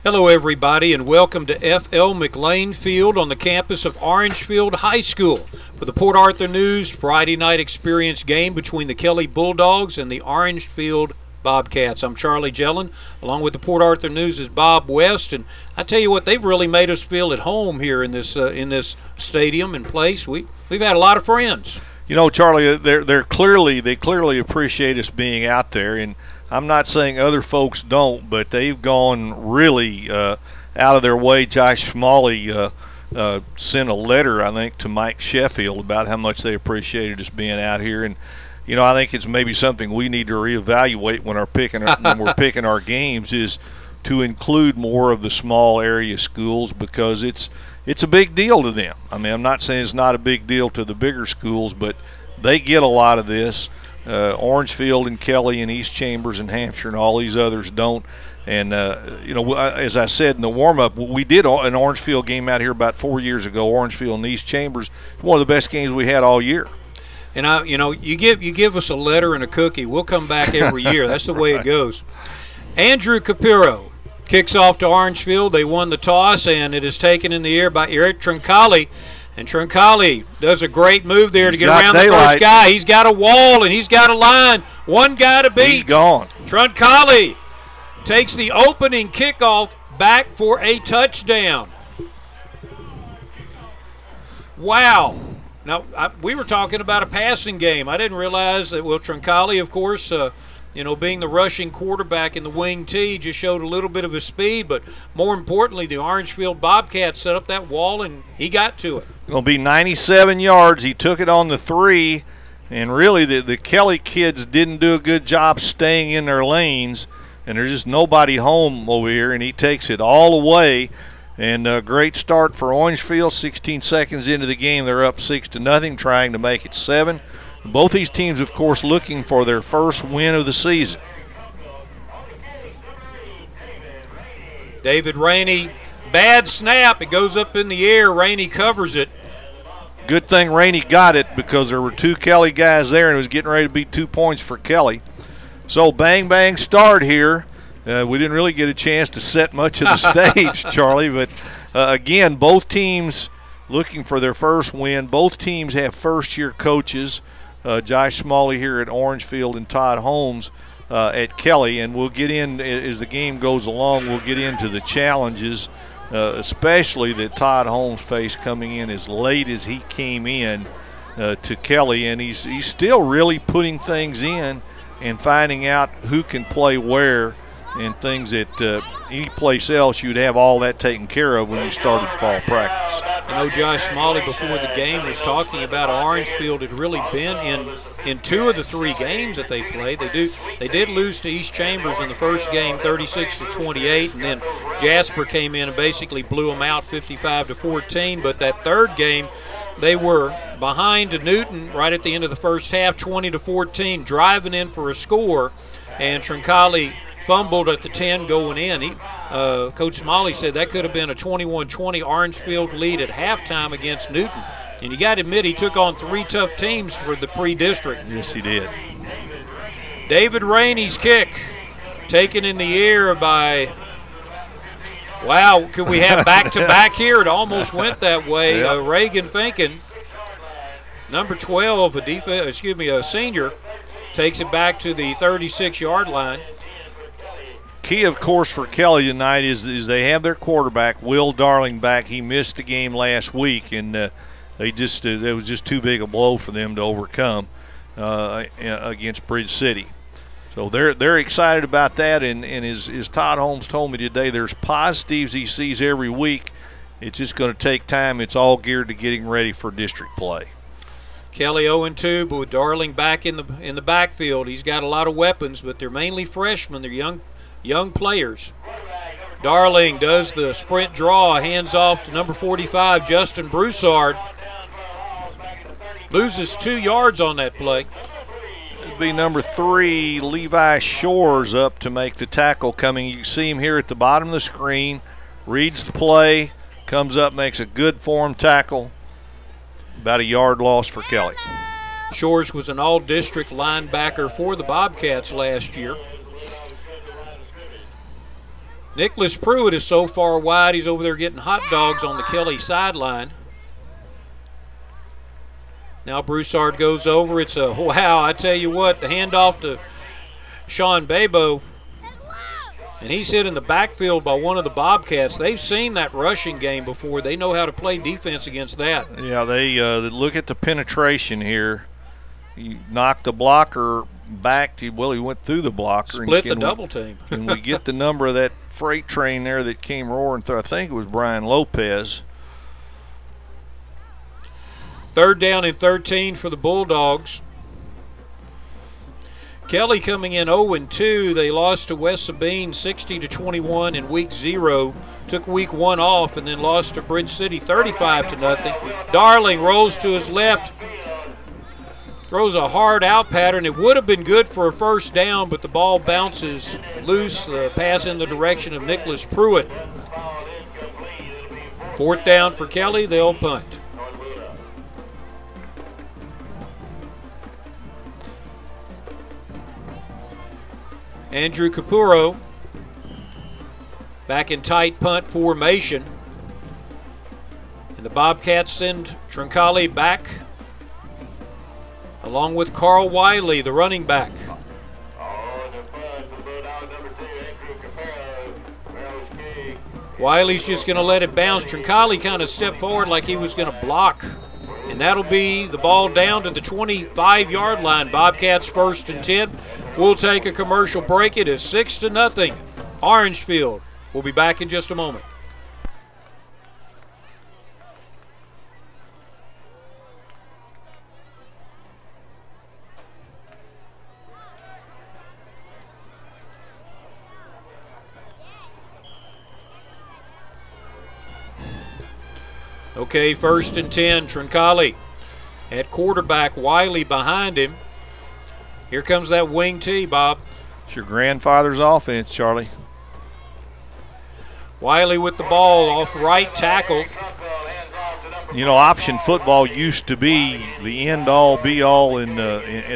Hello everybody and welcome to F.L. McLean Field on the campus of Orangefield High School for the Port Arthur News Friday night experience game between the Kelly Bulldogs and the Orangefield Bobcats. I'm Charlie Jellin. Along with the Port Arthur News is Bob West, and I tell you what, they've really made us feel at home here in this stadium and place. We've had a lot of friends. You know, Charlie, they clearly appreciate us being out there, and I'm not saying other folks don't, but they've gone really out of their way. Josh Smalley sent a letter, I think, to Mike Sheffield about how much they appreciated us being out here, and you know, I think it's maybe something we need to reevaluate when we're picking our games, is to include more of the small area schools, because it's a big deal to them. I mean, I'm not saying it's not a big deal to the bigger schools, but they get a lot of this. Orangefield and Kelly and East Chambers and Hampshire and all these others don't. And, you know, as I said in the warm-up, we did an Orangefield game out here about 4 years ago, Orangefield and East Chambers. One of the best games we had all year. And, you know, you give us a letter and a cookie, we'll come back every year. That's the way it goes. Andrew Capiro kicks off to Orangefield. They won the toss, and it is taken in the air by Eric Troncalli. And Troncalli does a great move there to get around the first guy. He's got a wall, and he's got a line. One guy to beat. He's gone. Troncalli takes the opening kickoff back for a touchdown. Wow. Now, we were talking about a passing game. I didn't realize that, well, Troncalli, of course, you know, being the rushing quarterback in the wing tee, just showed a little bit of his speed, but more importantly, the Orangefield Bobcats set up that wall, and he got to it. Going to be 97 yards. He took it on the 3, and really the Kelly kids didn't do a good job staying in their lanes, and there's just nobody home over here, and he takes it all the way. And a great start for Orangefield. 16 seconds into the game, they're up 6-0, trying to make it 7. Both these teams, of course, looking for their first win of the season. David Rainey, bad snap. It goes up in the air. Rainey covers it. Good thing Rainey got it, because there were 2 Kelly guys there, and it was getting ready to be 2 points for Kelly. So bang, bang start here. We didn't really get a chance to set much of the stage, Charlie, but again, both teams looking for their first win. Both teams have first-year coaches. Josh Smalley here at Orangefield and Todd Holmes at Kelly, and we'll get in as the game goes along. We'll get into the challenges, especially that Todd Holmes faced coming in as late as he came in to Kelly, and he's still really putting things in and finding out who can play where, and things that any place else you'd have all that taken care of when you started fall practice. I know Josh Smalley before the game was talking about Orangefield had really been in 2 of the 3 games that they played. They did lose to East Chambers in the first game 36-28, and then Jasper came in and basically blew them out 55-14. But that third game, they were behind to Newton right at the end of the first half, 20-14, driving in for a score, and Troncalli fumbled at the 10 going in. Coach Smalley said that could have been a 21-20 Orangefield lead at halftime against Newton. And you got to admit, he took on 3 tough teams for the pre-district. Yes, he did. David Rainey's kick taken in the air by, wow, could we have back-to-back here? It almost went that way. Yep. Reagan Finken, number 12, a senior, takes it back to the 36-yard line. Key, of course, for Kelly tonight is they have their quarterback, Will Darling, back. He missed the game last week, and it was just too big a blow for them to overcome against Bridge City. So they're excited about that, and as Todd Holmes told me today, there's positives he sees every week. It's just going to take time. It's all geared to getting ready for district play. Kelly 0-2, but with Darling back in the backfield, he's got a lot of weapons, but they're mainly freshmen. They're young players. Darling does the sprint draw, hands off to number 45, Justin Broussard. Loses 2 yards on that play. It'd be number 3, Levi Shores, up to make the tackle coming. You see him here at the bottom of the screen, reads the play, comes up, makes a good form tackle. About a yard loss for Kelly. Shores was an all-district linebacker for the Bobcats last year. Nicholas Pruitt is so far wide, he's over there getting hot dogs on the Kelly sideline. Now Broussard goes over. It's a, wow, I tell you what, the handoff to Sean Babo. And he's hit in the backfield by one of the Bobcats. They've seen that rushing game before. They know how to play defense against that. Yeah, they look at the penetration here. He knocked the blocker back. Well, he went through the blocker. Split the double team. And we get the number of that freight train there that came roaring through. I think it was Brian Lopez. 3rd down and 13 for the Bulldogs. Kelly coming in 0-2. They lost to West Sabine 60-21 in week 0. Took week 1 off and then lost to Bridge City 35-0. Darling rolls to his left. Throws a hard out pattern. It would have been good for a first down, but the ball bounces loose. The pass in the direction of Nicholas Pruitt. 4th down for Kelly. They'll punt. Andrew Capuro back in tight punt formation. And the Bobcats send Troncalli back along with Carl Wiley, the running back. Wiley's just going to let it bounce. Troncalli kind of stepped forward like he was going to block. And that'll be the ball down to the 25-yard line. Bobcats 1st and 10. We'll take a commercial break. It is 6-0. Orangefield. We'll be back in just a moment. Okay, 1st and 10, Troncalli at quarterback, Wiley behind him. Here comes that wing tee, Bob. It's your grandfather's offense, Charlie. Wiley with the ball off right tackle. You know, option football used to be the end-all, be-all at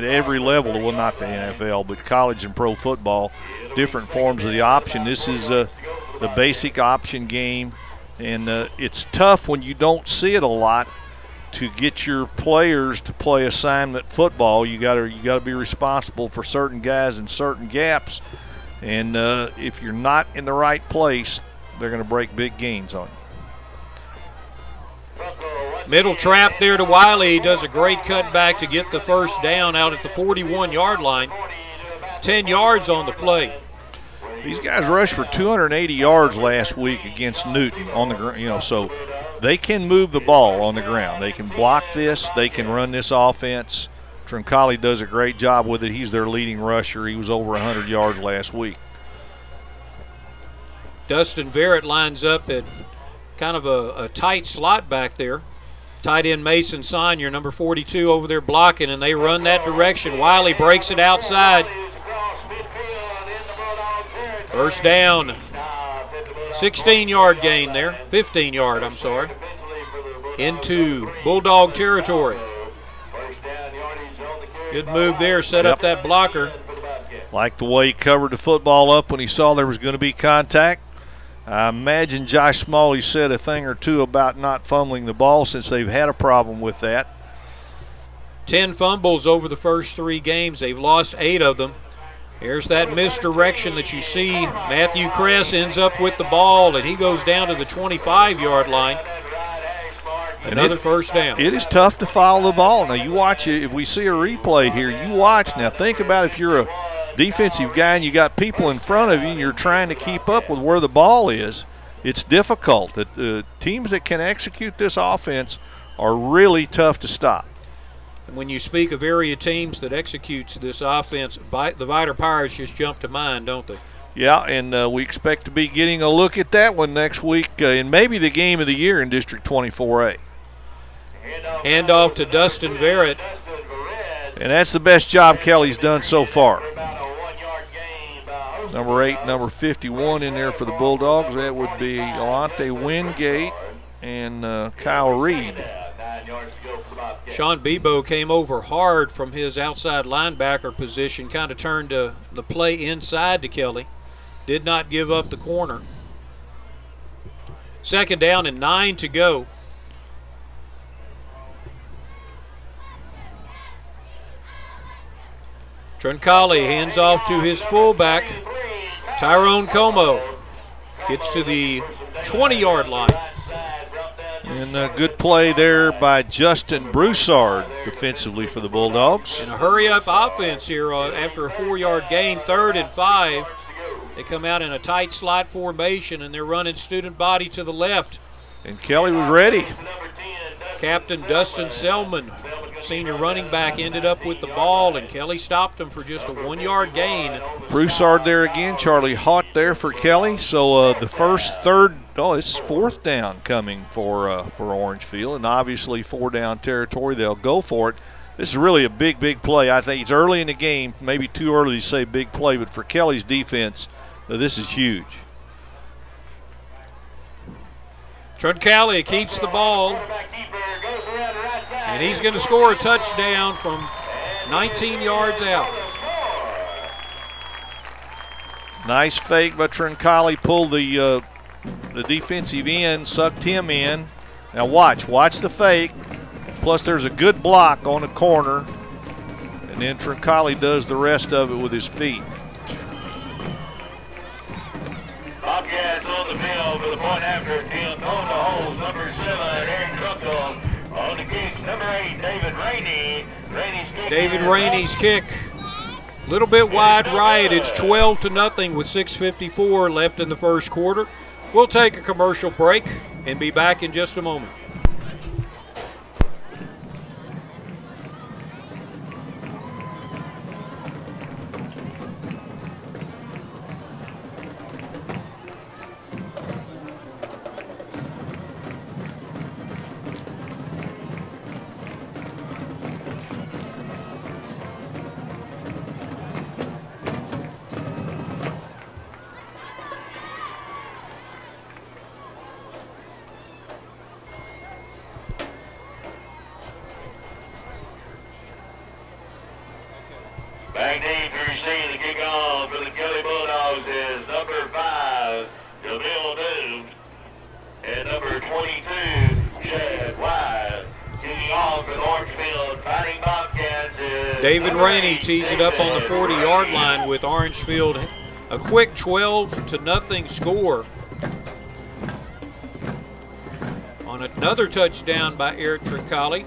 every level. Well, not the NFL, but college and pro football, different forms of the option. This is the basic option game. And it's tough when you don't see it a lot to get your players to play assignment football. You got to be responsible for certain guys and certain gaps. And if you're not in the right place, they're going to break big gains on you. Middle trap there to Wiley. He does a great cutback to get the first down out at the 41-yard line. 10 yards on the play. These guys rushed for 280 yards last week against Newton on the ground, you know, so they can move the ball on the ground. They can block this. They can run this offense. Troncalli does a great job with it. He's their leading rusher. He was over 100 yards last week. Dustin Verrett lines up at kind of a tight slot back there. Tight end Mason Monsignor, number 42, over there blocking, and they run that direction. Wiley breaks it outside. First down, 16-yard gain there, 15-yard, I'm sorry, into Bulldog territory. Good move there, set up that blocker. Like the way he covered the football up when he saw there was going to be contact. I imagine Josh Smalley said a thing or two about not fumbling the ball since they've had a problem with that. 10 fumbles over the first 3 games. They've lost 8 of them. Here's that misdirection that you see. Matthew Kress ends up with the ball, and he goes down to the 25-yard line. Another first down. It is tough to follow the ball. Now, you watch it. If we see a replay here, you watch. Now, think about if you're a defensive guy and you got people in front of you and you're trying to keep up with where the ball is. It's difficult. The teams that can execute this offense are really tough to stop. And when you speak of area teams that executes this offense, the Vider Pirates just jump to mind, don't they? Yeah, and we expect to be getting a look at that one next week and maybe the game of the year in District 24A. Handoff to Dustin Verrett. And that's the best job Kelly's done so far. Number 8, number 51 in there for the Bulldogs. That would be Alante Wingate and Kyle Reed. Sean Bebo came over hard from his outside linebacker position, kind of turned the play inside to Kelly. did not give up the corner. 2nd down and 9 to go. Troncalli hands off to his fullback, Tyrone Como. Gets to the 20-yard line. And a good play there by Justin Broussard defensively for the Bulldogs. And a hurry-up offense here after a 4-yard gain, 3rd and 5. They come out in a tight slot formation, and they're running student body to the left. And Kelly was ready. Captain Dustin Selman, senior running back, ended up with the ball, and Kelly stopped him for just a 1-yard gain. Broussard there again. Charlie Haught there for Kelly. So the first, it's 4th down coming for Orangefield, and obviously 4-down territory. They'll go for it. This is really a big, big play. I think it's early in the game, maybe too early to say big play, but for Kelly's defense, this is huge. Troncalli keeps the ball, and he's going to score a touchdown from 19 yards out. Nice fake by Troncalli, pulled the defensive end, sucked him in. Now watch the fake. Plus there's a good block on the corner, and then Troncalli does the rest of it with his feet. Bobcats on the field for the point after attempt on the hole. Number 7, Aaron Trunkle. On the kicks, number 8, David Rainey. David Rainey's kick. A little bit wide right. It's 12-0 with 6:54 left in the first quarter. We'll take a commercial break and be back in just a moment. Back deep to receive the kickoff for the Kelly Bulldogs is number 5, DeMille Dooms, and number 22, Chad Wise. Kicking off for the Orangefield Fighting Bobcats is David Rainey tees it up on the 40-yard line with Orangefield. A quick 12-0 score on another touchdown by Eric Troncalli.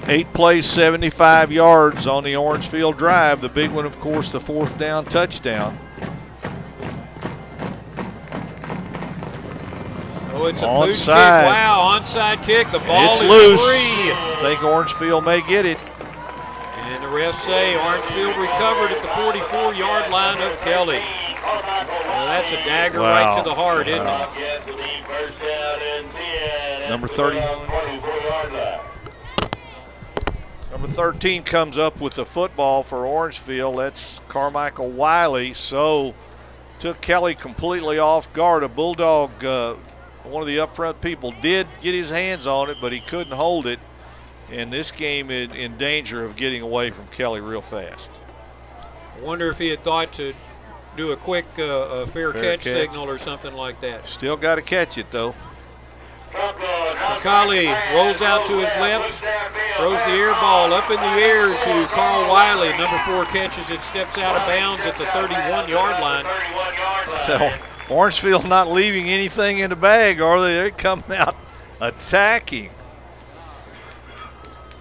8 plays, 75 yards on the Orangefield drive. The big one, of course, the 4th down touchdown. Oh, it's a boot kick. Wow, onside kick. The ball is loose. Free. I think Orangefield may get it. And the refs say Orangefield recovered at the 44-yard line of Kelly. Well, that's a dagger right to the heart, isn't it? Number 30. Number 13 comes up with the football for Orangefield. That's Carmichael Wiley. So took Kelly completely off guard. A Bulldog, one of the up front people, did get his hands on it, but he couldn't hold it. And this game in danger of getting away from Kelly real fast. I wonder if he had thought to do a quick fair catch signal or something like that. Still got to catch it, though. Troncalli rolls out to his left, throws the air ball up in the air to Carl Wiley. Number 4 catches it, steps out of bounds at the 31-yard line. So Orangefield not leaving anything in the bag, are they? They're coming out attacking.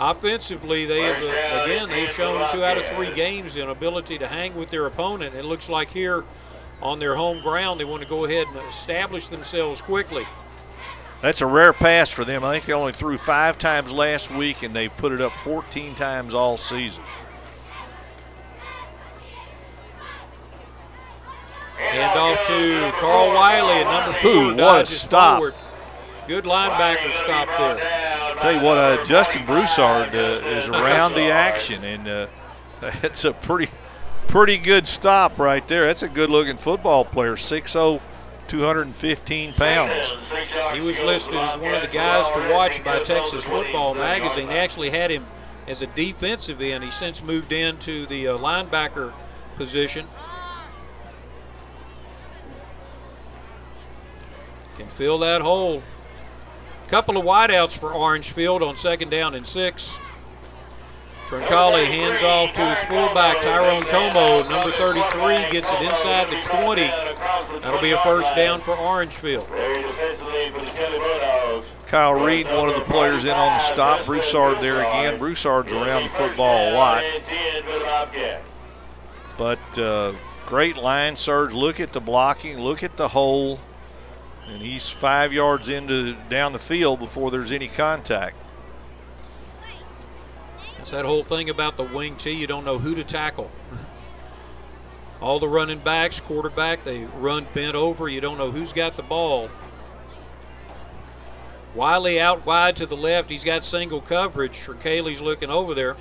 Offensively, they have, they've shown 2 out of 3 games an ability to hang with their opponent. It looks like here on their home ground, they want to go ahead and establish themselves quickly. That's a rare pass for them. I think they only threw 5 times last week, and they put it up 14 times all season. Hand off to Carl Wiley at number 4. Ooh, what a stop. Forward. Good linebacker stop there. Tell you what, Justin Broussard is around the action, and it's a pretty good stop right there. That's a good-looking football player, 6'0", 215 pounds. He was listed as one of the guys to watch by Texas Football Magazine. They actually had him as a defensive end. He's since moved into the linebacker position. can fill that hole. Couple of wideouts for Orangefield on 2nd down and 6. Troncalli hands off to his fullback, Tyrone Como. Number 33 gets it inside the 20. That'll be a first down for Orangefield. Kyle Reed, one of the players in on the stop. Broussard there again. Broussard's around the football a lot. But great line surge. Look at the blocking. Look at the hole. And he's 5 yards down the field before there's any contact. That's that whole thing about the wing tee. You don't know who to tackle. All the running backs, quarterback, they run bent over. You don't know who's got the ball. Wiley out wide to the left. He's got single coverage. Troncalli's looking over there.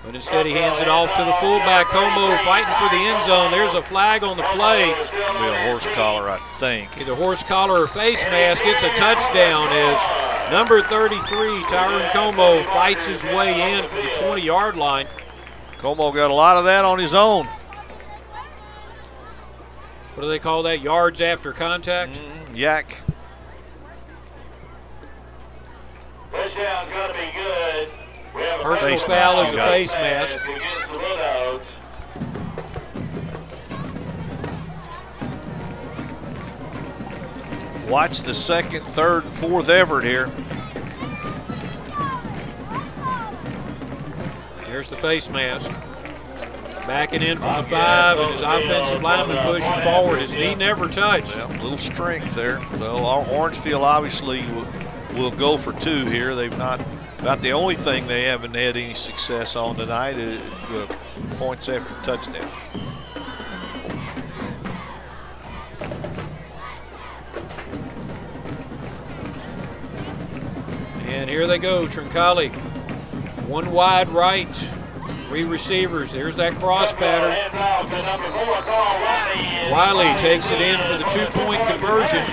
But instead he hands it off to the fullback, Como, fighting for the end zone. There's a flag on the play. It'll be a horse collar, I think. Either horse collar or face mask. It's a touchdown as number 33, Tyrone Como, fights his way in from the 20-yard line. Como got a lot of that on his own. What do they call that? Yards after contact? Yak. Touchdown's going to be good. Personal foul is a face mask. Watch the 2nd, 3rd, and 4th effort here. Here's the face mask. Backing in from the 5, and his offensive lineman pushing forward. His knee never touched. Well, a little strength there. So Orangefield obviously will go for 2 here. They've not. About the only thing they haven't had any success on tonight is points after touchdown. And here they go, Troncalli. One wide right, 3 receivers. There's that cross pattern. Wiley takes it in for the 2-point conversion.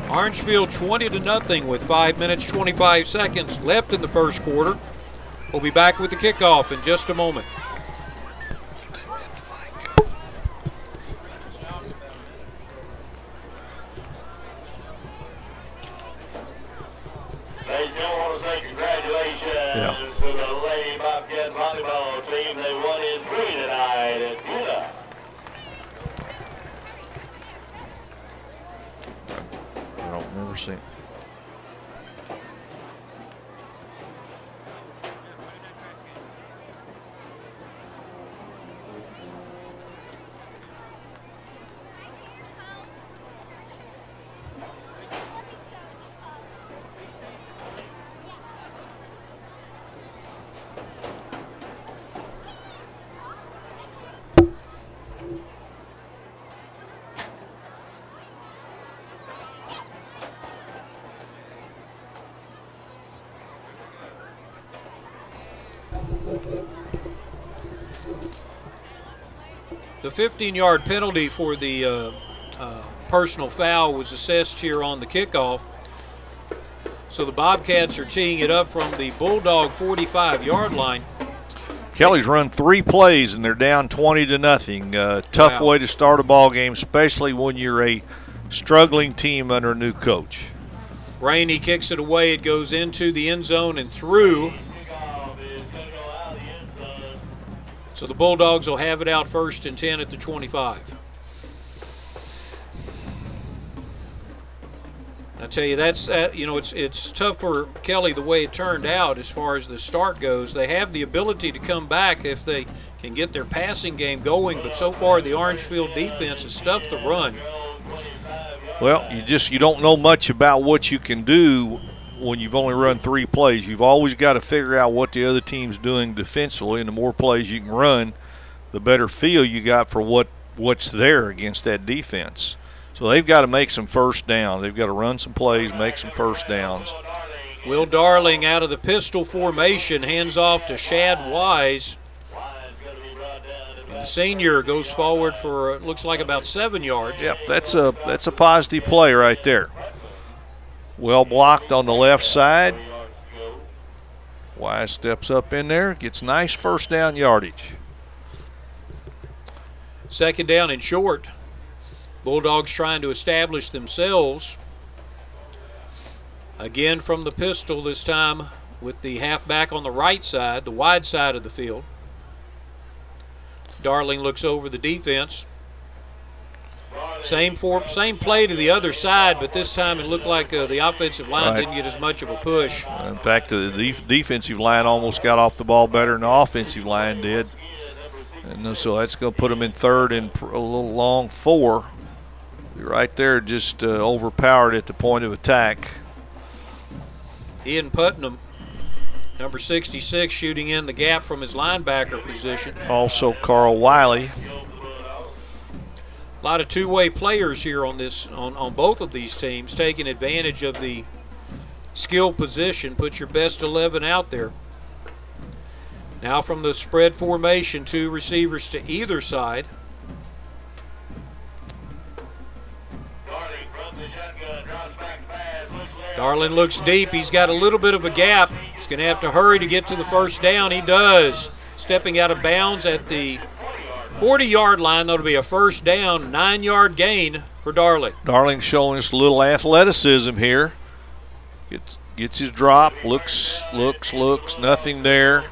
Orangefield 20-0 with 5 minutes, 25 seconds left in the first quarter. We'll be back with the kickoff in just a moment. They do want to say congratulations to the Lady Bobcat volleyball team. They won in 3 tonight at Beulah. I don't remember seeing. The 15-yard penalty for the personal foul was assessed here on the kickoff. So the Bobcats are teeing it up from the Bulldog 45-yard line. Kelly's run 3 plays and they're down 20-0. Tough way to start a ball game, especially when you're a struggling team under a new coach. Rainey kicks it away. It goes into the end zone and through. So the Bulldogs will have it out 1st and 10 at the 25. I tell you, that's it's tough for Kelly the way it turned out as far as the start goes. They have the ability to come back if they can get their passing game going, but so far the Orangefield defense has stuffed the run. Well, you don't know much about what you can do when you've only run 3 plays. You've always got to figure out what the other team's doing defensively, and the more plays you can run, the better feel you got for what's there against that defense. So they've got to make some first downs. They've got to run some plays, make some first downs. Will Darling out of the pistol formation, hands off to Shad Wise. And the senior goes forward for, looks like about 7 yards. Yep, that's a positive play right there. Well blocked on the left side. Wise steps up in there, gets nice first down yardage. 2nd down and short. Bulldogs trying to establish themselves. Again from the pistol, this time with the halfback on the right side, the wide side of the field. Darling looks over the defense. Same play to the other side, but this time it looked like the offensive line didn't get as much of a push. In fact, the defensive line almost got off the ball better than the offensive line did. And so that's going to put them in third and a little long 4. Right there, just overpowered at the point of attack. Ian Putnam, number 66, shooting in the gap from his linebacker position. Also Carl Wiley. A lot of two-way players here on both of these teams, taking advantage of the skill position. Put your best 11 out there. Now from the spread formation, 2 receivers to either side. Darling looks deep. He's got a little bit of a gap. He's going to have to hurry to get to the first down. He does. Stepping out of bounds at the 40-yard line. That'll be a first down, 9-yard gain for Darling. Darling showing us a little athleticism here. Gets his drop, looks, nothing there.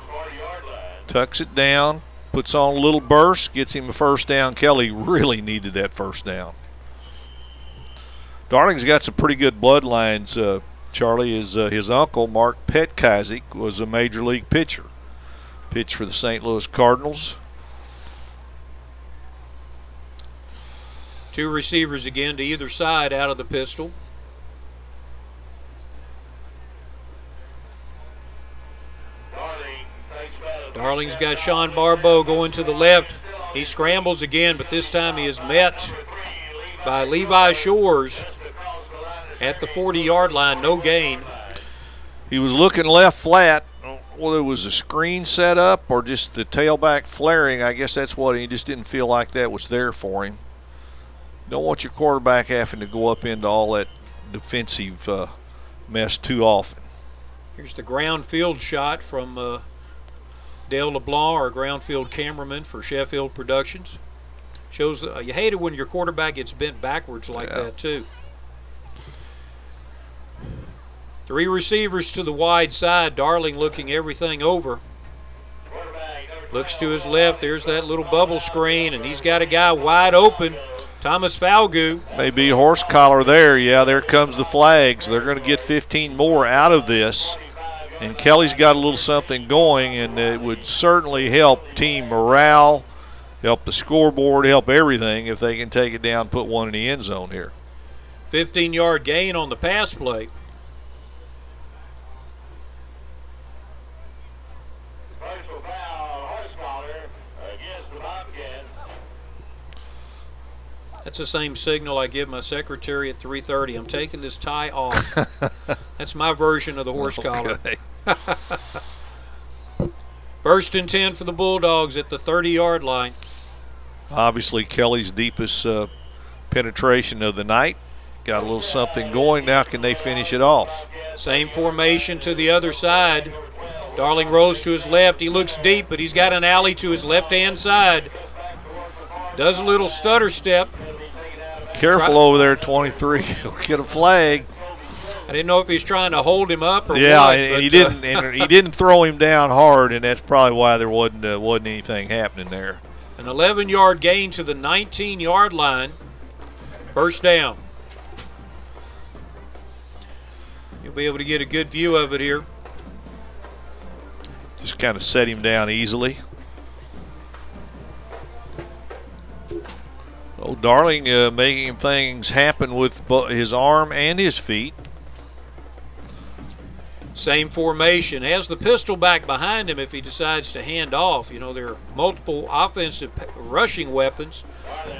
Tucks it down, puts on a little burst, gets him a first down. Kelly really needed that first down. Darling's got some pretty good bloodlines, Charlie. His uncle, Mark Petkazik, was a major league pitcher. Pitched for the St. Louis Cardinals. 2 receivers again to either side out of the pistol. Darling's got Sean Barbeau going to the left. He scrambles again, but this time he is met by Levi Shores at the 40-yard line, no gain. He was looking left flat. Whether it was a screen set up or just the tailback flaring, I guess that's what he just didn't feel like that was there for him. Don't want your quarterback having to go up into all that defensive mess too often. Here's the ground field shot from Dale LeBlanc, our ground field cameraman for Sheffield Productions. Shows that you hate it when your quarterback gets bent backwards like that too. 3 receivers to the wide side. Darling looking everything over. Looks to his left. There's that little bubble screen, and he's got a guy wide open. Thomas Falgout. Maybe a horse collar there. Yeah, there comes the flags. They're going to get 15 more out of this. And Kelly's got a little something going, and it would certainly help team morale, help the scoreboard, help everything if they can take it down, put one in the end zone here. 15-yard gain on the pass play. That's the same signal I give my secretary at 3:30. I'm taking this tie off. That's my version of the horse collar. First and 10 for the Bulldogs at the 30-yard line. Obviously Kelly's deepest penetration of the night. Got a little something going. Now can they finish it off? Same formation to the other side. Darling Rose to his left. He looks deep, but he's got an alley to his left-hand side. Does a little stutter step. Careful over there, 23. He'll get a flag. I didn't know if he was trying to hold him up or what. And he didn't. And he didn't throw him down hard, and that's probably why there wasn't anything happening there. An 11-yard gain to the 19-yard line. First down. You'll be able to get a good view of it here. Just kind of set him down easily. Oh, Darling making things happen with his arm and his feet. Same formation. Has the pistol back behind him if he decides to hand off. You know, there are multiple offensive rushing weapons.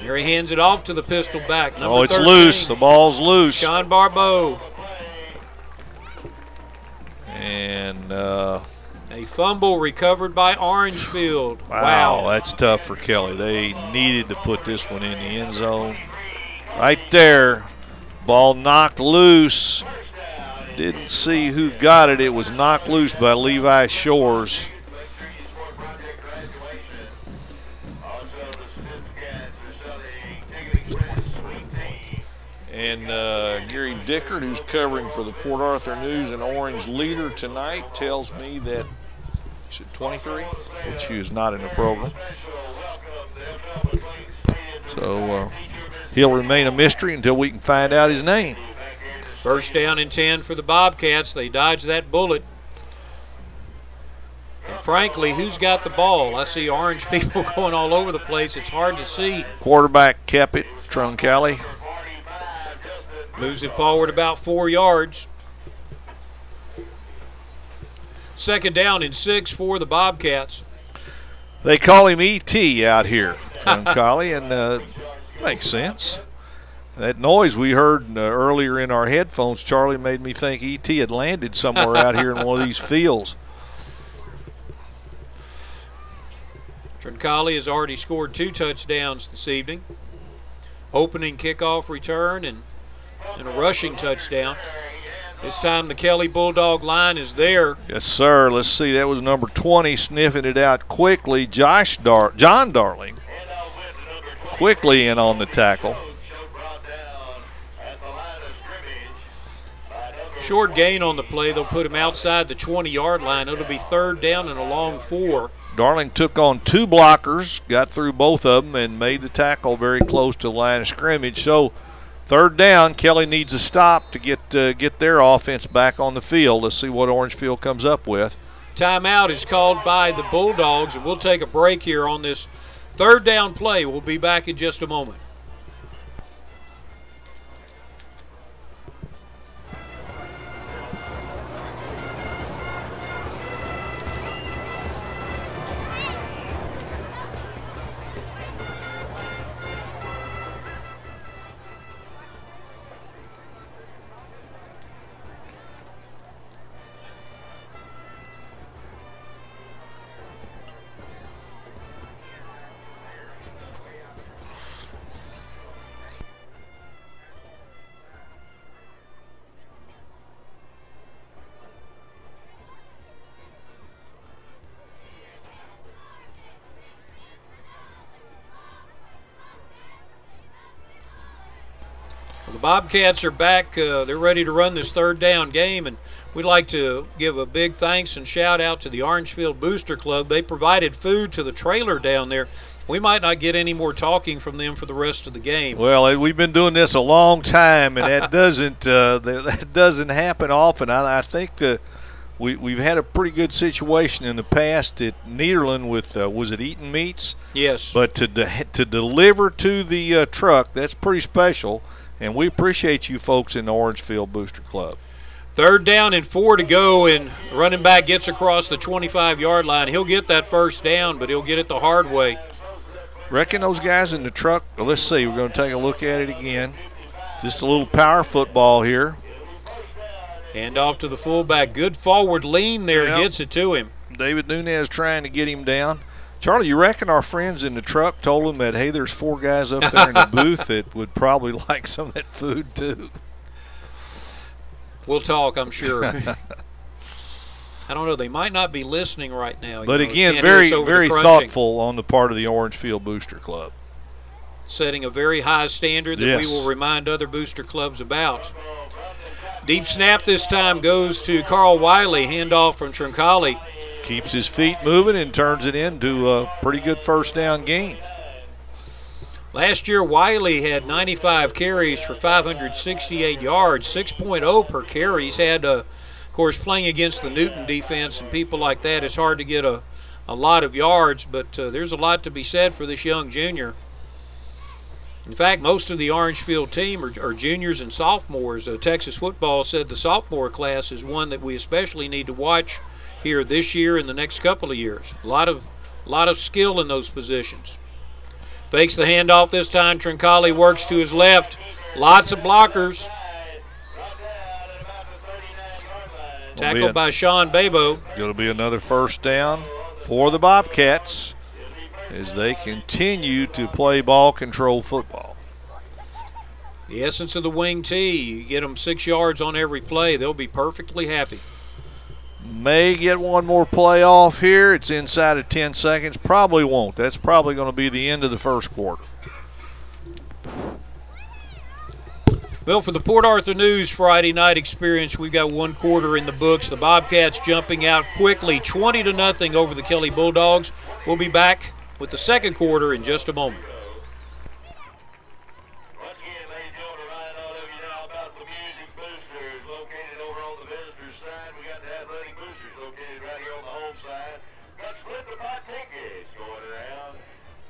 Here he hands it off to the pistol back. Number it's 13. Loose. The ball's loose. Sean Barbeau. And a fumble recovered by Orangefield. Wow, that's tough for Kelly. They needed to put this one in the end zone. Right there. Ball knocked loose. Didn't see who got it. It was knocked loose by Levi Shores. And Gary Dickert, who's covering for the Port Arthur News and Orange Leader tonight, tells me that he's at 23, which he is not in the program. So he'll remain a mystery until we can find out his name. First down and 10 for the Bobcats. They dodged that bullet. And frankly, who's got the ball? I see orange people going all over the place. It's hard to see. Quarterback kept it, Troncalli. Moves it forward about 4 yards. Second down and 6 for the Bobcats. They call him E.T. out here, Troncalli, and makes sense. That noise we heard earlier in our headphones, Charlie, made me think E.T. had landed somewhere out here in one of these fields. Troncalli has already scored 2 touchdowns this evening. Opening kickoff return and a rushing touchdown. This time the Kelly Bulldog line is there. Yes, sir. Let's see. That was number 20 sniffing it out quickly. John Darling quickly in on the tackle. Short gain on the play. They'll put him outside the 20-yard line. It'll be third down and a long 4. Darling took on 2 blockers, got through both of them, and made the tackle very close to the line of scrimmage. So third down, Kelly needs a stop to get their offense back on the field. Let's see what Orangefield comes up with. Timeout is called by the Bulldogs, and we'll take a break here on this third down play. We'll be back in just a moment. The Bobcats are back. They're ready to run this third down game, and we'd like to give a big thanks and shout out to the Orangefield Booster Club. They provided food to the trailer down there. We might not get any more talking from them for the rest of the game. Well, we've been doing this a long time, and that doesn't happen often. I think that we've had a pretty good situation in the past at Nederland with was it Eaton Meats? Yes. But to deliver to the truck, that's pretty special. And we appreciate you folks in the Orangefield Booster Club. Third down and 4 to go, and running back gets across the 25-yard line. He'll get that first down, but he'll get it the hard way. Reckon those guys in the truck, well, let's see, we're going to take a look at it again. Just a little power football here. Hand off to the fullback. Good forward lean there, yep. Gets it to him. David Nunez trying to get him down. Charlie, you reckon our friends in the truck told him that, hey, there's 4 guys up there in the booth that would probably like some of that food too? We'll talk, I'm sure. I don't know. They might not be listening right now. But again, very, very thoughtful on the part of the Orangefield Booster Club. Setting a very high standard that we will remind other booster clubs about. Deep snap this time goes to Carl Wiley. Handoff from Troncalli. Keeps his feet moving and turns it into a pretty good first down gain. Last year, Wiley had 95 carries for 568 yards, 6.0 per carry. He's had, of course, playing against the Newton defense and people like that, it's hard to get a lot of yards, but there's a lot to be said for this young junior. In fact, most of the Orangefield team are juniors and sophomores. Texas football said the sophomore class is one that we especially need to watch here this year and the next couple of years. A lot of skill in those positions. Fakes the handoff this time. Troncalli works to his left. Lots of blockers. Tackled by Sean Babo. Going to be another first down for the Bobcats as they continue to play ball control football. The essence of the wing tee, you get them 6 yards on every play, they'll be perfectly happy. May get one more play off here. It's inside of 10 seconds. Probably won't. That's probably going to be the end of the first quarter. Well, for the Port Arthur News Friday night experience, we've got one quarter in the books. The Bobcats jumping out quickly, 20-0 over the Kelly Bulldogs. We'll be back with the second quarter in just a moment. Once again, ladies and gentlemen, remind all of you now about the music boosters located over on the visitors side. We got the athletic boosters located right here on the home side. Got split the pot tickets going around.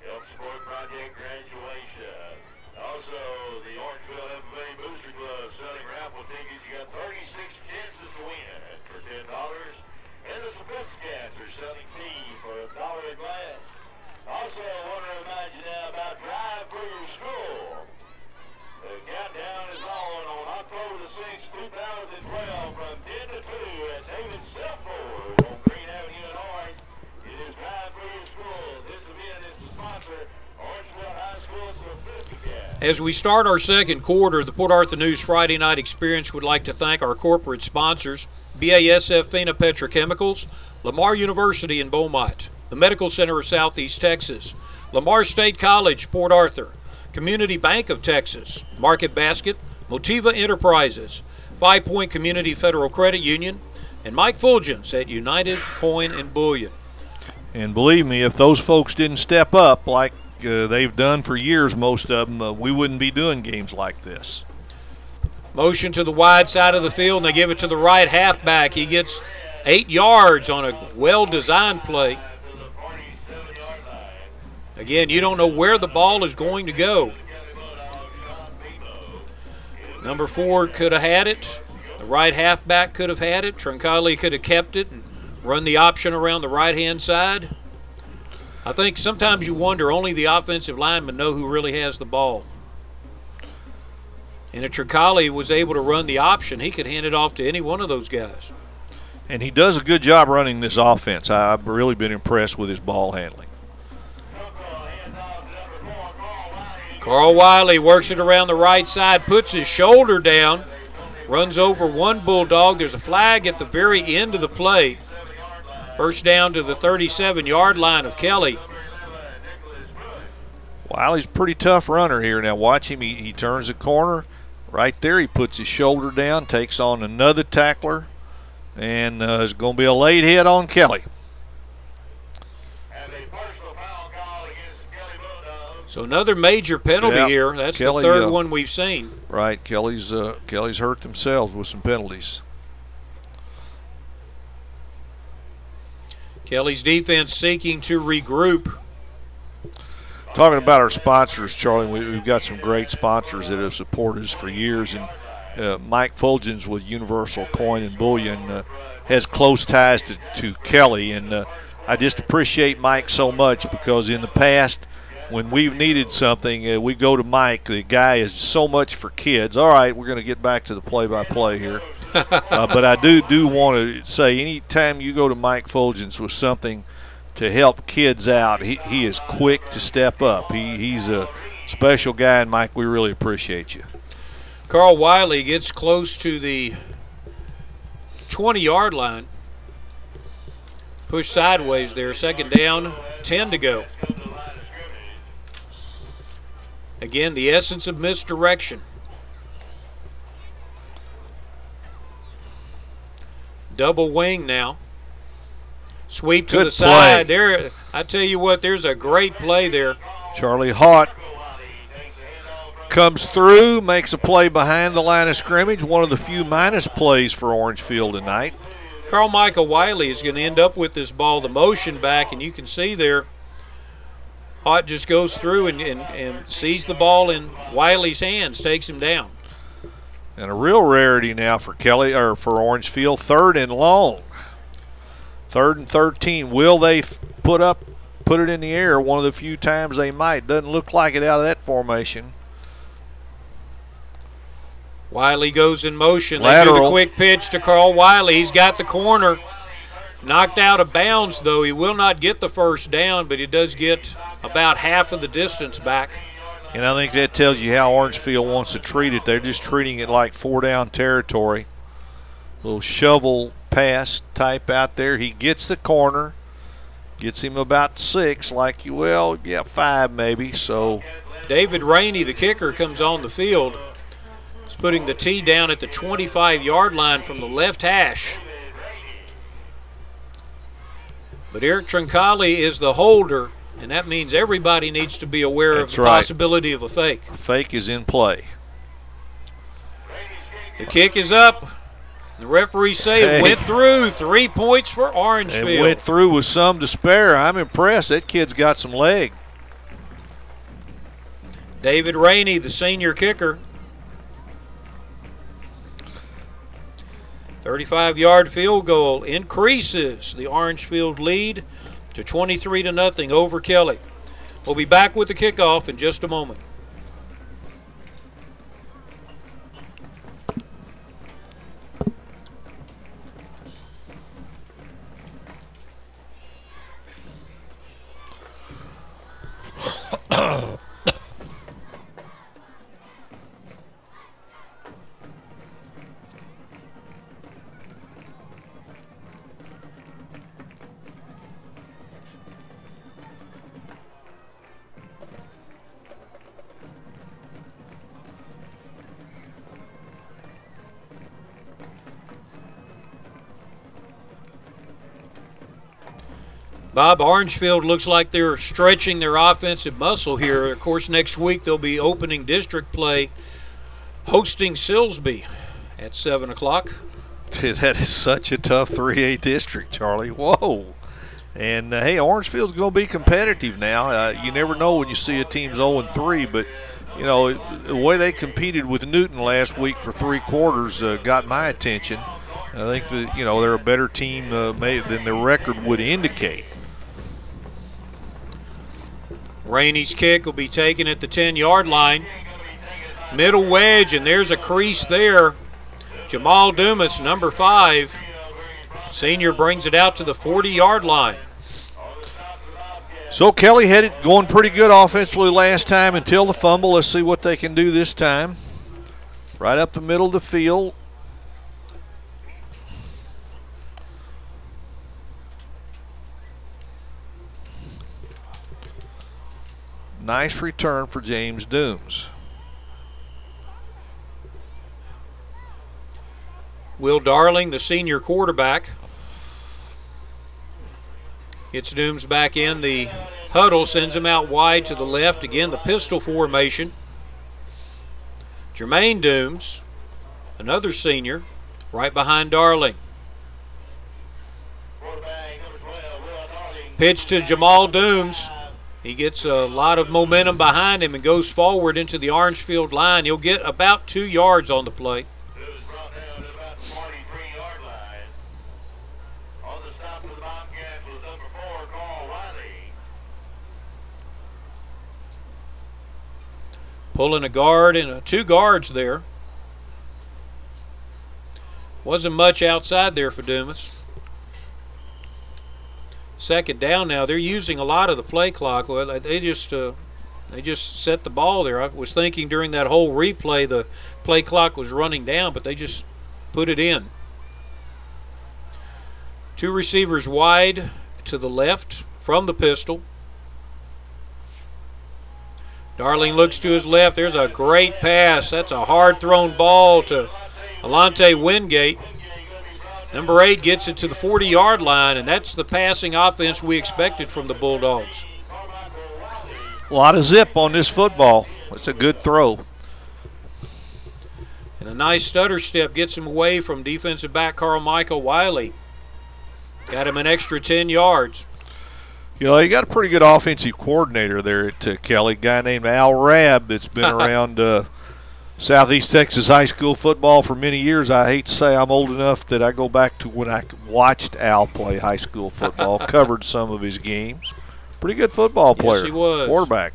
Help support Project Graduation. Also, the Orangefield FFA Booster Club selling raffle tickets. You got 36 chances to win for $10. And the Sophisticats are selling tea for $1 a glass. Also, I want to remind you now about Drive for Your School. The countdown is on October the 6th, 2012 from 10 to 2 at David Selford on Green Avenue in Orange. It is Drive for Your School. This event is the sponsor, Orangefield High School Sophisticats. As we start our second quarter, the Port Arthur News Friday night experience would like to thank our corporate sponsors, BASF Fina Petrochemicals, Lamar University in Beaumont, the Medical Center of Southeast Texas, Lamar State College, Port Arthur, Community Bank of Texas, Market Basket, Motiva Enterprises, 5 Point Community Federal Credit Union, and Mike Fulgens at United Coin and Bullion. And believe me, if those folks didn't step up like they've done for years, most of them, we wouldn't be doing games like this. Motion to the wide side of the field, and they give it to the right halfback. He gets 8 yards on a well-designed play. Again, you don't know where the ball is going to go. Number 4 could have had it. The right halfback could have had it. Troncalli could have kept it and run the option around the right-hand side. I think sometimes you wonder, only the offensive linemen know who really has the ball. And if Troncalli was able to run the option, he could hand it off to any one of those guys. And he does a good job running this offense. I've really been impressed with his ball handling. Carl Wiley works it around the right side, puts his shoulder down, runs over one Bulldog. There's a flag at the very end of the play. First down to the 37-yard line of Kelly. Wiley's a pretty tough runner here. Now watch him. He turns the corner. Right there he puts his shoulder down, takes on another tackler, and it's going to be a late hit on Kelly. So another major penalty here. That's Kelly, the third one we've seen. Right, Kelly's hurt themselves with some penalties. Kelly's defense seeking to regroup. Talking about our sponsors, Charlie, we've got some great sponsors that have supported us for years. And Mike Fulgens with Universal Coin and Bullion has close ties to Kelly. And I just appreciate Mike so much because in the past, when we've needed something, we go to Mike. The guy is so much for kids. All right, we're going to get back to the play-by-play here. But I do want to say, anytime you go to Mike Fulgens with something to help kids out, he is quick to step up. He's a special guy, and Mike, we really appreciate you. Carl Wiley gets close to the 20-yard line. Push sideways there. Second down, 10 to go. Again, the essence of misdirection. Double wing now. Sweep to the side. There, I tell you what, there's a great play there. Charlie Haught comes through, makes a play behind the line of scrimmage. One of the few minus plays for Orangefield tonight. Carl Michael Wiley is going to end up with this ball, the motion back, and you can see there, Haught just goes through and sees the ball in Wiley's hands, takes him down. And a real rarity now for Kelly, or for Orangefield, 3rd and long. 3rd and 13. Will they put it in the air? One of the few times they might. Doesn't look like it out of that formation. Wiley goes in motion. Lateral. They do the quick pitch to Carl Wiley. He's got the corner. Knocked out of bounds, though. He will not get the first down, but he does get about half of the distance back. And I think that tells you how Orangefield wants to treat it. They're just treating it like 4-down territory. Little shovel pass type out there. He gets the corner, gets him about 6, like 5 maybe. So David Rainey, the kicker, comes on the field. It's putting the tee down at the 25-yard line from the left hash. But Eric Troncali is the holder, and that means everybody needs to be aware of the possibility of a fake. A fake is in play. The kick is up. The referees say it went through. 3 points for Orangefield. It went through with some to spare. I'm impressed. That kid's got some leg. David Rainey, the senior kicker. 35-yard field goal increases the Orangefield lead to 23-0 over Kelly. We'll be back with the kickoff in just a moment. Bob, Orangefield looks like they're stretching their offensive muscle here. Of course, next week they'll be opening district play, hosting Silsbee at 7 o'clock. That is such a tough 3A district, Charlie. Whoa. And, hey, Orangefield's going to be competitive now. You never know when you see a team's 0-3, but, you know, the way they competed with Newton last week for 3 quarters got my attention. I think that, you know, they're a better team than their record would indicate. Rainey's kick will be taken at the 10-yard line. Middle wedge, and there's a crease there. Jamal Dumas, number 5. Senior brings it out to the 40-yard line. So Kelly had it going pretty good offensively last time until the fumble. Let's see what they can do this time. Right up the middle of the field. Nice return for James Dooms. Will Darling, the senior quarterback, gets Dooms back in the huddle, sends him out wide to the left. Again, the pistol formation. Jermaine Dooms, another senior, right behind Darling. Pitch to Jamal Dooms. He gets a lot of momentum behind him and goes forward into the Orangefield line. He'll get about 2 yards on the play. Pulling a guard and 2 guards there. Wasn't much outside there for Dumas. Second down now. They're using a lot of the play clock. Well, they just set the ball there. I was thinking during that whole replay the play clock was running down, but they just put it in. 2 receivers wide to the left from the pistol. Darling looks to his left. There's a great pass. That's a hard-thrown ball to Alante Wingate. Number 8 gets it to the 40-yard line, and that's the passing offense we expected from the Bulldogs. A lot of zip on this football. It's a good throw. And a nice stutter step gets him away from defensive back Carl-Michael Wiley. Got him an extra 10 yards. You know, you got a pretty good offensive coordinator there at Kelly, a guy named Al Rabb that's been around Southeast Texas high school football for many years. I hate to say I'm old enough that I go back to when I watched Al play high school football, covered some of his games. Pretty good football player. Yes, he was. Quarterback.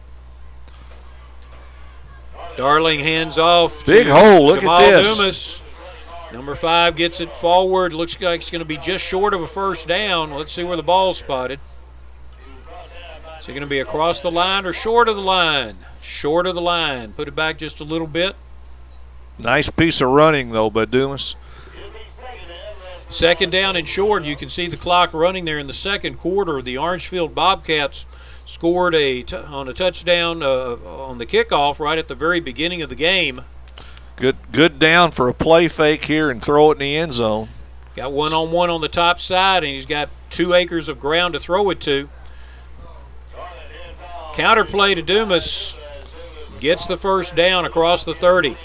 Darling hands off. Big hole. Look Jamal at this. Dumas. Number 5 gets it forward. Looks like it's going to be just short of a first down. Let's see where the ball's spotted. Is it going to be across the line or short of the line? Short of the line. Put it back just a little bit. Nice piece of running, though, by Dumas. Second down and short. You can see the clock running there in the second quarter. The Orangefield Bobcats scored on a touchdown on the kickoff right at the very beginning of the game. Good down for a play fake here and throw it in the end zone. Got one-on-one on the top side, and he's got 2 acres of ground to throw it to. Counterplay to Dumas. Gets the first down across the 30.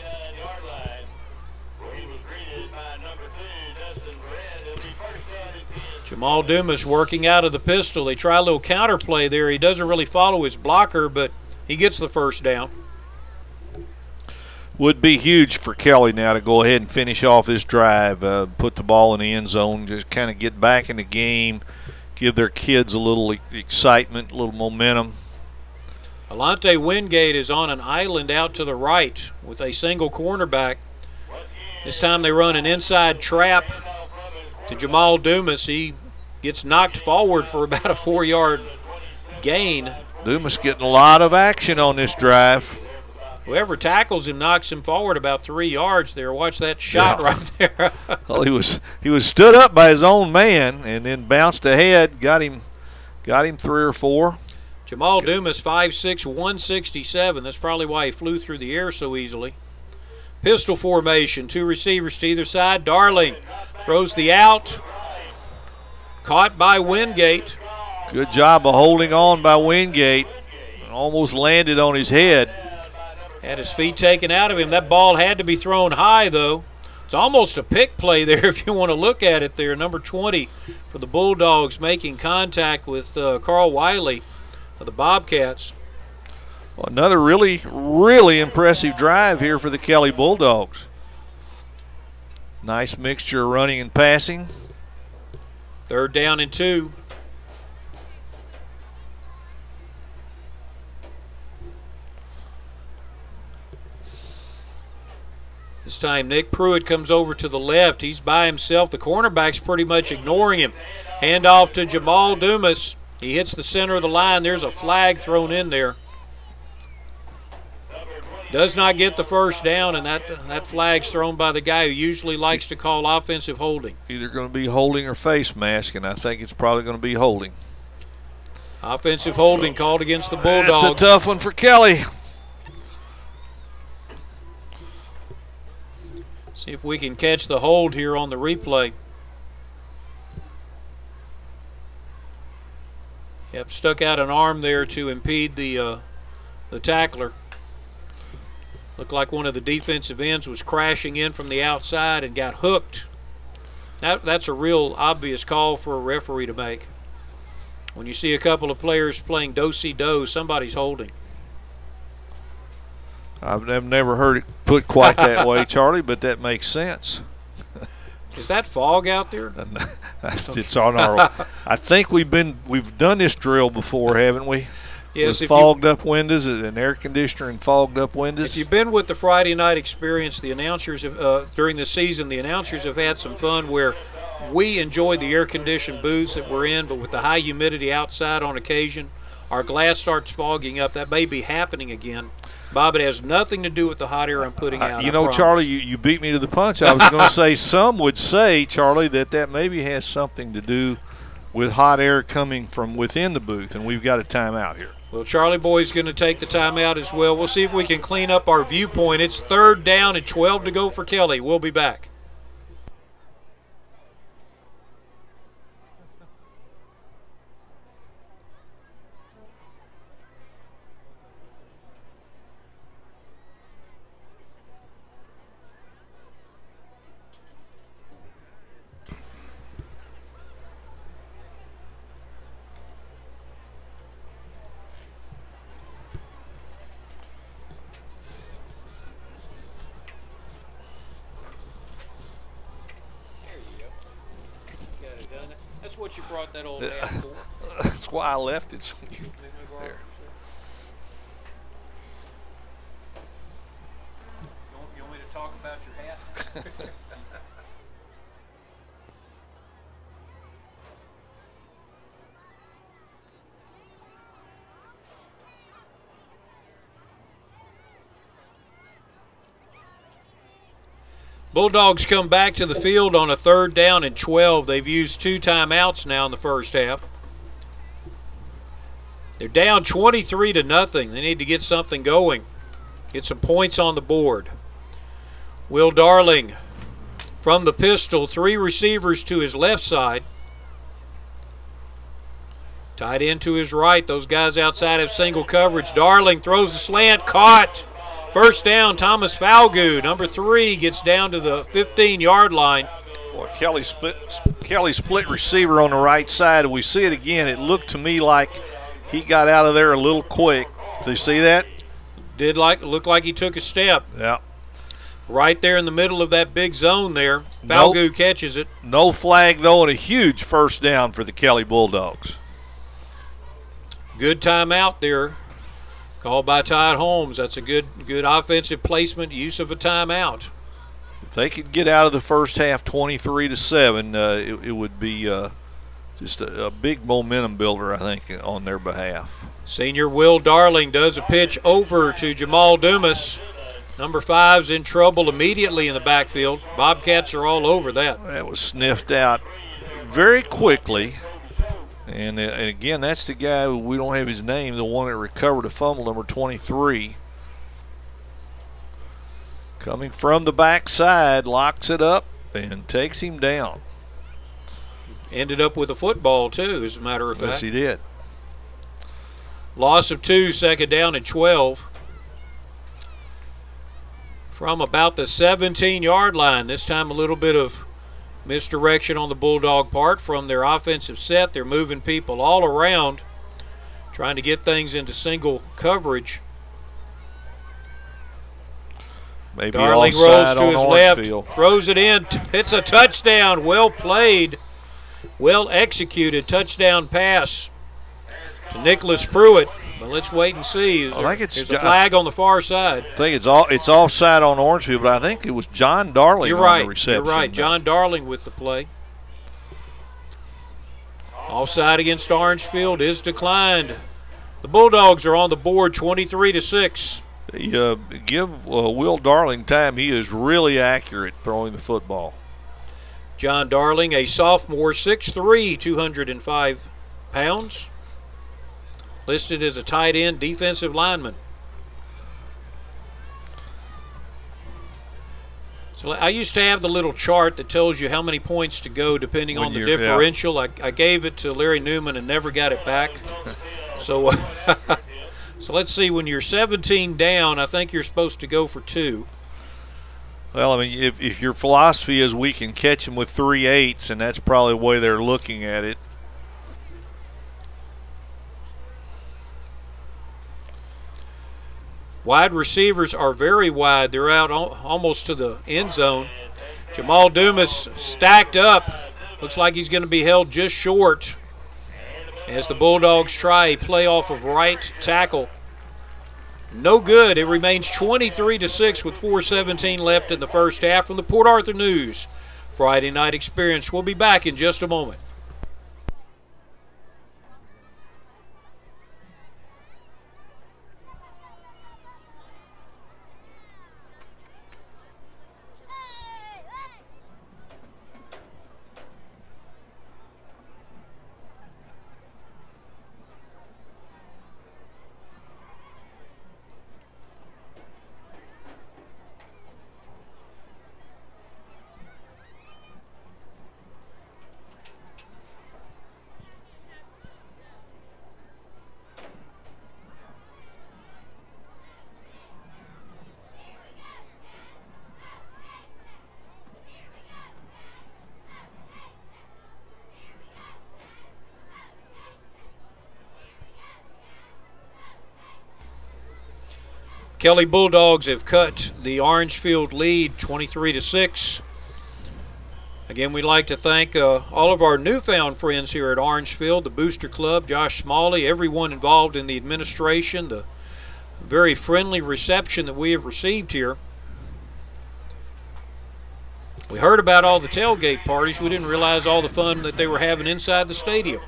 Jamal Dumas working out of the pistol. They try a little counterplay there. He doesn't really follow his blocker, but he gets the first down. Would be huge for Kelly now to go ahead and finish off this drive, put the ball in the end zone, just kind of get back in the game, give their kids a little excitement, a little momentum. Alante Wingate is on an island out to the right with a single cornerback. This time they run an inside trap to Jamal Dumas. He gets knocked forward for about a 4-yard gain. Dumas getting a lot of action on this drive. Whoever tackles him knocks him forward about 3 yards there. Watch that shot right there. Well, he was stood up by his own man and then bounced ahead, got him 3 or 4. Jamal Dumas, 5'6", 167. That's probably why he flew through the air so easily. Pistol formation, 2 receivers to either side. Darling throws the out. Caught by Wingate. Good job of holding on by Wingate. Almost landed on his head. Had his feet taken out of him. That ball had to be thrown high, though. It's almost a pick play there if you want to look at it there. Number 20 for the Bulldogs making contact with Carl Wiley of the Bobcats. Well, another really, really impressive drive here for the Kelly Bulldogs. Nice mixture of running and passing. 3rd down and 2. This time Nick Pruitt comes over to the left. He's by himself. The cornerback's pretty much ignoring him. Handoff to Jamal Dumas. He hits the center of the line. There's a flag thrown in there. Does not get the first down, and that flag's thrown by the guy who usually likes to call offensive holding. Either going to be holding or face mask, and I think it's probably going to be holding. Offensive holding called against the Bulldogs. That's a tough one for Kelly. See if we can catch the hold here on the replay. Yep, stuck out an arm there to impede the tackler. Looked like one of the defensive ends was crashing in from the outside and got hooked. That's a real obvious call for a referee to make. When you see a couple of players playing do-si-do, somebody's holding. I've never heard it put quite that way, Charlie, but that makes sense. Is that fog out there? It's on our. I think we've done this drill before, haven't we? Yes. With fogged up windows, an air conditioner and fogged up windows. If you've been with the Friday night experience, the announcers have, during the season, the announcers have had some fun where we enjoy the air-conditioned booths that we're in, but with the high humidity outside on occasion, our glass starts fogging up. That may be happening again. Bob, it has nothing to do with the hot air I'm putting out. You know, Charlie, you beat me to the punch. I was going to say, some would say, Charlie, that maybe has something to do with hot air coming from within the booth, and we've got a timeout here. Well, Charlie Boy's going to take the timeout as well. We'll see if we can clean up our viewpoint. It's 3rd down and 12 to go for Kelly. We'll be back. That's what you brought that old hat for. That's why I left it. So there. You want me to talk about your hat now? Bulldogs come back to the field on a 3rd down and 12. They've used 2 timeouts now in the first half. They're down 23-0. They need to get something going, get some points on the board. Will Darling from the pistol, 3 receivers to his left side. Tight end to his right. Those guys outside have single coverage. Darling throws the slant, caught. First down, Thomas Falgood, number 3, gets down to the 15-yard line. Boy, Kelly split receiver on the right side. We see it again. It looked to me like he got out of there a little quick. Did you see that? Look like he took a step. Yeah. Right there in the middle of that big zone there. Falgood catches it. No flag, though, and a huge first down for the Kelly Bulldogs. Good timeout there, called by Todd Holmes. That's a good offensive placement, use of a timeout. If they could get out of the first half 23-7, it would be just a big momentum builder, I think, on their behalf. Senior Will Darling does a pitch over to Jamal Dumas. Number 5's in trouble immediately in the backfield. Bobcats are all over that. That was sniffed out very quickly. And again, that's the guy who we don't have his name, the one that recovered a fumble, number 23. Coming from the backside, locks it up and takes him down. Ended up with a football, too, as a matter of fact. Yes, he did. Loss of 2, second down and 12. From about the 17-yard line, this time a little bit of misdirection on the Bulldog part from their offensive set. They're moving people all around, trying to get things into single coverage. Maybe Darling rolls to his left, Orangefield. throws it in. It's a touchdown. Well played, well executed touchdown pass to Nicholas Pruitt. But let's wait and see. There's a flag on the far side. I think it's offside on Orangefield, but I think it was John Darling on the reception. You're right. John Darling with the play. Offside against Orangefield is declined. The Bulldogs are on the board 23-6. Give Will Darling time. He is really accurate throwing the football. John Darling, a sophomore, 6'3", 205 pounds. Listed as a tight end defensive lineman. So I used to have the little chart that tells you how many points to go depending on the differential. Yeah. I gave it to Larry Newman and never got it back. So, so let's see. When you're 17 down, I think you're supposed to go for 2. Well, I mean, if your philosophy is we can catch them with 3/8, and that's probably the way they're looking at it. Wide receivers are very wide. They're out almost to the end zone. Jamal Dumas stacked up. Looks like he's going to be held just short as the Bulldogs try a play off of right tackle. No good. It remains 23-6 with 4:17 left in the first half. From the Port Arthur News Friday Night Experience. We'll be back in just a moment. Kelly Bulldogs have cut the Orangefield lead 23-6. Again, we'd like to thank all of our newfound friends here at Orangefield, the Booster Club, Josh Smalley, everyone involved in the administration, the very friendly reception that we have received here. We heard about all the tailgate parties. We didn't realize all the fun that they were having inside the stadium.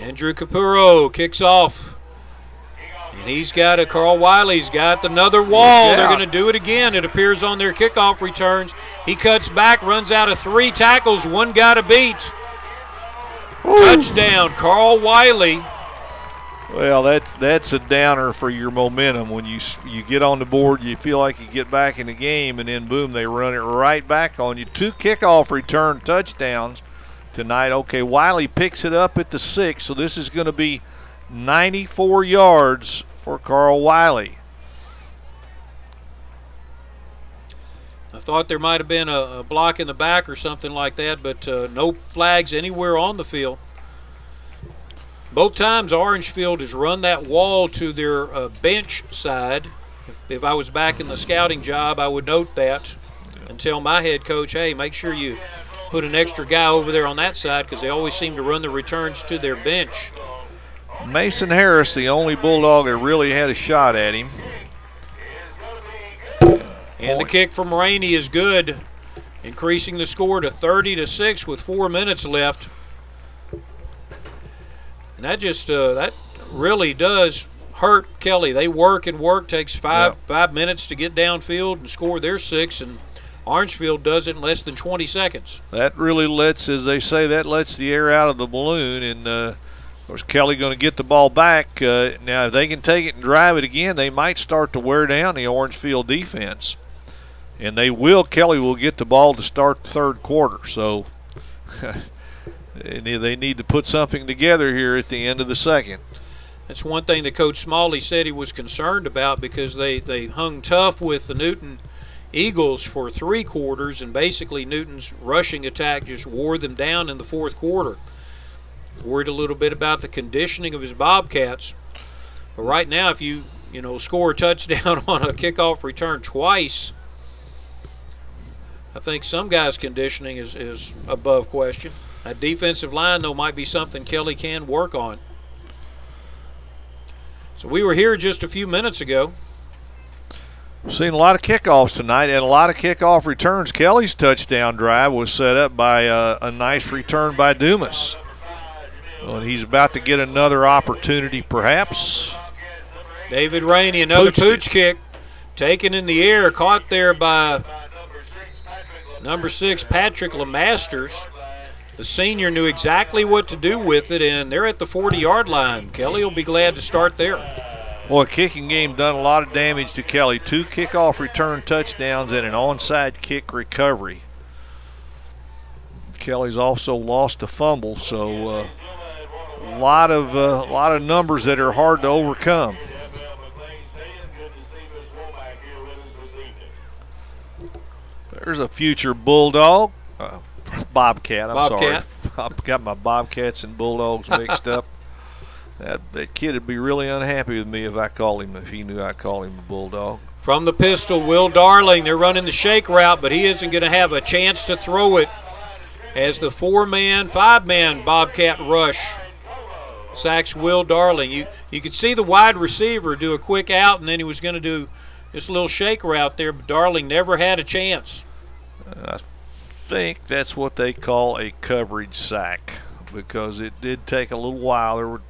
Andrew Capurro kicks off. And he's got a Carl Wiley's got another wall. They're going to do it again. It appears on their kickoff returns. He cuts back, runs out of 3 tackles. One got to beat. Touchdown, Carl Wiley. Well, that's a downer for your momentum. When you get on the board, you feel like you get back in the game, and then boom, they run it right back on you. 2 kickoff return touchdowns tonight. Okay, Wiley picks it up at the 6, so this is going to be 94 yards for Carl Wiley. I thought there might have been a block in the back or something like that, but no flags anywhere on the field. Both times Orangefield has run that wall to their bench side. If I was back in the scouting job, I would note that and tell my head coach, hey, make sure you put an extra guy over there on that side, because they always seem to run the returns to their bench. Mason Harris, the only Bulldog that really had a shot at him. And the kick from Rainey is good, increasing the score to 30-6 with 4 minutes left. And that just that really does hurt Kelly. They work and work, takes five minutes to get downfield and score their 6, and Orangefield does it in less than 20 seconds. That really lets, as they say, that lets the air out of the balloon, and of course Kelly going to get the ball back. Now if they can take it and drive it again, they might start to wear down the Orangefield defense. And they will. Kelly will get the ball to start the third quarter. So they need to put something together here at the end of the second. That's one thing that Coach Smalley said he was concerned about, because they hung tough with the Newton Eagles for 3 quarters, and basically Newton's rushing attack just wore them down in the fourth quarter. Worried a little bit about the conditioning of his Bobcats. But right now, if you score a touchdown on a kickoff return twice, I think some guys' conditioning is above question. That defensive line, though, might be something Kelly can work on. So we were here just a few minutes ago. We've seen a lot of kickoffs tonight and a lot of kickoff returns. Kelly's touchdown drive was set up by a nice return by Dumas. Well, he's about to get another opportunity, perhaps. David Rainey, another pooch kick, taken in the air, caught there by number 6, Patrick LeMasters. The senior knew exactly what to do with it, and they're at the 40-yard line. Kelly will be glad to start there. Well, kicking game done a lot of damage to Kelly. 2 kickoff return touchdowns and an onside kick recovery. Kelly's also lost a fumble, so a lot of numbers that are hard to overcome. There's a future Bulldog, Bobcat. Sorry, I've got my Bobcats and Bulldogs mixed up. That kid would be really unhappy with me if he knew I called him a Bulldog. From the pistol, Will Darling. They're running the shake route, but he isn't going to have a chance to throw it as the 5-man Bobcat rush sacks Will Darling. You could see the wide receiver do a quick out, and then he was going to do this little shake route there, but Darling never had a chance. I think that's what they call a coverage sack, because it did take a little while.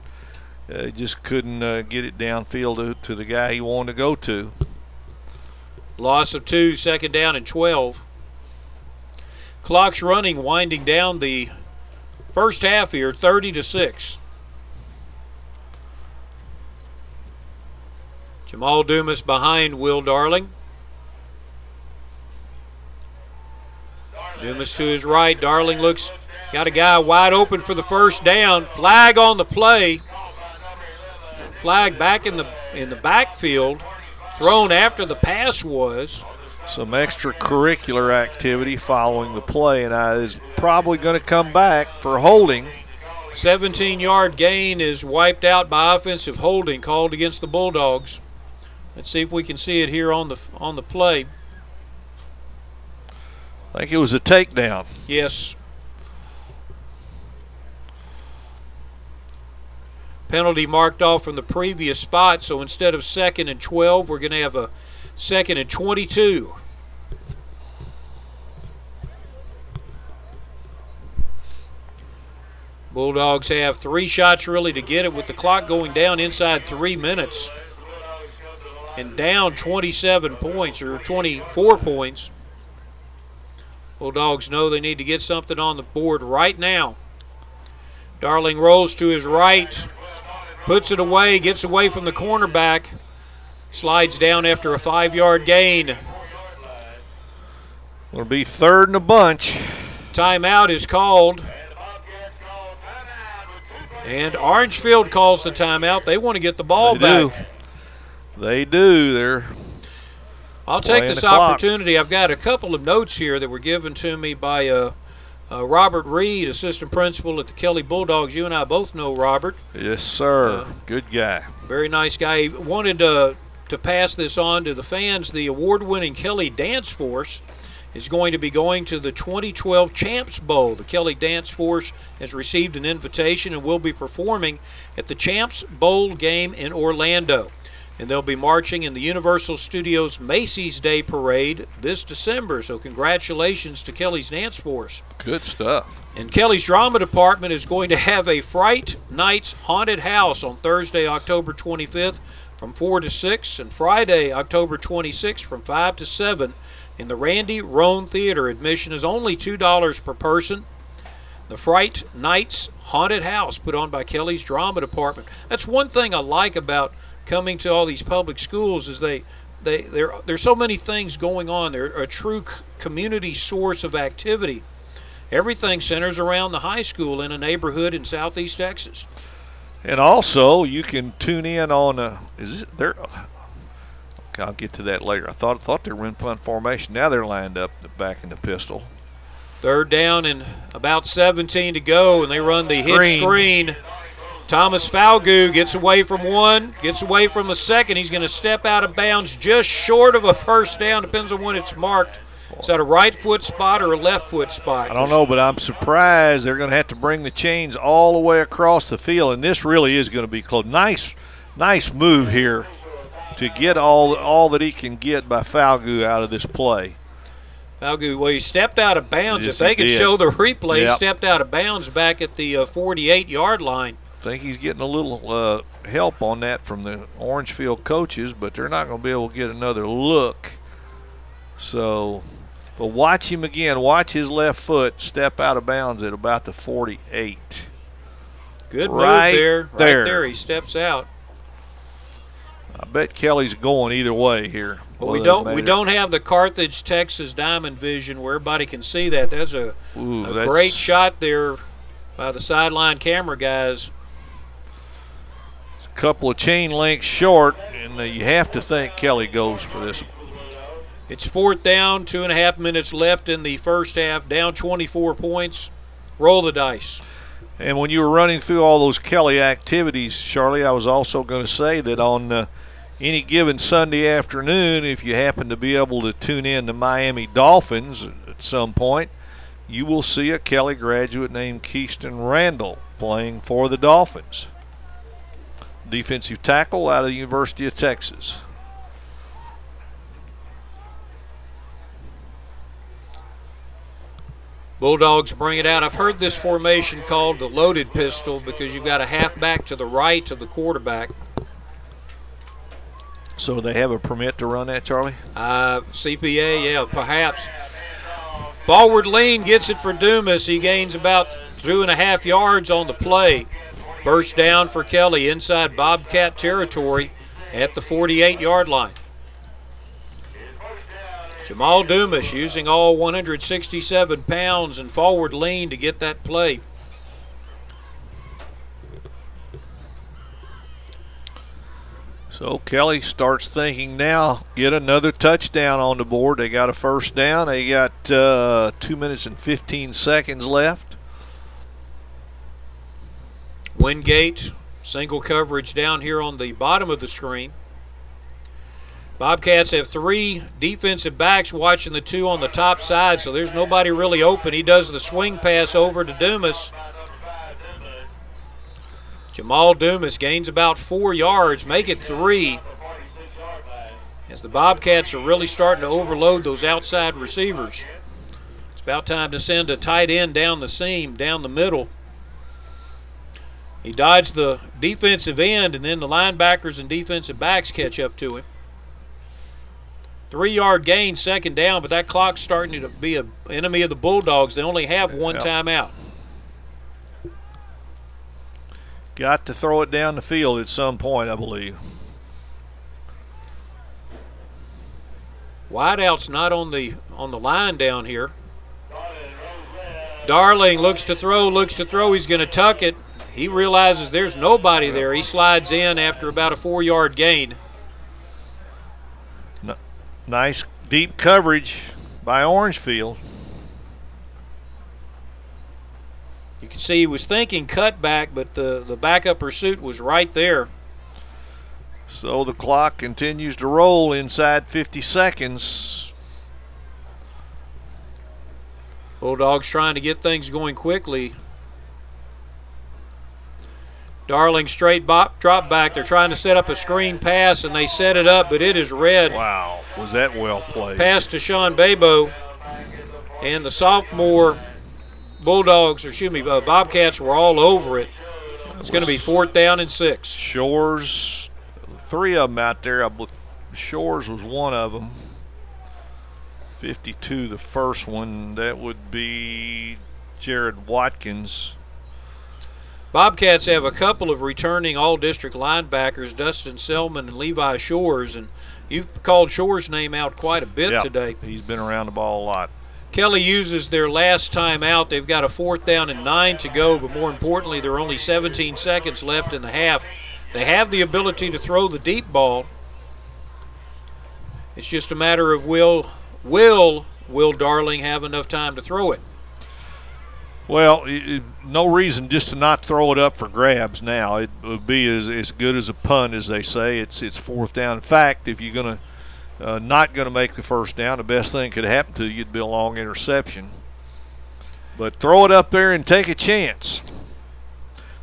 Just couldn't get it downfield to the guy he wanted to go to. Loss of 2, 2nd down and 12. Clock's running, winding down the first half here, 30-6. Jamal Dumas behind Will Darling. Dumas to his right. Darling got a guy wide open for the first down. Flag on the play. Flag back in the backfield, thrown after the pass was. Some extracurricular activity following the play, and is probably going to come back for holding. 17-yard gain is wiped out by offensive holding called against the Bulldogs. Let's see if we can see it here on the play. I think it was a takedown. Yes. Penalty marked off from the previous spot, so instead of 2nd and 12, we're going to have a 2nd and 22. Bulldogs have 3 shots really to get it, with the clock going down inside 3 minutes and down 27 points or 24 points. Bulldogs know they need to get something on the board right now. Darling rolls to his right. puts it away, gets away from the cornerback, slides down after a 5-yard gain. It'll be 3rd and a bunch. Timeout is called. And Orangefield calls the timeout. They want to get the ball back. They do. I'll take this opportunity. I've got a couple of notes here that were given to me by Robert Reed, assistant principal at the Kelly Bulldogs. You and I both know Robert. Yes, sir. Good guy. Very nice guy. He wanted to pass this on to the fans. The award-winning Kelly Dance Force is going to be going to the 2012 Champs Bowl. The Kelly Dance Force has received an invitation and will be performing at the Champs Bowl game in Orlando. And they'll be marching in the Universal Studios Macy's Day Parade this December. So congratulations to Kelly's Dance Force. Good stuff. And Kelly's Drama Department is going to have a Fright Nights Haunted House on Thursday, October 25th from 4 to 6, and Friday, October 26th from 5 to 7 in the Randy Roan Theater. Admission is only $2 per person. The Fright Nights Haunted House put on by Kelly's Drama Department. That's one thing I like about coming to all these public schools is there's so many things going on. They're a true community source of activity. Everything centers around the high school in a neighborhood in Southeast Texas. And also, you can tune in on I'll get to that later. I thought they were in punt formation. Now they're lined up back in the pistol. 3rd down and about 17 to go, and they run the hitch screen. Thomas Falgu gets away from one, gets away from a second. He's going to step out of bounds just short of a 1st down. Depends on when it's marked. Is that a right foot spot or a left foot spot? I don't know, but I'm surprised they're going to have to bring the chains all the way across the field, and this really is going to be close. Nice move here to get all that he can get by Falgu out of this play. Falgu, well, he stepped out of bounds. Yes, if they could show the replay, Yep. He stepped out of bounds back at the 48-yard line. I think he's getting a little help on that from the Orangefield coaches, but they're not going to be able to get another look. So, but watch him again. Watch his left foot step out of bounds at about the 48. Good move there. Right there, he steps out. I bet Kelly's going either way here. But we don't have the Carthage, Texas Diamond Vision where everybody can see that. That's a great shot there by the sideline camera guys. A couple of chain links short, and you have to think Kelly goes for this one. It's 4th down, 2.5 minutes left in the first half, down 24 points. Roll the dice. And when you were running through all those Kelly activities, Charlie, I was also going to say that on any given Sunday afternoon, if you happen to be able to tune in the Miami Dolphins at some point, you will see a Kelly graduate named Keyston Randall playing for the Dolphins. Defensive tackle out of the University of Texas. Bulldogs bring it out. I've heard this formation called the loaded pistol because you've got a halfback to the right of the quarterback. So they have a permit to run that, Charlie? CPA, yeah, perhaps. Forward lean gets it for Dumas. He gains about 2.5 yards on the play. First down for Kelly inside Bobcat territory at the 48-yard line. Jamal Dumas using all 167 pounds and forward lean to get that play. So Kelly starts thinking now, get another touchdown on the board. They got a 1st down. They got 2 minutes and 15 seconds left. Wingate, single coverage down here on the bottom of the screen. Bobcats have 3 defensive backs watching the 2 on the top side, so there's nobody really open. He does the swing pass over to Dumas. Jamal Dumas gains about 4 yards, make it 3. As the Bobcats are really starting to overload those outside receivers. It's about time to send a tight end down the seam, down the middle. He dodged the defensive end, and then the linebackers and defensive backs catch up to him. 3-yard gain, 2nd down, but that clock's starting to be an enemy of the Bulldogs. They only have one timeout. Got to throw it down the field at some point, I believe. Wideout's not on the line down here. Darling looks to throw. He's going to tuck it. He realizes there's nobody there. He slides in after about a 4-yard gain. Nice deep coverage by Orangefield. You can see he was thinking cutback, but the backup pursuit was right there. So the clock continues to roll inside 50 seconds. Bulldogs trying to get things going quickly. Darling straight drop back. They're trying to set up a screen pass, and they set it up, but it is read. Wow, was that well played. Pass to Sean Babo, and the sophomore Bulldogs, or excuse me, Bobcats were all over it. It's going to be 4th down and 6. Shores, 3 of them out there. I believe Shores was one of them. 52, the first one. That would be Jared Watkins. Bobcats have a couple of returning all-district linebackers, Dustin Selman and Levi Shores, and you've called Shores' name out quite a bit today. He's been around the ball a lot. Kelly uses their last time out. They've got a 4th down and 9 to go, but more importantly, there are only 17 seconds left in the half. They have the ability to throw the deep ball. It's just a matter of will Darling have enough time to throw it? Well, no reason just to not throw it up for grabs now. It would be as good as a punt, as they say. It's 4th down. In fact, if you're going to not going to make the first down, the best thing could happen to you would be a long interception. But throw it up there and take a chance.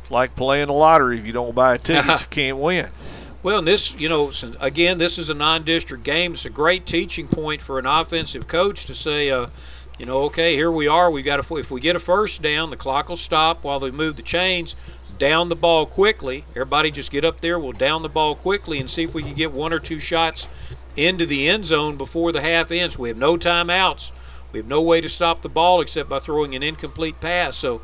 It's like playing the lottery. If you don't buy a ticket, you can't win. Well, and this, again, this is a non-district game. It's a great teaching point for an offensive coach to say, okay, here we are. If we get a first down, the clock will stop while they move the chains. Down the ball quickly. Everybody just get up there. We'll down the ball quickly and see if we can get 1 or 2 shots into the end zone before the half ends. We have no timeouts. We have no way to stop the ball except by throwing an incomplete pass. So,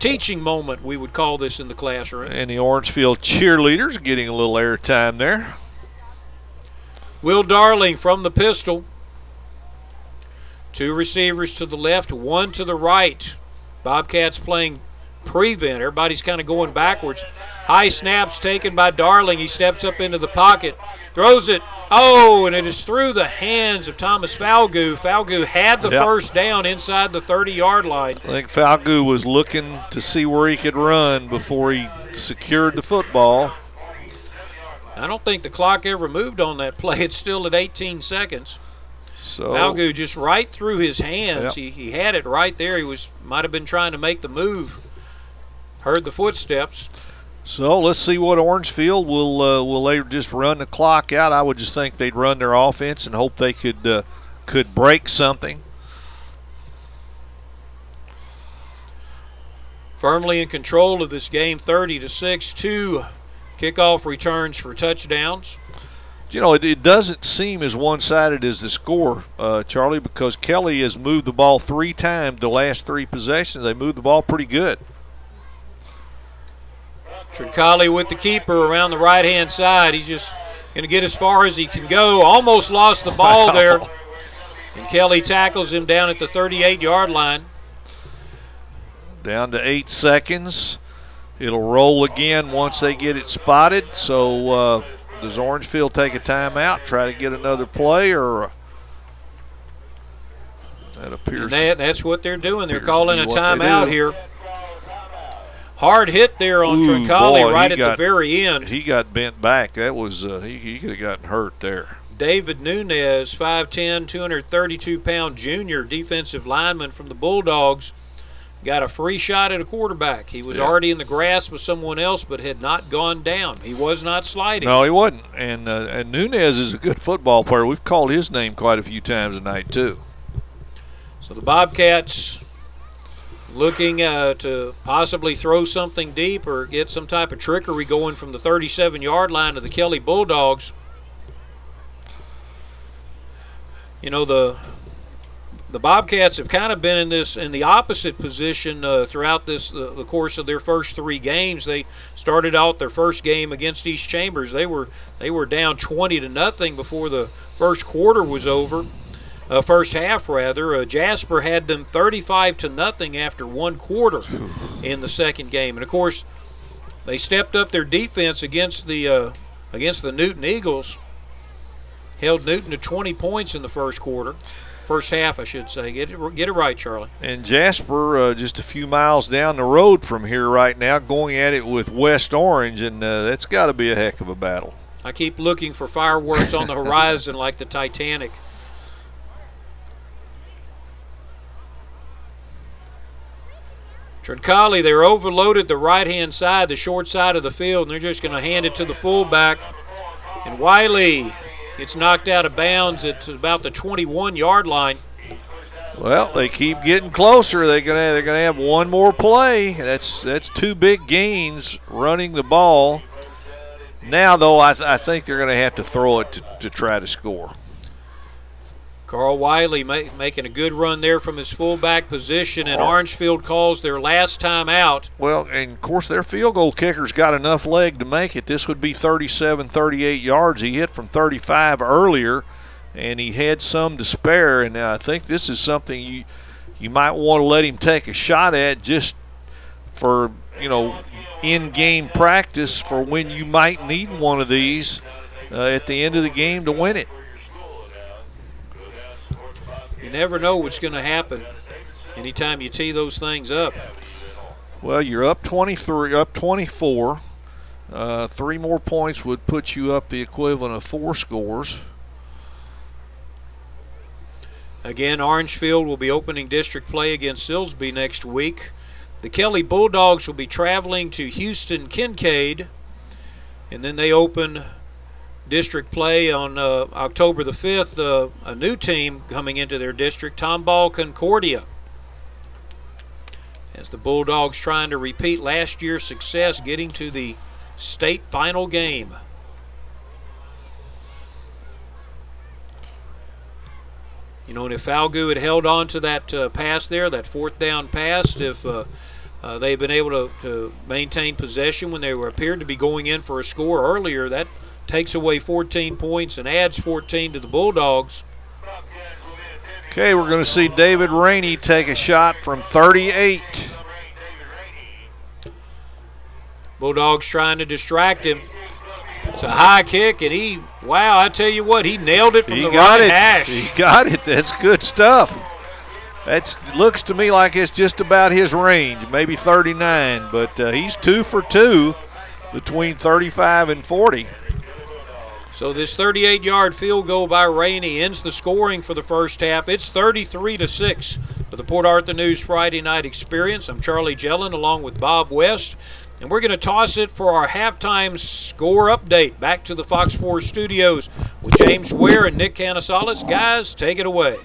teaching moment, we would call this in the classroom. And the Orangefield cheerleaders getting a little airtime there. Will Darling from the pistol. 2 receivers to the left, 1 to the right. Bobcats playing prevent. Everybody's kind of going backwards. High snaps taken by Darling. He steps up into the pocket, throws it. Oh, and it is through the hands of Thomas Falgout. Falgout had the first down inside the 30-yard line. I think Falgout was looking to see where he could run before he secured the football. I don't think the clock ever moved on that play. It's still at 18 seconds. So Falgout just right through his hands. He had it right there. He might have been trying to make the move. Heard the footsteps. So let's see what Orangefield will they just run the clock out. I would just think they'd run their offense and hope they could break something. Firmly in control of this game, 30-6. 2 kickoff returns for touchdowns. It doesn't seem as one-sided as the score, Charlie, because Kelly has moved the ball 3 times the last 3 possessions. They moved the ball pretty good. Trincali with the keeper around the right-hand side. He's just going to get as far as he can go. Almost lost the ball there. And Kelly tackles him down at the 38-yard line. Down to 8 seconds. It'll roll again once they get it spotted. So does Orangefield take a timeout, try to get another play, or that appears that's what they're doing. They're calling a timeout here. Hard hit there on Trincali right at the very end. He got bent back. That was he could have gotten hurt there. David Nunez, 5'10", 232-pound junior defensive lineman from the Bulldogs, got a free shot at a quarterback. He was already in the grasp of someone else but had not gone down. He was not sliding. No, he wasn't. And Nunez is a good football player. We've called his name quite a few times tonight too. So the Bobcats looking to possibly throw something deep or get some type of trickery going from the 37-yard line of the Kelly Bulldogs. The the Bobcats have kind of been in the opposite position throughout the course of their first 3 games. They started out their first game against East Chambers. They were down 20-0 before the first quarter was over. First half rather. Jasper had them 35-0 after 1 quarter in the second game, and of course they stepped up their defense against the Newton Eagles. Held Newton to 20 points in the first quarter. First half, I should say. Get it right, Charlie. And Jasper, just a few miles down the road from here right now, going at it with West Orange, and that's got to be a heck of a battle. I keep looking for fireworks on the horizon like the Titanic. Troncalli, they're overloaded the right-hand side, the short side of the field, and they're just going to hand it to the fullback. And Wiley gets knocked out of bounds at about the 21-yard line. Well, they keep getting closer. They're gonna have one more play. That's 2 big gains running the ball. Now, though, I think they're going to have to throw it to try to score. Carl Wiley making a good run there from his fullback position, and Orangefield calls their last time out. Well, and, of course, their field goal kicker's got enough leg to make it. This would be 37, 38 yards. He hit from 35 earlier, and he had some to spare. And I think this is something you might want to let him take a shot at just for, in-game practice for when you might need one of these at the end of the game to win it. You never know what's going to happen anytime you tee those things up. Well, you're up 23, up 24. 3 more points would put you up the equivalent of 4 scores. Again, Orangefield will be opening district play against Silsbee next week. The Kelly Bulldogs will be traveling to Houston Kincaid, and then they open district play on October the 5th, a new team coming into their district, Tomball Concordia. As the Bulldogs trying to repeat last year's success, getting to the state final game. And if Falgout had held on to that pass there, that 4th down pass, if they've been able to maintain possession when they appeared to be going in for a score earlier, that takes away 14 points and adds 14 to the Bulldogs. Okay, we're going to see David Rainey take a shot from 38. Bulldogs trying to distract him. It's a high kick, and wow, I tell you what, he nailed it from the right hash. He got it. That's good stuff. That looks to me like it's just about his range, maybe 39, but he's 2 for 2 between 35 and 40. So this 38-yard field goal by Rainey ends the scoring for the first half. It's 33-6 for the Port Arthur News Friday Night Experience. I'm Charlie Jellin along with Bob West, and we're going to toss it for our halftime score update. Back to the Fox 4 studios with James Ware and Nick Canisalis. Guys, take it away.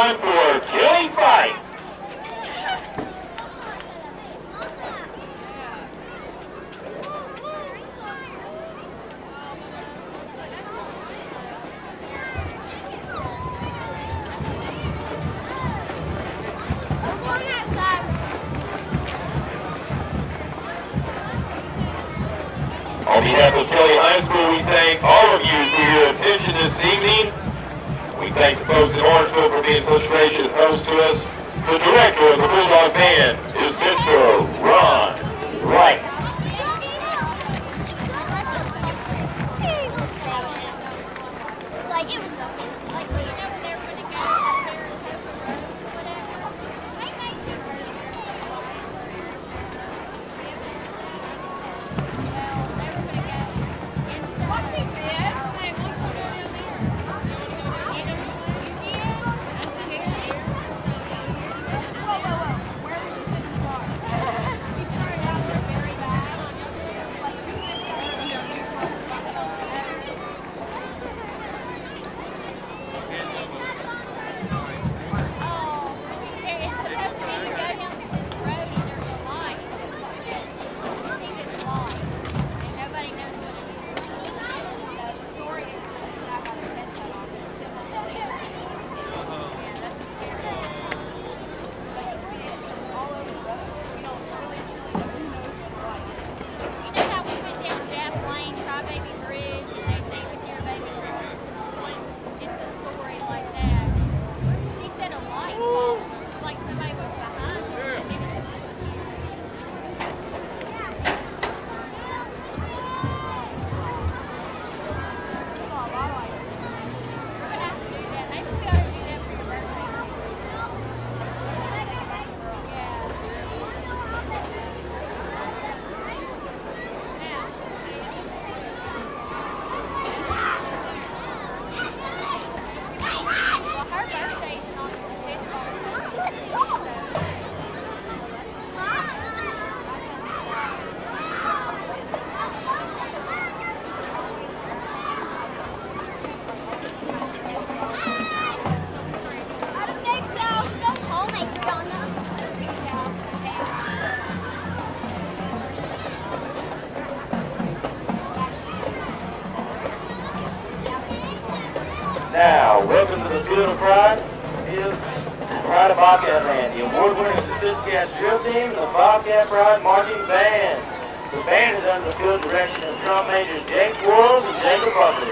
time for Killing Fight. On behalf of Kelly High School, we thank all of you for your attention this evening. We thank the folks at Orangefield for being such gracious hosts to us. The director of the Bulldog Band is Mr. Ron Wright. Now, welcome to the Field of Pride. Is Pride of Bobcat Land, the award-winning Sophisticated Drill Team, and the Bobcat Pride Marching Band. The band is under the field direction of drum majors Jake Quarles and Jacob Buckley.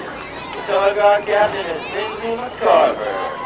The color guard captain is Sidney McCarver.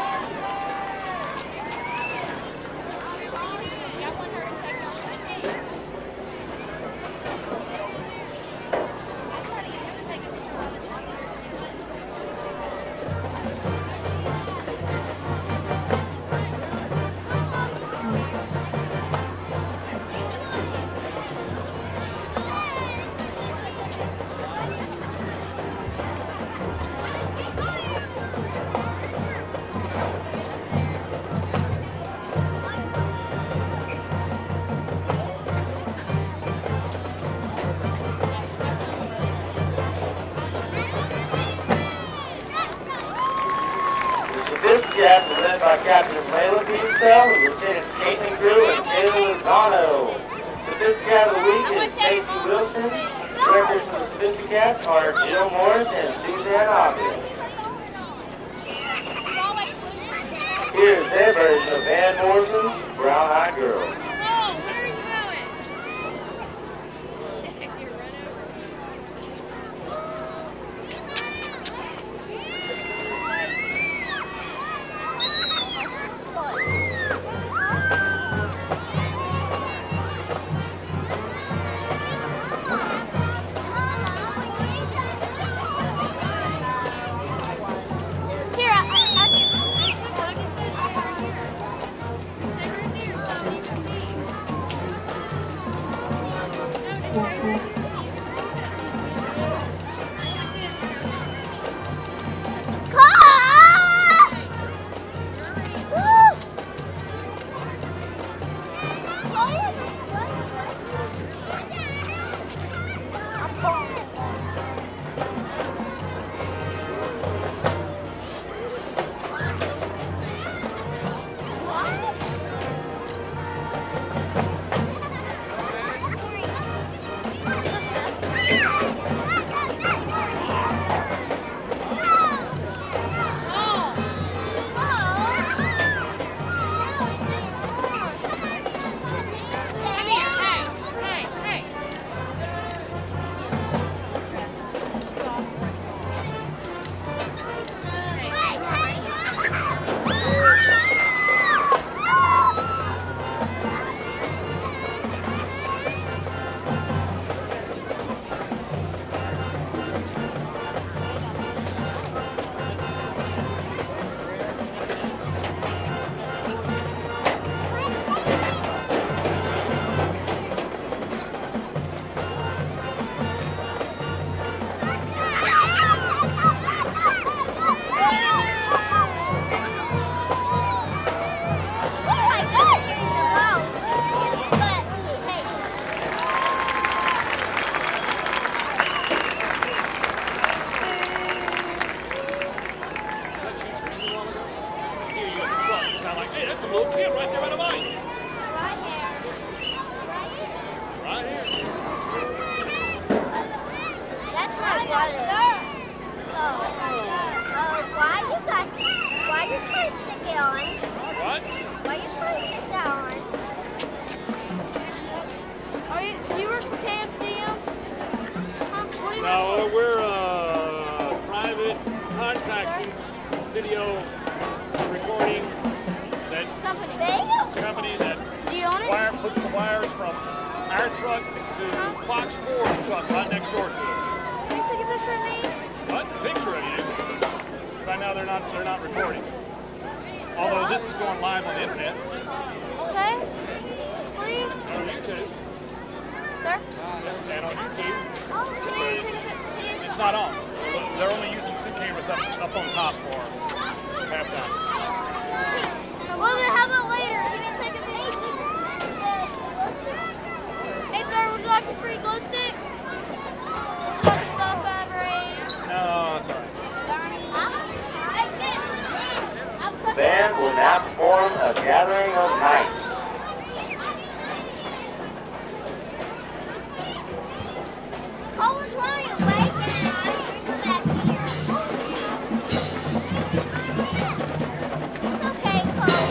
This cast is led by Captain Layla Beansell, Lieutenant Caitlin Grew, and Taylor Lozano. Sophisticat of the Week is Stacy Wilson. Directors for the Sophisticat are Jill Morris and Suzanne Ogden. Here's their version of Van Morrison's Brown Eyed Girl. video recording that's company that puts the wires from our truck to Fox 4's truck right next door to us. Can you take a picture of me? What? Picture of you? Right now they're not recording. Although this is going live on the internet. Okay. Please. And on YouTube. Sir? And on YouTube. Oh, can you take a picture? It's not on. They're only using 2 cameras up on top for halftime. Well, then how about later? Can you take a picture? Hey, sir, would you like a free glow stick? Would you like a self-fabric? No, it's all right. Band will now perform a gathering of knights. Colin's running away now. Come back here. It's okay, Cole.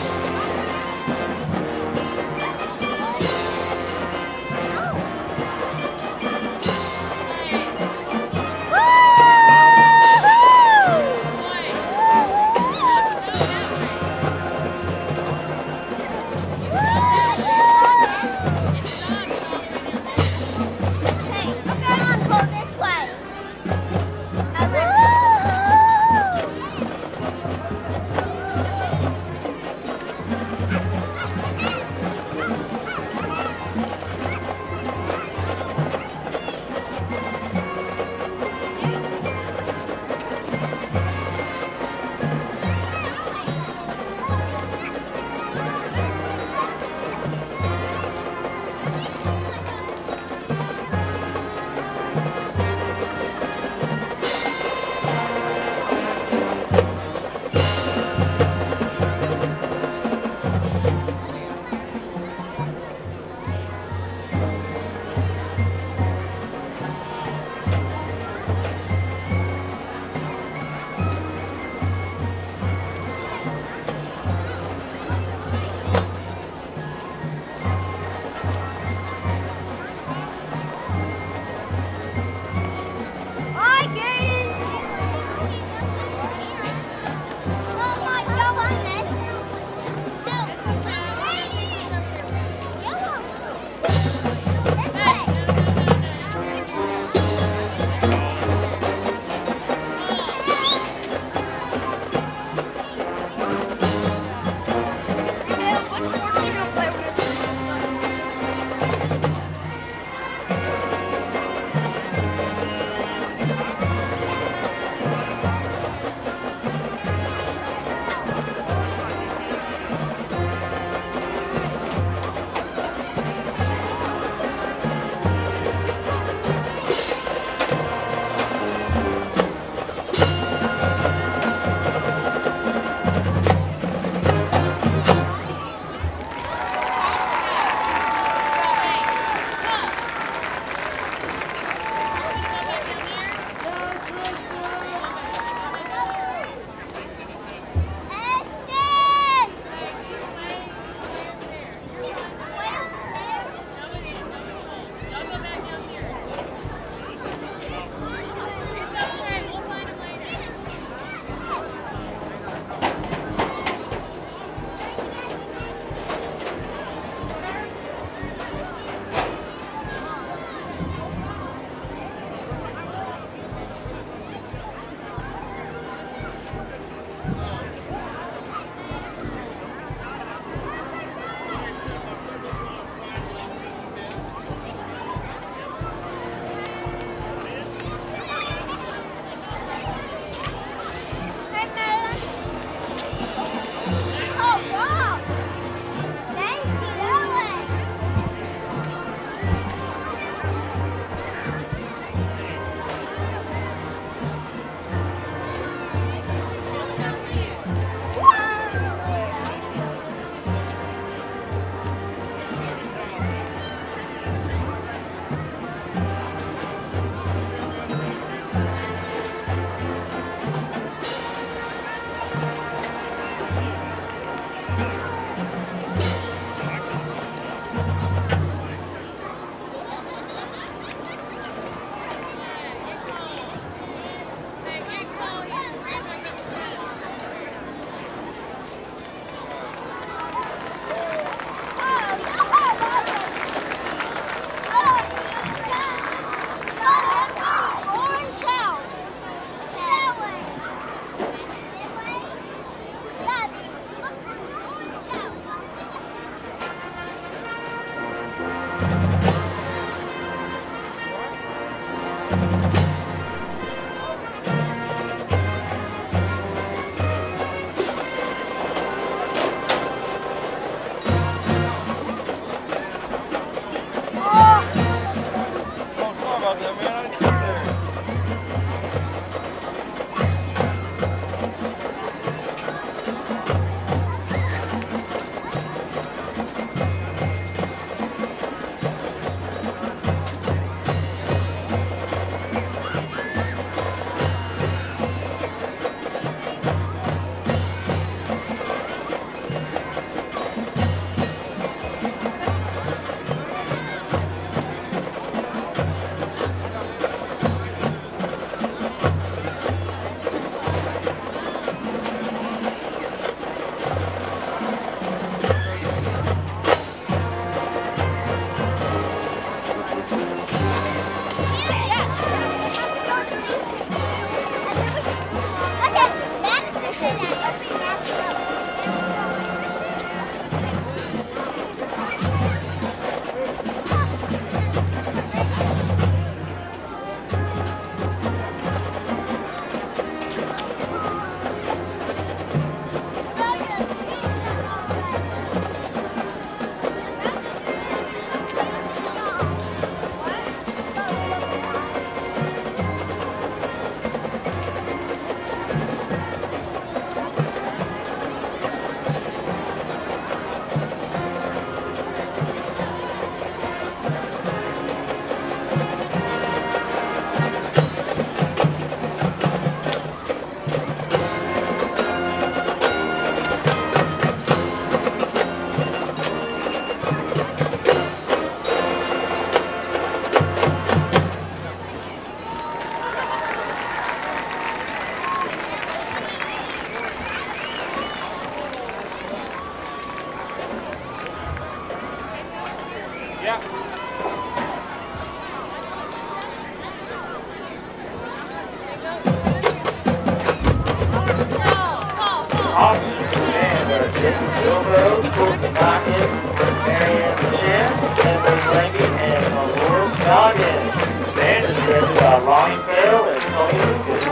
Orangefield and Tony Lucas.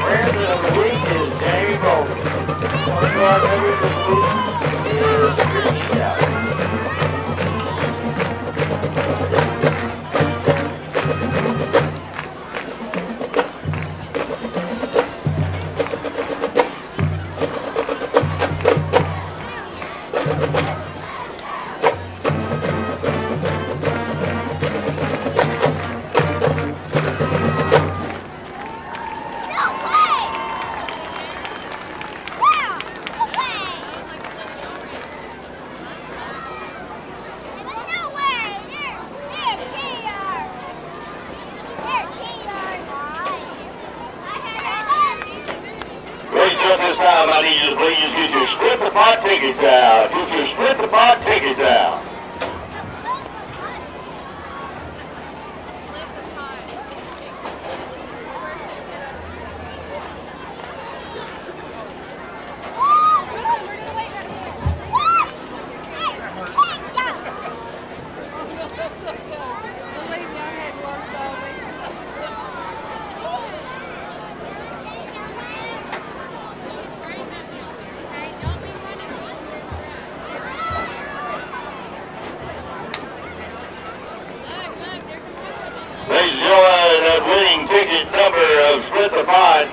President of the week is Jamie Bolton. One of our members of the week is Christy Dowd. I need you to please get your split the pot tickets out. Get your split the pot tickets out. That winning ticket number of Split the Pot,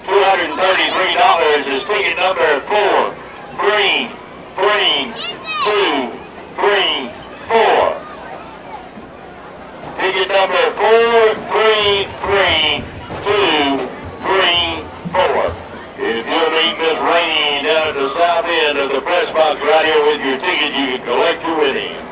$233 is ticket number 43324. Ticket number 43324. If you'll meet Miss Rainey down at the south end of the press box right here with your ticket, you can collect your winnings.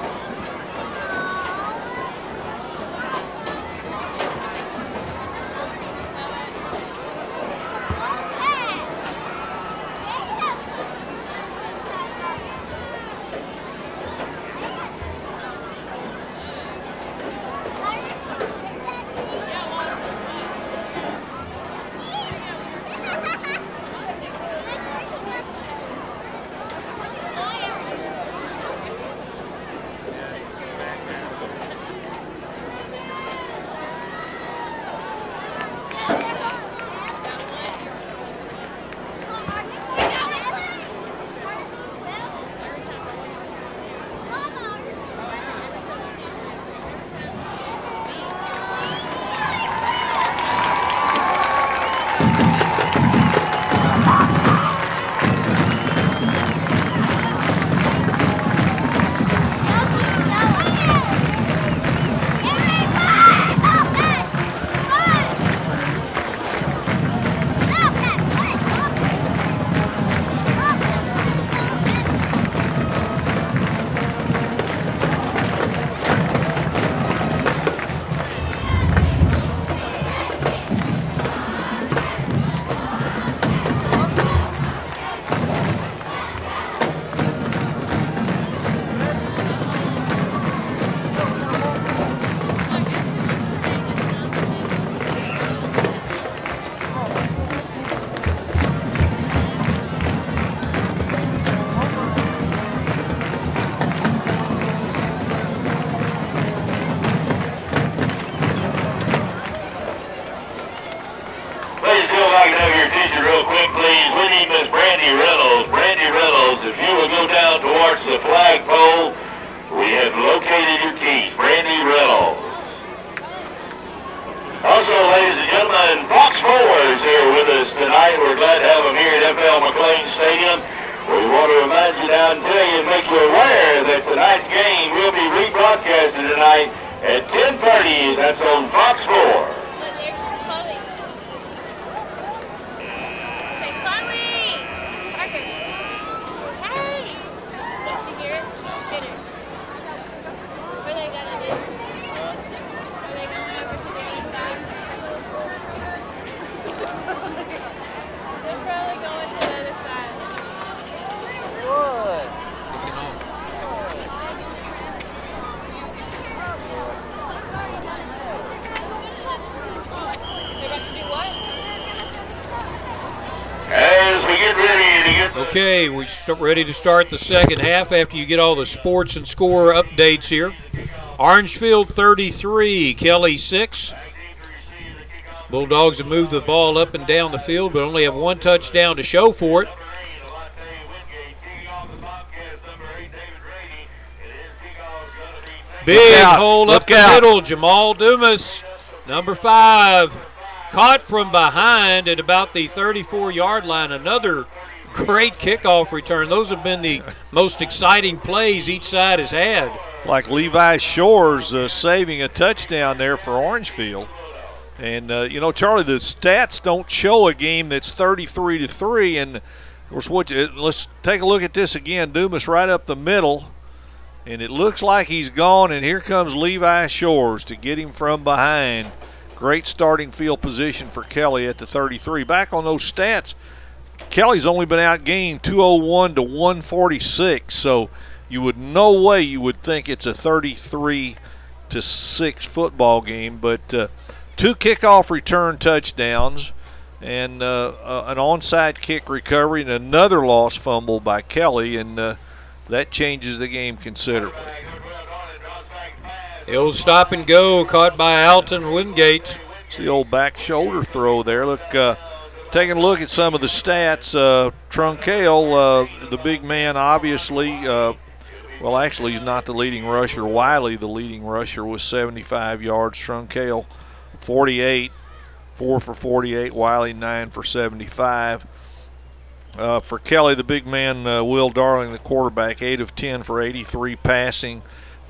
Brandy Reynolds. Brandy Reynolds, if you will go down towards the flagpole, we have located your keys. Brandy Reynolds. Also, ladies and gentlemen, Fox 4 is here with us tonight. We're glad to have them here at FL McLean Stadium. We want to remind you now and tell you and make you aware that tonight's game will be rebroadcasted tonight at 10:30. That's on Fox 4. Okay, we're ready to start the second half after you get all the sports and score updates here. Orangefield 33, Kelly 6. Bulldogs have moved the ball up and down the field, but only have one touchdown to show for it. Big hole up the middle. Jamal Dumas, number 5, caught from behind at about the 34-yard line. Another great kickoff return. Those have been the most exciting plays each side has had. Like Levi Shores saving a touchdown there for Orangefield. And, you know, Charlie, the stats don't show a game that's 33-3. And, of course, let's take a look at this again. Dumas right up the middle. And it looks like he's gone, and here comes Levi Shores to get him from behind. Great starting field position for Kelly at the 33. Back on those stats, Kelly's only been outgained 201 to 146, so you would think it's a 33-6 football game. But 2 kickoff return touchdowns and an onside kick recovery and another lost fumble by Kelly, and that changes the game considerably. The old stop and go caught by Alton Wingate. It's the old back shoulder throw there. Look, taking a look at some of the stats, Trunkale, the big man, obviously, well, actually, he's not the leading rusher. Wiley, the leading rusher, was 75 yards. Trunkale, 48, 4 for 48. Wiley, 9 for 75. For Kelly, the big man, Will Darling, the quarterback, 8 of 10 for 83 passing.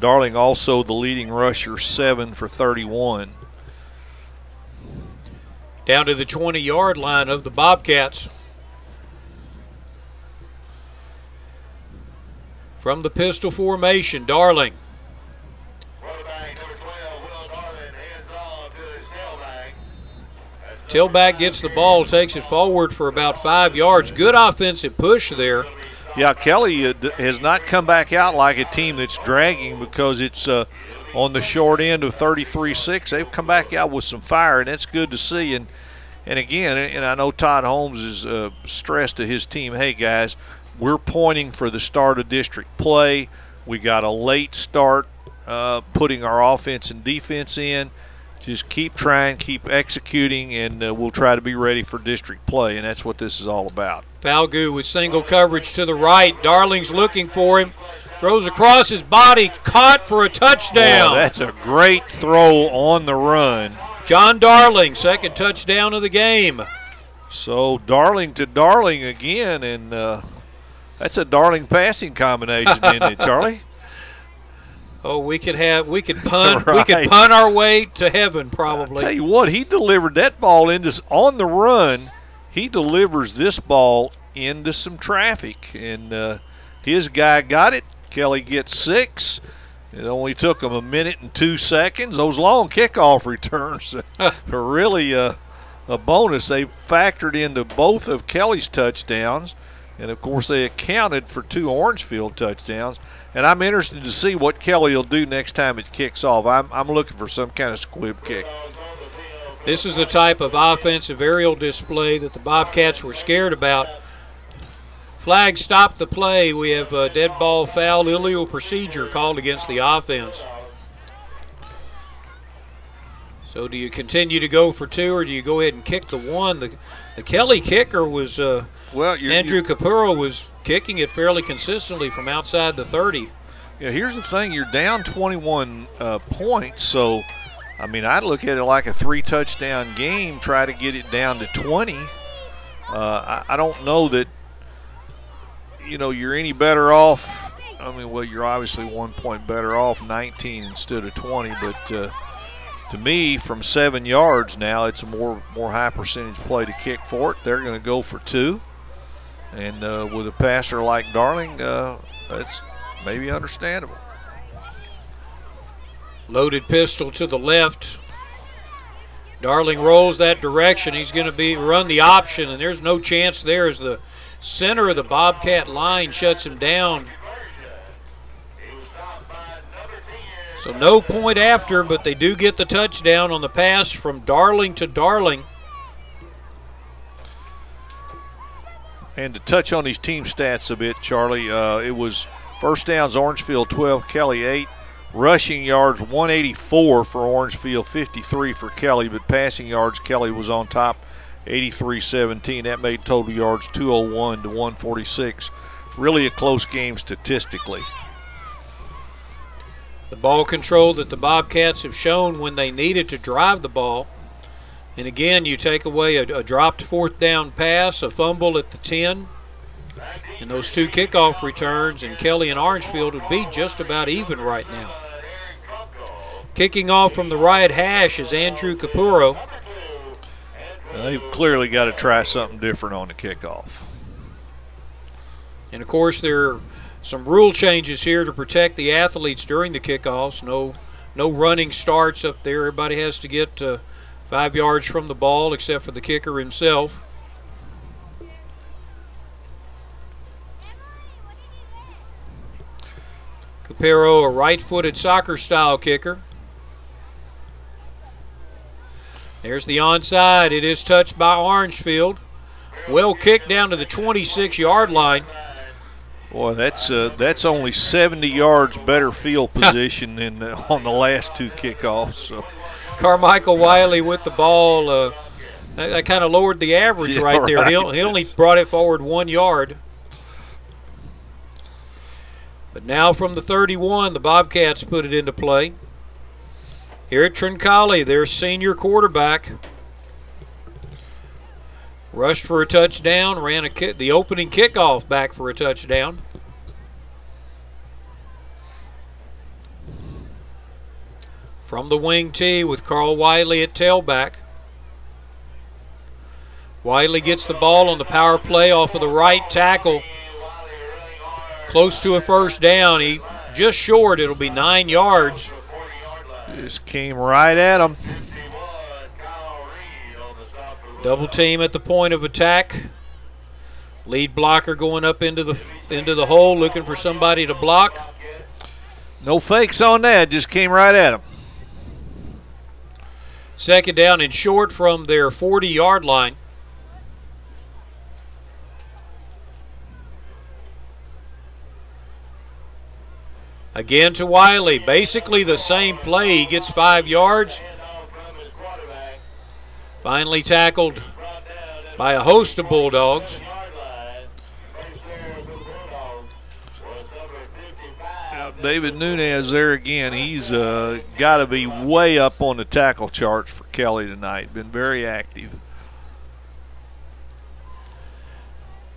Darling also the leading rusher, 7 for 31. Down to the 20-yard line of the Bobcats. From the pistol formation, Darling. Tailback gets the ball, takes it forward for about 5 yards. Good offensive push there. Yeah, Kelly has not come back out like a team that's dragging because it's on the short end of 33-6. They've come back out with some fire, and that's good to see. And again, and I know Todd Holmes is stressed to his team, hey, guys, we're pointing for the start of district play. We got a late start putting our offense and defense in. Just keep trying, keep executing, and we'll try to be ready for district play, and that's what this is all about. Falgout with single coverage to the right. Darling's looking for him. Throws across his body, caught for a touchdown. Oh, that's a great throw on the run. John Darling, second touchdown of the game. So Darling to Darling again, and that's a Darling passing combination, isn't it, Charlie? Oh, we could punt. Right. We could punt our way to heaven, probably. I'll tell you what, he delivered that ball on the run. He delivers this ball into some traffic, and his guy got it. Kelly gets 6. It only took him 1 minute and 2 seconds. Those long kickoff returns are really a bonus. They factored into both of Kelly's touchdowns, and of course they accounted for 2 Orangefield touchdowns. And I'm interested to see what Kelly will do next time it kicks off. I'm looking for some kind of squib kick. This is the type of offensive aerial display that the Bobcats were scared about. Flag stopped the play. We have a dead ball foul, illegal procedure called against the offense. So do you continue to go for 2, or do you go ahead and kick the 1? The Kelly kicker was Well, Andrew Capurro was kicking it fairly consistently from outside the 30. Yeah, here's the thing. You're down 21 points, so, I mean, I'd look at it like a 3-touchdown game, try to get it down to 20. I don't know that, you know, you're any better off. I mean, well, you're obviously 1 point better off, 19 instead of 20, but to me, from 7 yards now, it's a more high percentage play to kick for it. They're going to go for 2. And with a passer like Darling, that's maybe understandable. Loaded pistol to the left. Darling rolls that direction. He's going to run the option, and there's no chance there as the center of the Bobcat line shuts him down. So no point after, but they do get the touchdown on the pass from Darling to Darling. And to touch on these team stats a bit, Charlie, it was first downs Orangefield 12, Kelly 8. Rushing yards 184 for Orangefield, 53 for Kelly, but passing yards Kelly was on top, 83-17. That made total yards 201 to 146. Really a close game statistically. The ball control that the Bobcats have shown when they needed to drive the ball. And again, you take away a dropped fourth down pass, a fumble at the 10, and those 2 kickoff returns, and Kelly and Orangefield would be just about even right now. Kicking off from the right hash is Andrew Capurro. They've clearly got to try something different on the kickoff. And of course, there are some rule changes here to protect the athletes during the kickoffs. No running starts up there. Everybody has to get 5 yards from the ball except for the kicker himself. Capurro, a right-footed soccer-style kicker. There's the onside. It is touched by Orangefield. Well kicked down to the 26-yard line. Boy, that's only 70 yards better field position than on the last 2 kickoffs. So. Carmichael Wiley with the ball. That kind of lowered the average right there. Right. He only brought it forward 1 yard. But now from the 31, the Bobcats put it into play. Here at Troncalli, their senior quarterback. Rushed for a touchdown, ran the opening kickoff back for a touchdown. From the wing tee with Carl Wiley at tailback. Wiley gets the ball on the power play off of the right tackle. Close to a first down. He just short. It'll be 9 yards. Just came right at him. Double team at the point of attack. Lead blocker going up into the hole, looking for somebody to block. No fakes on that. Just came right at him. Second down and short from their 40-yard line. Again to Wiley. Basically the same play. He gets 5 yards. Finally tackled by a host of Bulldogs. David Nunez there again. He's got to be way up on the tackle charts for Kelly tonight. Been very active.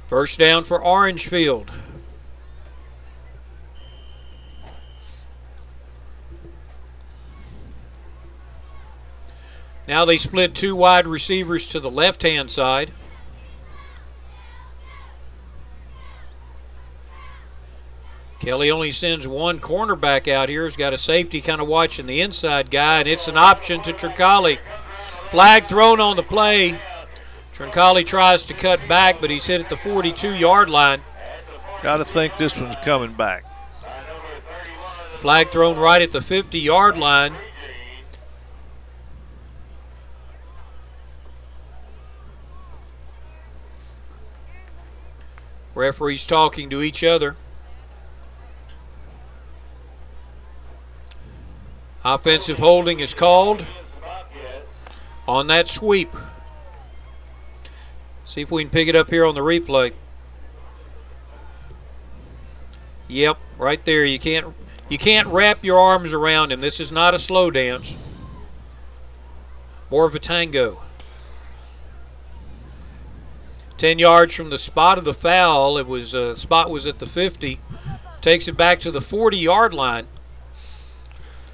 First down for Orangefield. Now they split 2 wide receivers to the left-hand side. Kelly only sends 1 cornerback out here. He's got a safety kind of watching the inside guy, and it's an option to Troncalli. Flag thrown on the play. Troncalli tries to cut back, but he's hit at the 42-yard line. Got to think this one's coming back. Flag thrown right at the 50-yard line. Referees talking to each other. Offensive holding is called on that sweep. See if we can pick it up here on the replay. Yep, right there. You can't wrap your arms around him. This is not a slow dance. More of a tango. 10 yards from the spot of the foul. It was spot was at the 50. Takes it back to the 40-yard line.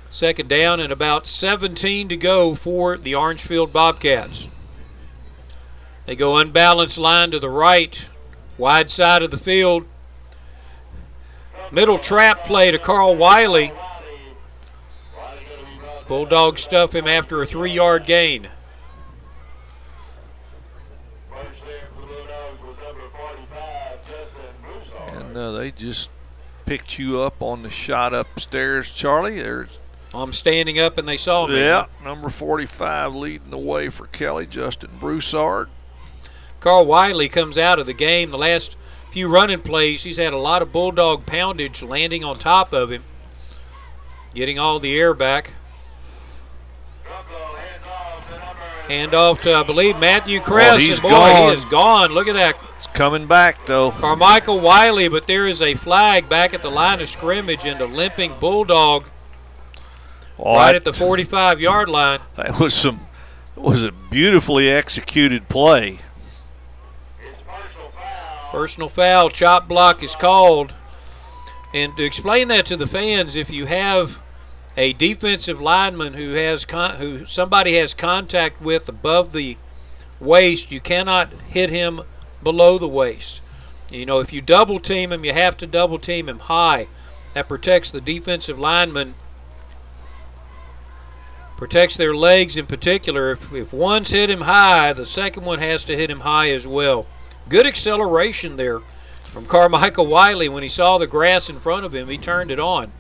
Second down and about 17 to go for the Orangefield Bobcats. They go unbalanced line to the right, wide side of the field. Middle trap play to Carl Wiley. Bulldogs stuff him after a 3-yard gain. And they just picked you up on the shot upstairs, Charlie. I'm standing up and they saw me. Yeah, number 45 leading the way for Kelly, Justin Broussard. Carl Wiley comes out of the game. The last few running plays, he's had a lot of Bulldog poundage landing on top of him, getting all the air back. Hand off to, I believe, Matthew Kress. He's boy, gone. He is gone. Look at that. It's coming back, though. Carmichael Wiley, but there is a flag back at the line of scrimmage and a limping Bulldog right at the 45-yard line. That was a beautifully executed play. Personal foul, chop block is called. And to explain that to the fans, if you have a defensive lineman who somebody has contact with above the waist, you cannot hit him below the waist. You know, if you double team him, you have to double team him high. That protects the defensive lineman, protects their legs in particular. If one's hit him high, the second one has to hit him high as well. Good acceleration there from Carmichael Wiley. When he saw the grass in front of him, he turned it on.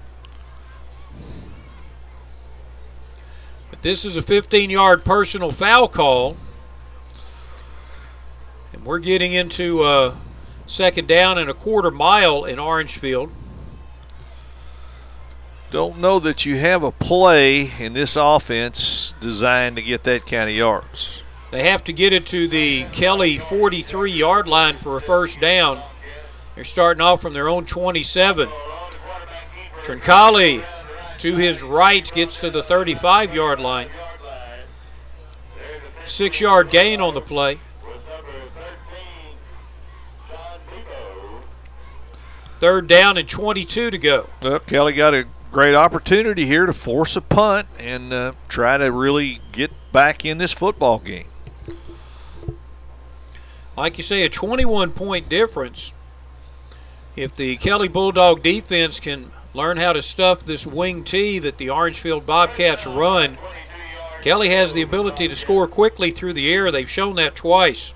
But this is a 15-yard personal foul call. And we're getting into second down and a quarter mile in Orangefield. Don't know that you have a play in this offense designed to get that kind of yards. They have to get it to the Kelly 43-yard line for a first down. They're starting off from their own 27. Trincali to his right gets to the 35-yard line. 6-yard gain on the play. Third down and 22 to go. Well, Kelly got a great opportunity here to force a punt and try to really get back in this football game. Like you say, a 21-point difference. If the Kelly Bulldog defense can learn how to stuff this wing T that the Orangefield Bobcats run, Kelly has the ability to score quickly through the air. They've shown that twice.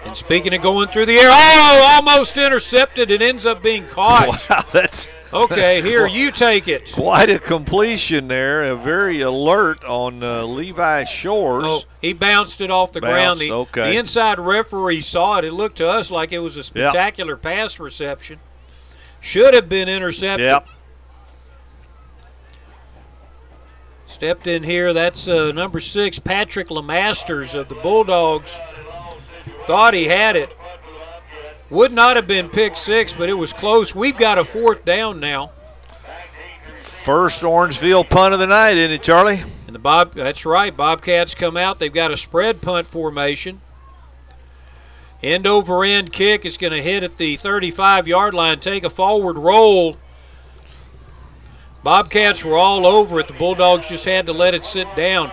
And speaking of going through the air, almost intercepted. It ends up being caught. Wow, that's here, you take it. Quite a completion there. Very alert on Levi Shores. Oh, he bounced it off the ground. The inside referee saw it. It looked to us like it was a spectacular pass reception. Should have been intercepted. Yep. Stepped in here. That's number 6, Patrick Lemasters of the Bulldogs. Thought he had it. Would not have been pick 6, but it was close. We've got a fourth down now. First Orangefield punt of the night, isn't it, Charlie? And that's right. Bobcats come out. They've got a spread punt formation. End over end kick. It's going to hit at the 35-yard line. Take a forward roll. Bobcats were all over it. The Bulldogs just had to let it sit down.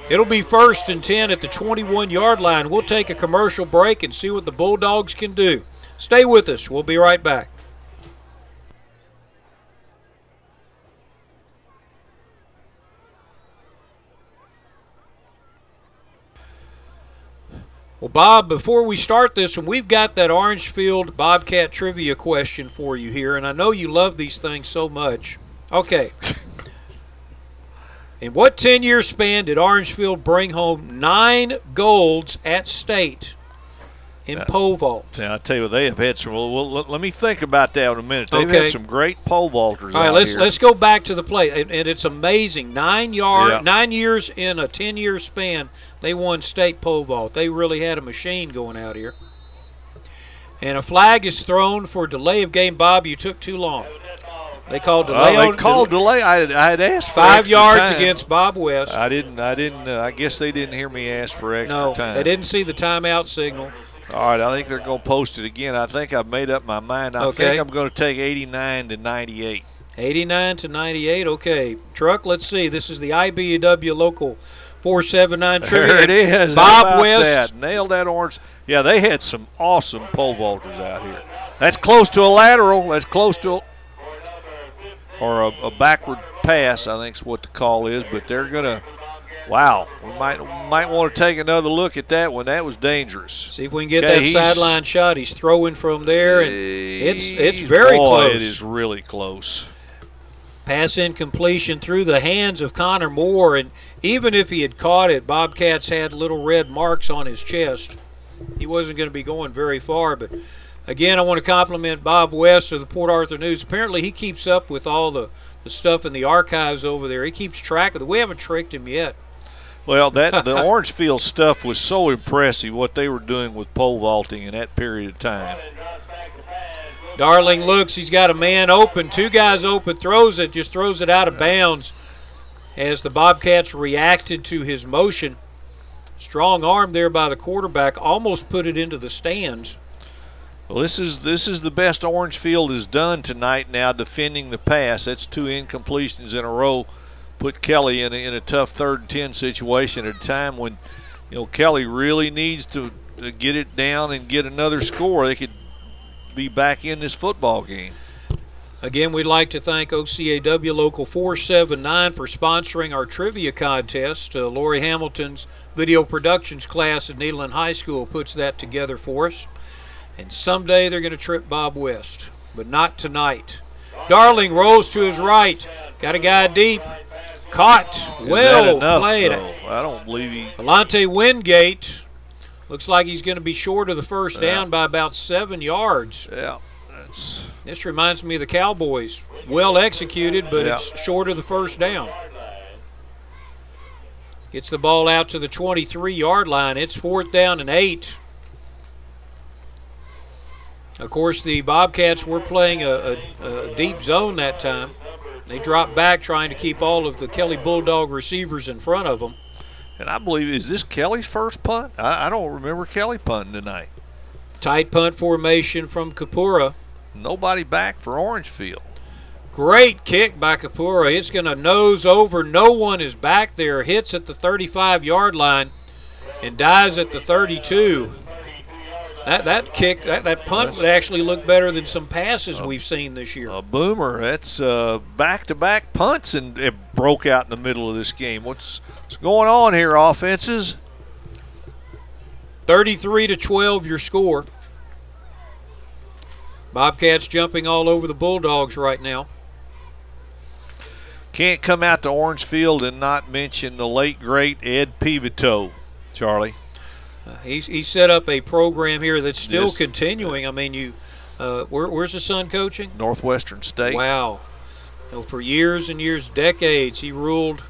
It'll be 1st and 10 at the 21-yard line. We'll take a commercial break and see what the Bulldogs can do. Stay with us. We'll be right back. Well, Bob, before we start this one, we've got that Orangefield Bobcat trivia question for you here, and I know you love these things so much. Okay. In what 10-year span did Orangefield bring home 9 golds at state in pole vault. Now, I'll tell you what, they have had some. Well, let me think about that in a minute. They've had some great pole vaulters. All right, out here. let's go back to the play, and it's amazing. 9 years in a 10-year span, they won state pole vault. They really had a machine going out here. And a flag is thrown for delay of game. Bob, you took too long. They called delay. They called delay. I had asked for 5 yards time. Against Bob West. I didn't. I guess they didn't hear me ask for extra time. No, they didn't see the timeout signal. All right, I think they're going to post it again. I think I've made up my mind. I think I'm going to take 89 to 98. 89 to 98. Okay, truck. Let's see. This is the IBEW local 479 trivia. There it is. Bob West nailed that orange. Yeah, they had some awesome pole vaulters out here. That's close to a lateral. That's close to a backward pass, I think is what the call is. But they're going to. Wow, we might want to take another look at that one. That was dangerous. See if we can get that sideline shot. He's throwing from there, and it's very close. It is really close. Pass incompletion through the hands of Connor Moore, and even if he had caught it, Bobcats had little red marks on his chest. He wasn't going to be going very far, but again, I want to compliment Bob West of the Port Arthur News. Apparently, he keeps up with all the stuff in the archives over there. He keeps track of it. We haven't tricked him yet. Well, the Orangefield stuff was so impressive, what they were doing with pole vaulting in that period of time. Darling looks, he's got a man open, 2 guys open, throws it out of bounds as the Bobcats reacted to his motion. Strong arm there by the quarterback, almost put it into the stands. Well, this is the best Orangefield has done tonight now defending the pass. That's 2 incompletions in a row. Put Kelly in a tough 3rd and 10 situation at a time when, Kelly really needs to get it down and get another score. They could be back in this football game. Again, we'd like to thank OCAW Local 479 for sponsoring our trivia contest. Lori Hamilton's video productions class at Nederland High School puts that together for us. And someday they're going to trip Bob West, but not tonight. Darling rolls to his right. Got a guy deep. Caught. Well played. I don't believe he. Alante Wingate looks like he's going to be short of the first down by about 7 yards. Yeah. This reminds me of the Cowboys. Well executed, but it's short of the first down. Gets the ball out to the 23-yard line. It's 4th down and 8. Of course, the Bobcats were playing a deep zone that time. They dropped back trying to keep all of the Kelly Bulldog receivers in front of them. And I believe, is this Kelly's first punt? I don't remember Kelly punting tonight. Tight punt formation from Kapura. Nobody back for Orangefield. Great kick by Kapura. It's going to nose over. No one is back there. Hits at the 35-yard line and dies at the 32. That kick, that punt would actually look better than some passes we've seen this year. A boomer. That's back-to-back punts, and it broke out in the middle of this game. What's going on here, offenses? 33-12 your score. Bobcats jumping all over the Bulldogs right now. Can't come out to Orangefield and not mention the late, great Ed Pivito, Charlie. He set up a program here that's still continuing. I mean, where's the son coaching? Northwestern State. Wow. For years and years, decades, he ruled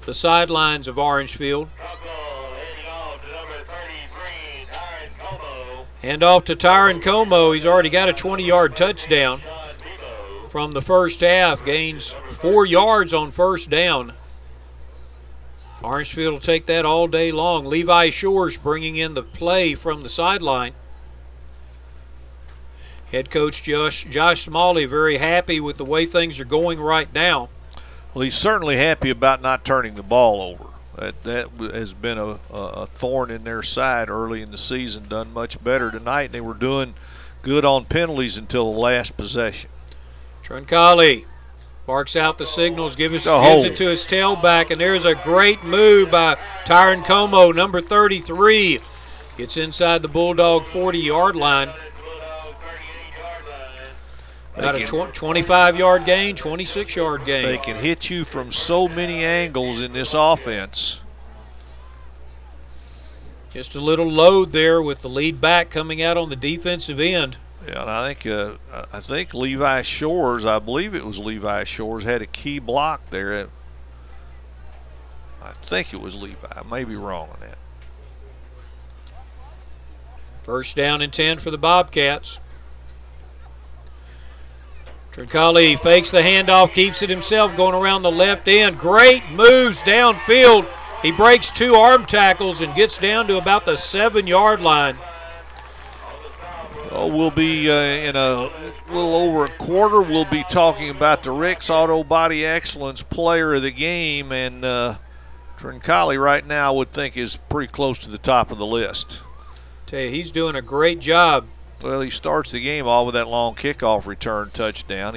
the sidelines of Orangefield. Hand off to Tyron Como. He's already got a 20-yard touchdown from the first half. Gains 4 yards on first down. Orangefield will take that all day long. Levi Shores bringing in the play from the sideline. Head coach Josh Smalley very happy with the way things are going right now. Well, he's certainly happy about not turning the ball over. That has been a thorn in their side early in the season. Done much better tonight. They were doing good on penalties until the last possession. Troncalli barks out the signals, gives it to his tailback, and there's a great move by Tyron Como, number 33. Gets inside the Bulldog 40-yard line. Got a 25-yard gain, 26-yard gain. They can hit you from so many angles in this offense. Just a little load there with the lead back coming out on the defensive end. Yeah, and I think Levi Shores, I believe it was Levi Shores, had a key block there. I think it was Levi. I may be wrong on that. First down and 10 for the Bobcats. Trincali fakes the handoff, keeps it himself, going around the left end. Great moves downfield. He breaks 2 arm tackles and gets down to about the 7-yard line. Oh, we'll be in a little over a quarter. We'll be talking about the Rick's Auto Body Excellence Player of the Game, and Trincali right now would think is pretty close to the top of the list. Tell you, he's doing a great job. Well, he starts the game off with that long kickoff return touchdown.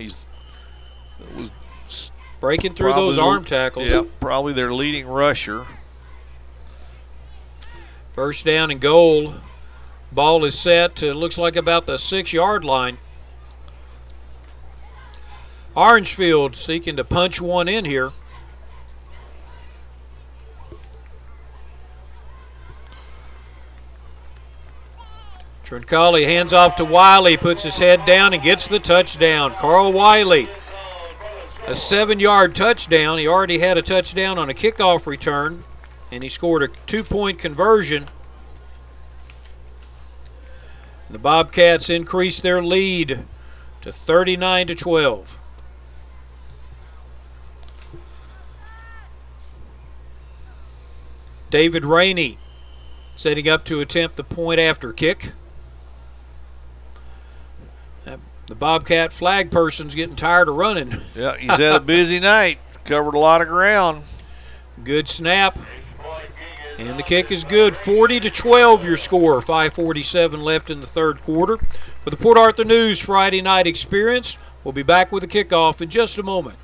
Was breaking through those arm tackles. Yeah, probably their leading rusher. First down and goal. Ball is set to, looks like about the 6-yard line. Orangefield seeking to punch one in here. Trincali hands off to Wiley, puts his head down and gets the touchdown. Carl Wiley, a 7-yard touchdown. He already had a touchdown on a kickoff return, and he scored a 2-point conversion. The Bobcats increase their lead to 39-12. David Rainey setting up to attempt the point after kick. The Bobcat flag person's getting tired of running. Yeah, he's had a busy night. Covered a lot of ground. Good snap. And the kick is good. 40-12 your score. 5:47 left in the third quarter. For the Port Arthur News Friday Night Experience, we'll be back with the kickoff in just a moment.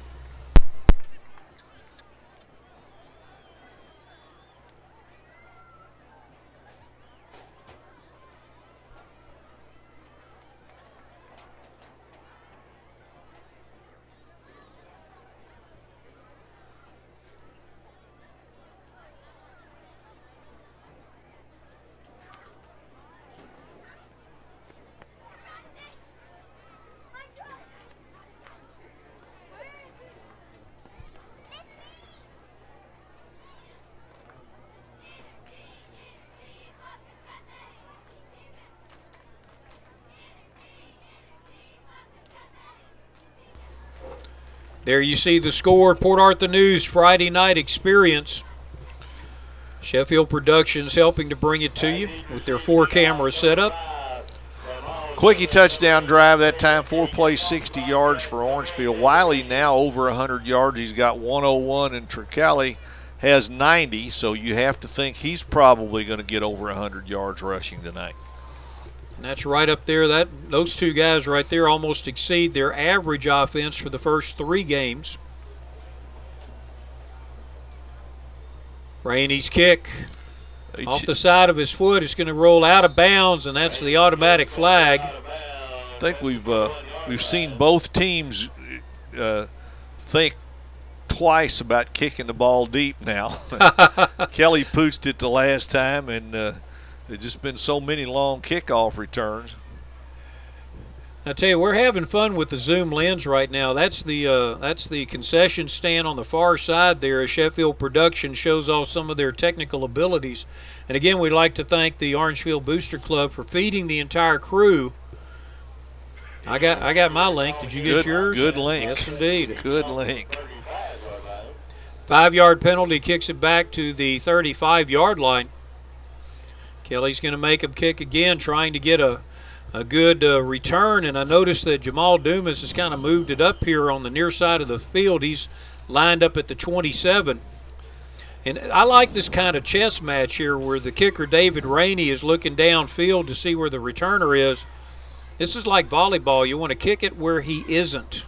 There you see the score. Port Arthur News Friday Night Experience. Sheffield Productions helping to bring it to you with their 4-camera setup. Quickie touchdown drive that time. 4 plays, 60 yards for Orangefield. Wiley now over 100 yards. He's got 101, and Trincali has 90, so you have to think he's probably going to get over 100 yards rushing tonight. And that's right up there. Those 2 guys right there almost exceed their average offense for the first 3 games. Rainey's kick off the side of his foot is going to roll out of bounds, and that's the automatic flag. I think we've seen both teams think twice about kicking the ball deep now. Kelly pooched it the last time, and there's just been so many long kickoff returns. I tell you, we're having fun with the zoom lens right now. That's the concession stand on the far side there as Sheffield Production shows off some of their technical abilities. And again, we'd like to thank the Orangefield Booster Club for feeding the entire crew. I got my link. Did you get yours? Good link. Yes, indeed. Good link. 5-yard penalty, kicks it back to the 35-yard line. Kelly's going to make him kick again, trying to get a good return. And I noticed that Jamal Dumas has kind of moved it up here on the near side of the field. He's lined up at the 27. And I like this kind of chess match here where the kicker, David Rainey, is looking downfield to see where the returner is. This is like volleyball. You want to kick it where he isn't.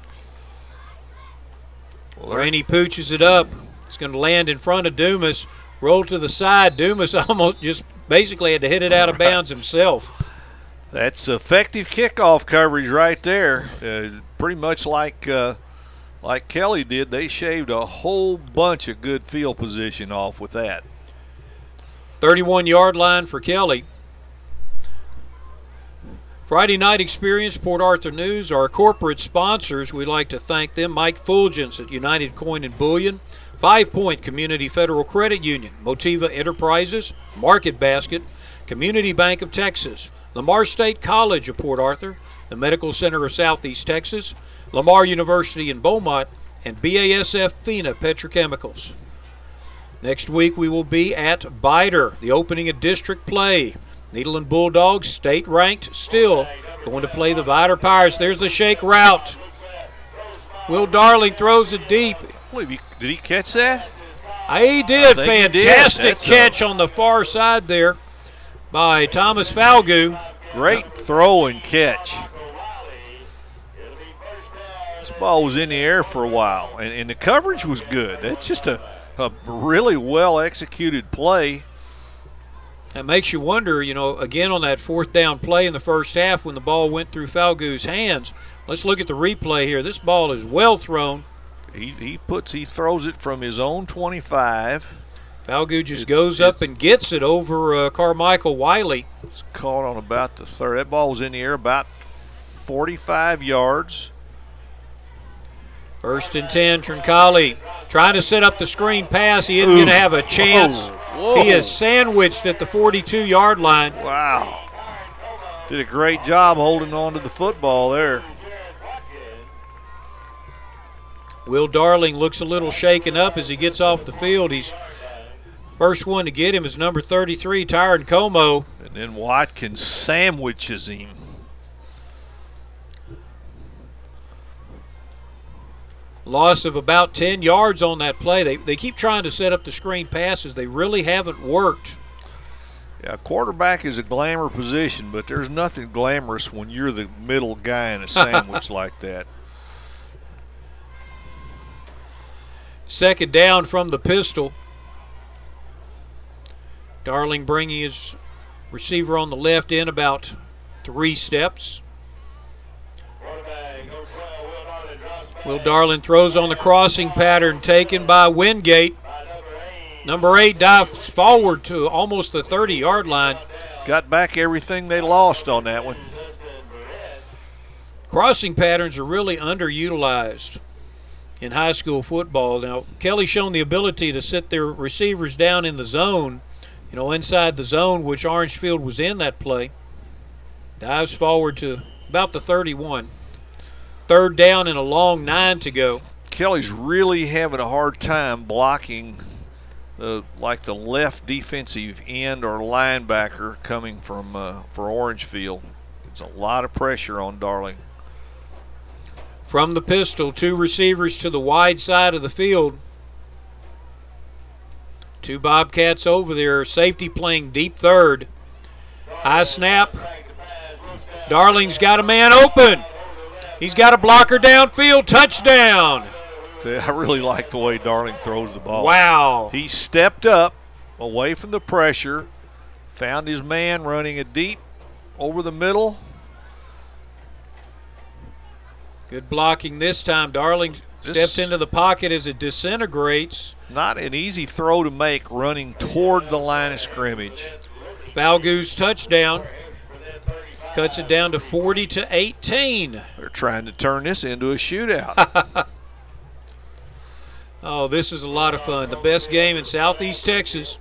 Well, Rainey pooches it up. It's going to land in front of Dumas. Roll to the side. Dumas almost just basically had to hit it out of bounds himself. That's effective kickoff coverage right there. Pretty much like Kelly did. They shaved a whole bunch of good field position off with that. 31-yard line for Kelly. Friday Night Experience, Port Arthur News, our corporate sponsors, we'd like to thank them. Mike Fulgens at United Coin and Bullion, 5 Point Community Federal Credit Union, Motiva Enterprises, Market Basket, Community Bank of Texas, Lamar State College of Port Arthur, the Medical Center of Southeast Texas, Lamar University in Beaumont, and BASF FINA Petrochemicals. Next week we will be at Biter, the opening of district play. Needle Bulldogs, state ranked, still going to play the Vidor Pirates. There's the shake route. Will Darling throws it deep. Did he catch that? He did. Fantastic catch on the far side there by Thomas Falgout. Great throw and catch. This ball was in the air for a while, and the coverage was good. That's just a really well-executed play. That makes you wonder, again on that 4th down play in the first half when the ball went through Falgout's hands. Let's look at the replay here. This ball is well thrown. He throws it from his own 25. Falgout just goes up and gets it over Carmichael Wiley. It's caught on about the 3rd. That ball was in the air about 45 yards. 1st and 10, Trincali trying to set up the screen pass. He isn't going to have a chance. Whoa. He is sandwiched at the 42-yard line. Wow. Did a great job holding on to the football there. Will Darling looks a little shaken up as he gets off the field. He's first one to get him is number 33, Tyron Como. And then Watkins sandwiches him. Loss of about 10 yards on that play. They keep trying to set up the screen passes. They really haven't worked. Yeah, quarterback is a glamour position, but there's nothing glamorous when you're the middle guy in a sandwich like that. 2nd down from the pistol. Darling bringing his receiver on the left in about 3 steps. Will Darling throws on the crossing pattern taken by Wingate. Number 8 dives forward to almost the 30-yard line. Got back everything they lost on that one. Crossing patterns are really underutilized in high school football. Now, Kelly's shown the ability to sit their receivers down in the zone, inside the zone, which Orangefield was in that play. Dives forward to about the 31. 3rd down and a long 9 to go. Kelly's really having a hard time blocking like the left defensive end or linebacker coming from for Orangefield. It's a lot of pressure on Darling. From the pistol, 2 receivers to the wide side of the field. 2 Bobcats over there. Safety playing deep 3rd. High snap. Darling's got a man open. He's got a blocker downfield. Touchdown. I really like the way Darling throws the ball. Wow. He stepped up away from the pressure, found his man running a deep over the middle. Good blocking this time. Darling steps into the pocket as it disintegrates. Not an easy throw to make running toward the line of scrimmage. Falgout's touchdown. Cuts it down to 40-18. They're trying to turn this into a shootout. Oh, this is a lot of fun. The best game in Southeast Texas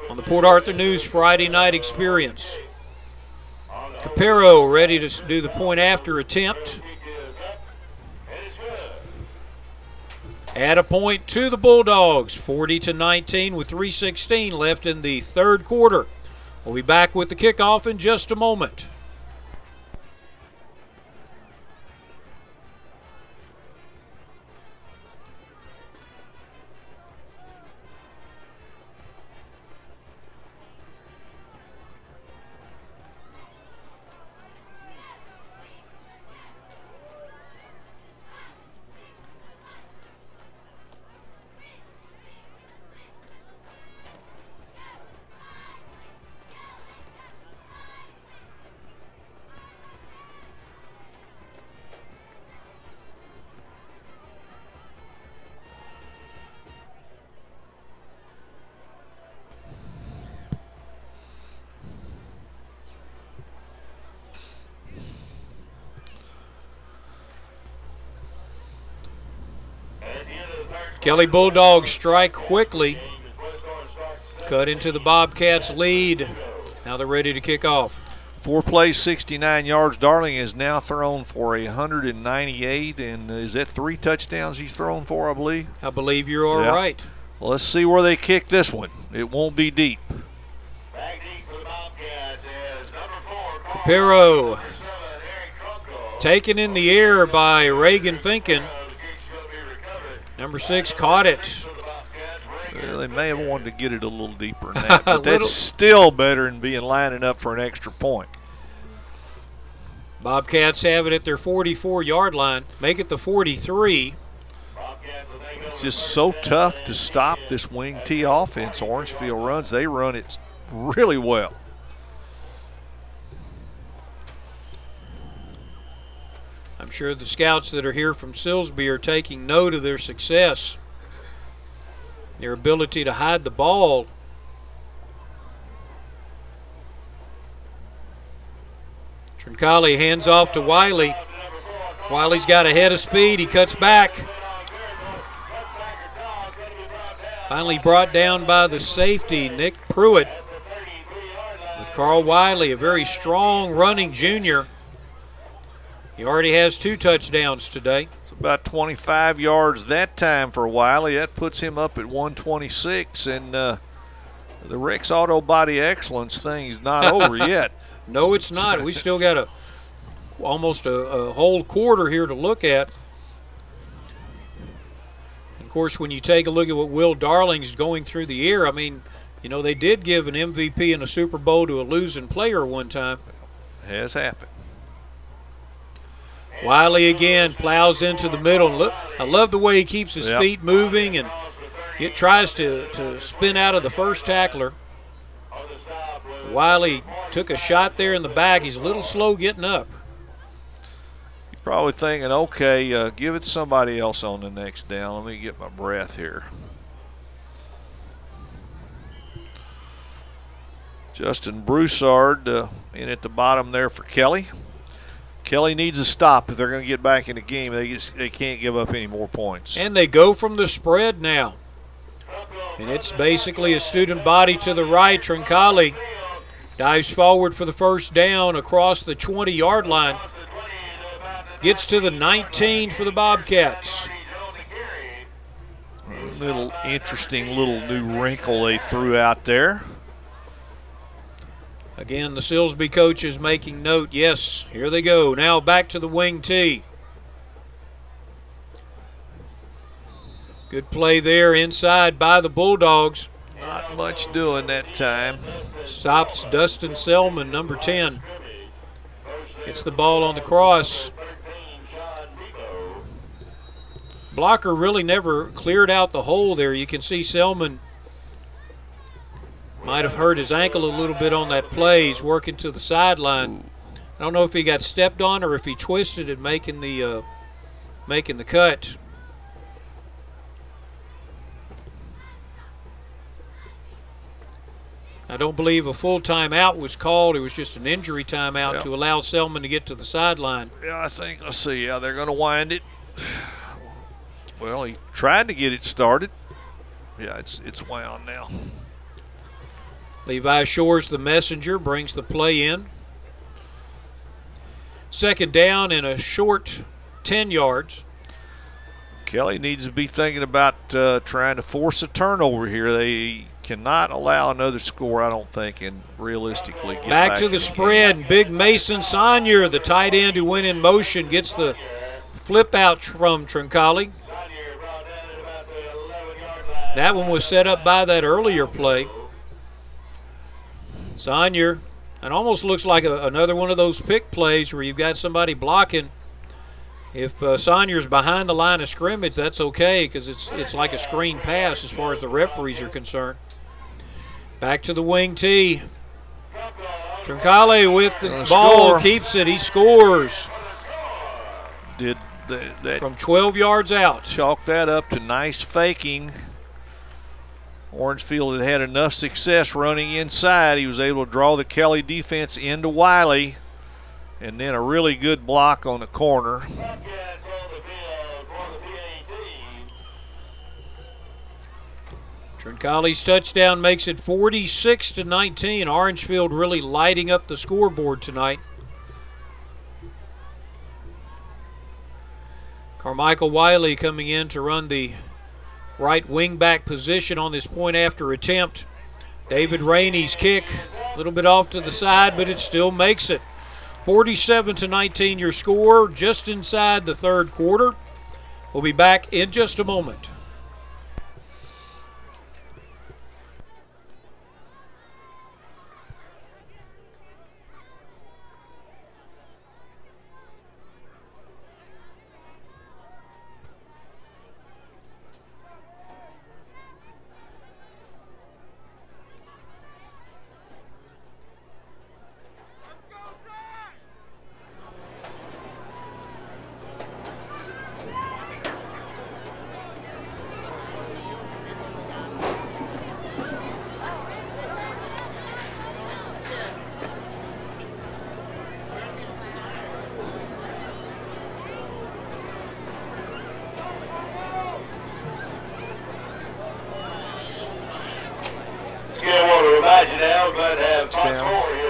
on the Port Arthur News Friday Night Experience. Capero ready to do the point after attempt. Add a point to the Bulldogs, 40-19 with 3:16 left in the 3rd quarter. We'll be back with the kickoff in just a moment. Kelly Bulldogs strike quickly. Cut into the Bobcats' lead. Now they're ready to kick off. 4 plays, 69 yards. Darling has now thrown for 198, and is that 3 touchdowns he's thrown for, I believe? I believe you are right. Well, let's see where they kick this one. It won't be deep. Capero taken in the air by Reagan Finken. Number 6 caught it. Well, they may have wanted to get it a little deeper than that, but that's still better than being lining up for an extra point. Bobcats have it at their 44-yard line. Make it the 43. It's just so tough to stop this wing T offense. Orangefield runs. They run it really well. I'm sure the scouts that are here from Silsbee are taking note of their success. Their ability to hide the ball. Trincali hands off to Wiley. Wiley's got a head of speed. He cuts back. Finally brought down by the safety, Nick Pruitt. But Carl Wiley, a very strong running junior. He already has 2 touchdowns today. It's about 25 yards that time for Wiley. That puts him up at 126, and the Rex Auto Body Excellence thing's not over yet. No, it's not. We still got almost a whole quarter here to look at. And of course, when you take a look at what Will Darling's going through the air, I mean, you know, they did give an MVP in a Super Bowl to a losing player one time. Has happened. Wiley again plows into the middle. Look, I love the way he keeps his feet moving and tries to spin out of the first tackler. Wiley took a shot there in the back. He's a little slow getting up. You're probably thinking, okay, give it to somebody else on the next down. Let me get my breath here. Justin Broussard in at the bottom there for Kelly. Kelly needs a stop if they're going to get back in the game. They can't give up any more points. And they go from the spread now. And it's basically a student body to the right. Trincali dives forward for the first down across the 20-yard line. Gets to the 19 for the Bobcats. A little interesting little new wrinkle they threw out there. Again, the Silsbee coach is making note. Yes, here they go. Now back to the wing T. Good play there inside by the Bulldogs. Not much doing that time. Stops Dustin Selman, number 10. Gets the ball on the cross. Blocker really never cleared out the hole there. You can see Selman might have hurt his ankle a little bit on that play. He's working to the sideline. I don't know if he got stepped on or if he twisted it making the cut. I don't believe a full timeout was called. It was just an injury timeout to allow Selman to get to the sideline. Yeah, I think, let's see, yeah, they're going to wind it. Well, he tried to get it started. Yeah, it's wound now. Levi Shores, the messenger, brings the play in. Second down and a short 10 yards. Kelly needs to be thinking about trying to force a turnover here. They cannot allow another score, I don't think, and realistically get back to the spread. Big Mason Sonier, the tight end who went in motion, gets the flip out from Trincali. That one was set up by that earlier play. Sonier, it almost looks like another one of those pick plays where you've got somebody blocking. If Sonier's behind the line of scrimmage, that's okay because it's like a screen pass as far as the referees are concerned. Back to the wing T. Trincali with the ball, score. Keeps it, he scores. Did that from 12 yards out. Chalk that up to nice faking. Orangefield had enough success running inside. He was able to draw the Kelly defense into Wiley, and then a really good block on the corner. Troncalli's touchdown makes it 46-19. Orangefield really lighting up the scoreboard tonight. Carmichael Wiley coming in to run the right wing back position on this point after attempt. David Rainey's kick, a little bit off to the side, but it still makes it. 47-19 your score, just inside the third quarter. We'll be back in just a moment.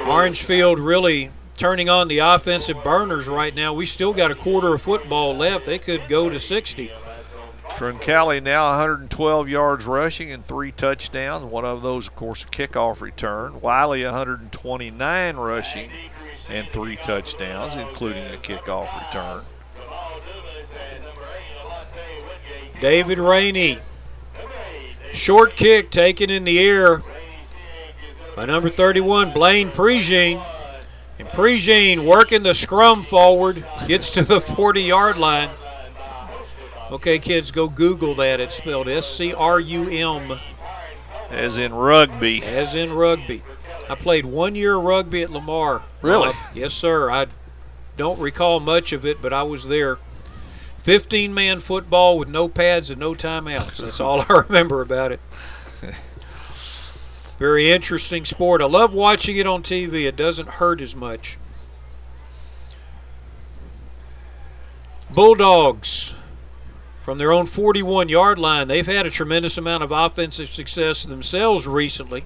Orangefield really turning on the offensive burners right now. We still got a quarter of football left. They could go to 60. Troncalli now 112 yards rushing and 3 touchdowns. One of those, of course, a kickoff return. Wiley 129 rushing and 3 touchdowns, including a kickoff return. David Rainey. Short kick taken in the air by number 31, Blaine Prejean. And Prejean working the scrum forward, gets to the 40-yard line. Okay, kids, go Google that. It's spelled S-C-R-U-M. As in rugby. As in rugby. I played 1 year of rugby at Lamar. Really? Yes, sir. I don't recall much of it, but I was there. 15-man football with no pads and no timeouts. That's all I remember about it. Very interesting sport. I love watching it on TV. It doesn't hurt as much. Bulldogs from their own 41-yard line. They've had a tremendous amount of offensive success themselves recently.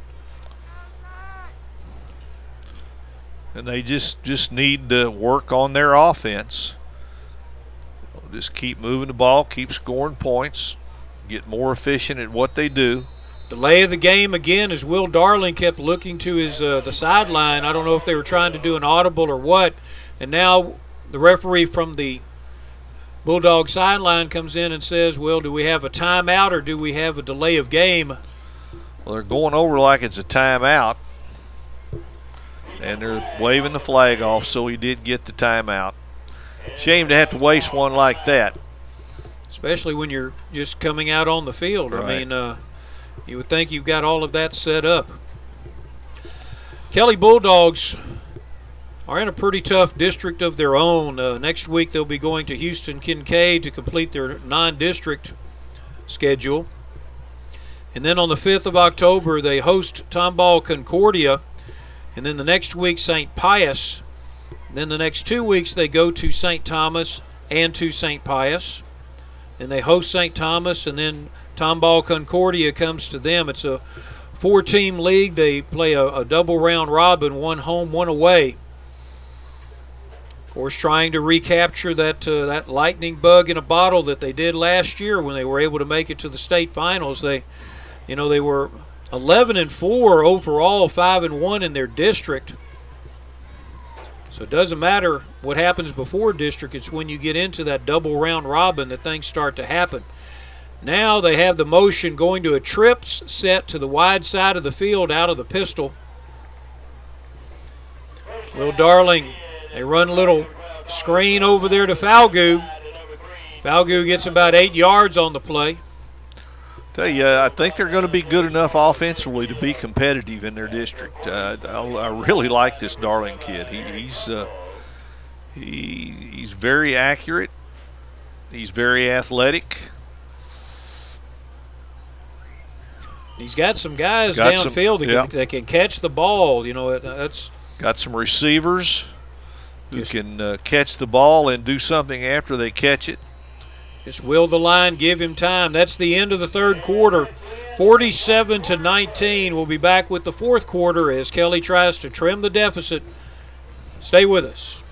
And they just need to work on their offense. Just keep moving the ball, keep scoring points, get more efficient at what they do. Delay of the game again as Will Darling kept looking to his the sideline. I don't know if they were trying to do an audible or what. And now the referee from the Bulldog sideline comes in and says, well, do we have a timeout or do we have a delay of game? Well, they're going over like it's a timeout. And they're waving the flag off, so he did get the timeout. Shame to have to waste one like that. Especially when you're just coming out on the field. Right. I mean, you would think you've got all of that set up. Kelly Bulldogs are in a pretty tough district of their own. Next week they'll be going to Houston Kincaid to complete their non-district schedule. And then on the 5th of October they host Tomball Concordia. And then the next week St. Pius. And then the next 2 weeks they go to St. Thomas and to St. Pius. And they host St. Thomas, and then Tomball Concordia comes to them. It's a 4-team league. They play a double round robin, one home, one away. Of course, trying to recapture that lightning bug in a bottle that they did last year when they were able to make it to the state finals. They were 11-4 overall, 5-1 in their district. So it doesn't matter what happens before district. It's when you get into that double round robin that things start to happen. Now they have the motion going to a trips set to the wide side of the field out of the pistol. Will Darling, they run a little screen over there to Falgout. Falgout gets about 8 yards on the play. Tell you, I think they're going to be good enough offensively to be competitive in their district. I really like this Darling kid. He's very accurate. He's very athletic. He's got some guys downfield that can catch the ball. That's got some receivers who can catch the ball and do something after they catch it. Just will the line give him time. That's the end of the third quarter. 47-19. We'll be back with the fourth quarter as Kelly tries to trim the deficit. Stay with us.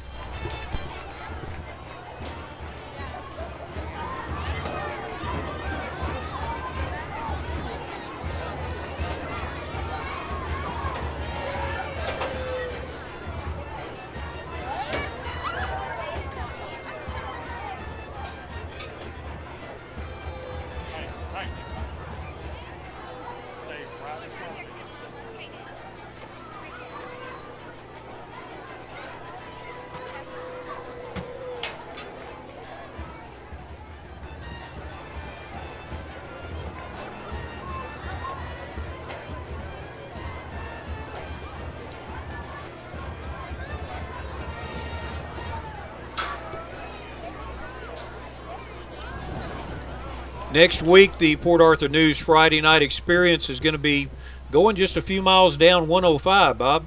Next week, the Port Arthur News Friday Night Experience is going to be going just a few miles down 105, Bob.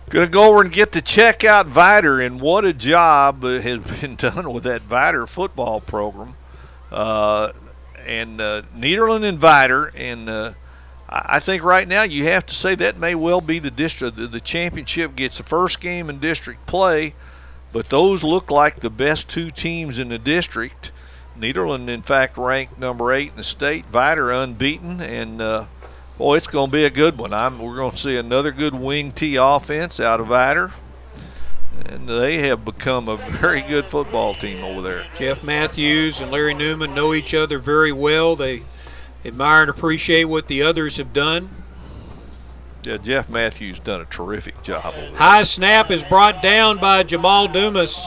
Going to go over and get to check out Vider, and what a job has been done with that Vider football program. Nederland and Vider, and I think right now you have to say that may well be the district. The championship gets the first game in district play, but those look like the best two teams in the district. Nederland, in fact, ranked number 8 in the state. Vider unbeaten, and boy, it's going to be a good one. We're going to see another good wing T offense out of Vider, and they have become a very good football team over there. Jeff Matthews and Larry Newman know each other very well. They admire and appreciate what the others have done. Yeah, Jeff Matthews done a terrific job over there. High snap is brought down by Jamal Dumas.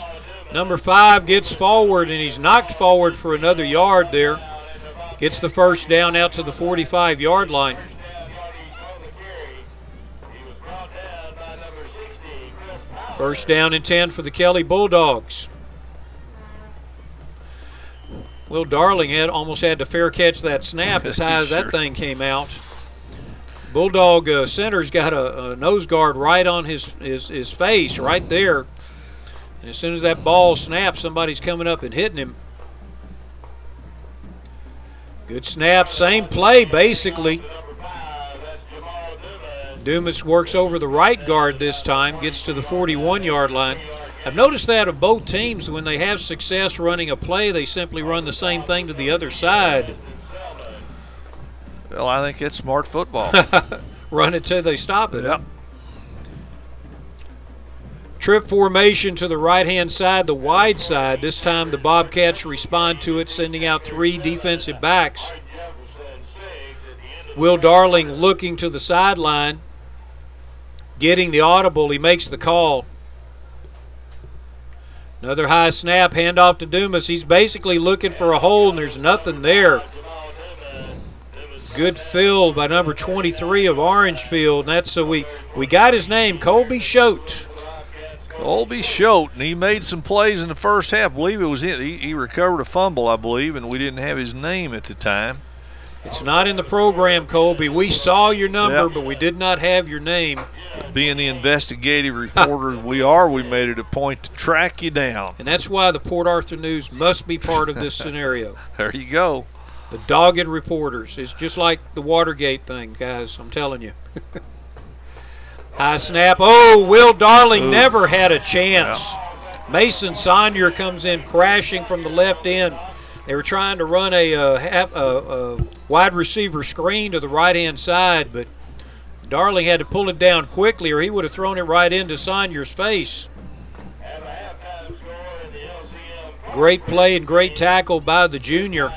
Number 5 gets forward, and he's knocked forward for another yard there. Gets the first down out to the 45-yard line. First down and 10 for the Kelly Bulldogs. Will Darling almost had to fair catch that snap as high as that thing came out. Bulldog center's got a nose guard right on his face right there. And as soon as that ball snaps, somebody's coming up and hitting him. Good snap, same play basically. Dumas works over the right guard this time, gets to the 41-yard line. I've noticed that of both teams, when they have success running a play, they simply run the same thing to the other side. Well, I think it's smart football. Run it till they stop it. Yep. Trip formation to the right-hand side, the wide side. This time the Bobcats respond to it, sending out 3 defensive backs. Will Darling looking to the sideline, getting the audible. He makes the call. Another high snap, handoff to Dumas. He's basically looking for a hole, and there's nothing there. Good fill by number 23 of Orangefield. And that's so we got his name, Colby Schote. Colby Schote, and he made some plays in the first half. I believe it was he recovered a fumble, I believe, and we didn't have his name at the time. It's not in the program, Colby. We saw your number, but we did not have your name. But being the investigative reporters we made it a point to track you down. And that's why the Port Arthur News must be part of this scenario. There you go. The dogged reporters. It's just like the Watergate thing, guys. I'm telling you. High snap. Oh, Will Darling never had a chance. Yeah. Mason Sonier comes in crashing from the left end. They were trying to run a wide receiver screen to the right-hand side, but Darling had to pull it down quickly or he would have thrown it right into Sonier's face. Great play and great tackle by the junior.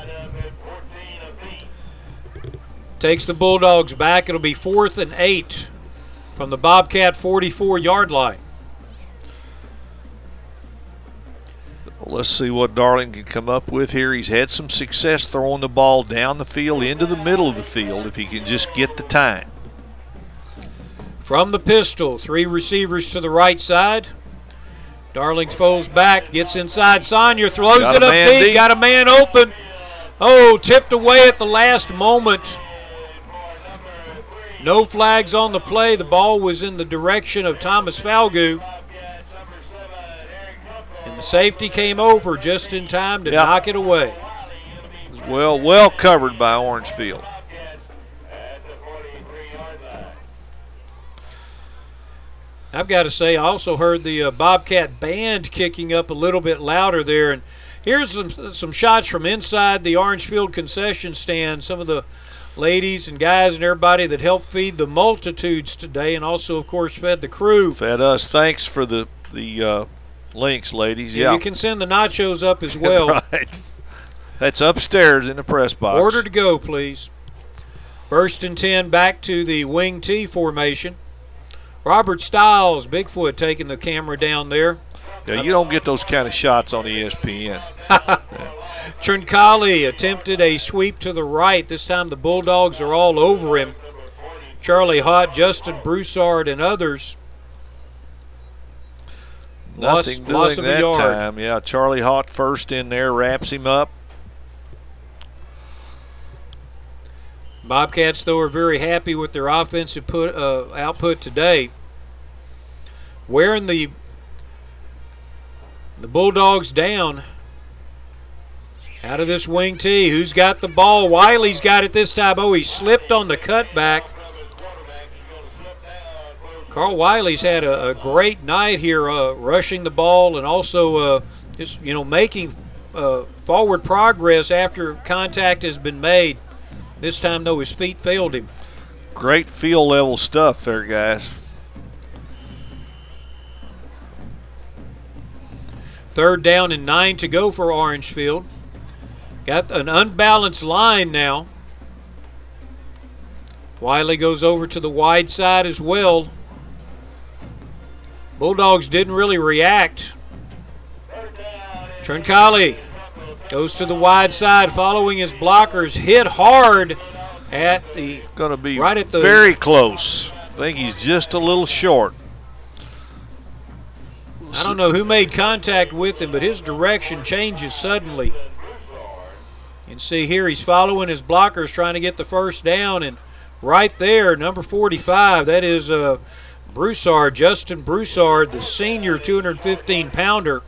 Takes the Bulldogs back. It'll be 4th and 8 from the Bobcat 44-yard line. Let's see what Darling can come up with here. He's had some success throwing the ball down the field into the middle of the field if he can just get the time. From the pistol, 3 receivers to the right side. Darling falls back, gets inside. Sonier throws it up deep. Got a man open. Oh, tipped away at the last moment. No flags on the play. The ball was in the direction of Thomas Falgout. And the safety came over just in time to knock it away. Well covered by Orangefield. I've got to say, I also heard the Bobcat band kicking up a little bit louder there. And here's some shots from inside the Orangefield concession stand. Some of the ladies and guys and everybody that helped feed the multitudes today, and also, of course, fed the crew. Fed us. Thanks for the links, ladies. Yeah, you can send the nachos up as well. Right. That's upstairs in the press box. Order to go, please. First and 10, back to the wing T formation. Robert Stiles, Bigfoot, taking the camera down there. Yeah, you don't get those kind of shots on ESPN. Trincali attempted a sweep to the right. This time the Bulldogs are all over him. Charlie Hott, Justin Broussard, and others. Nothing loss doing of a that yard. time. Yeah, Charlie Hott first in there, wraps him up. Bobcats, though, are very happy with their offensive output today. Wearing the Bulldogs down. Out of this wing T, who's got the ball? Wiley's got it this time. Oh, he slipped on the cutback. Carl Wiley's had a great night here, rushing the ball and also just making forward progress after contact has been made. This time, though, his feet failed him. Great field level stuff there, guys. Third down and 9 to go for Orangefield. Got an unbalanced line now. Wiley goes over to the wide side as well. Bulldogs didn't really react. Trincali goes to the wide side, following his blockers. Hit hard at the. Going to be right at the very close. I think he's just a little short. I don't know who made contact with him, but his direction changes suddenly. You can see here he's following his blockers, trying to get the first down, and right there, number 45, that is Broussard, Justin Broussard, the senior 215-pounder,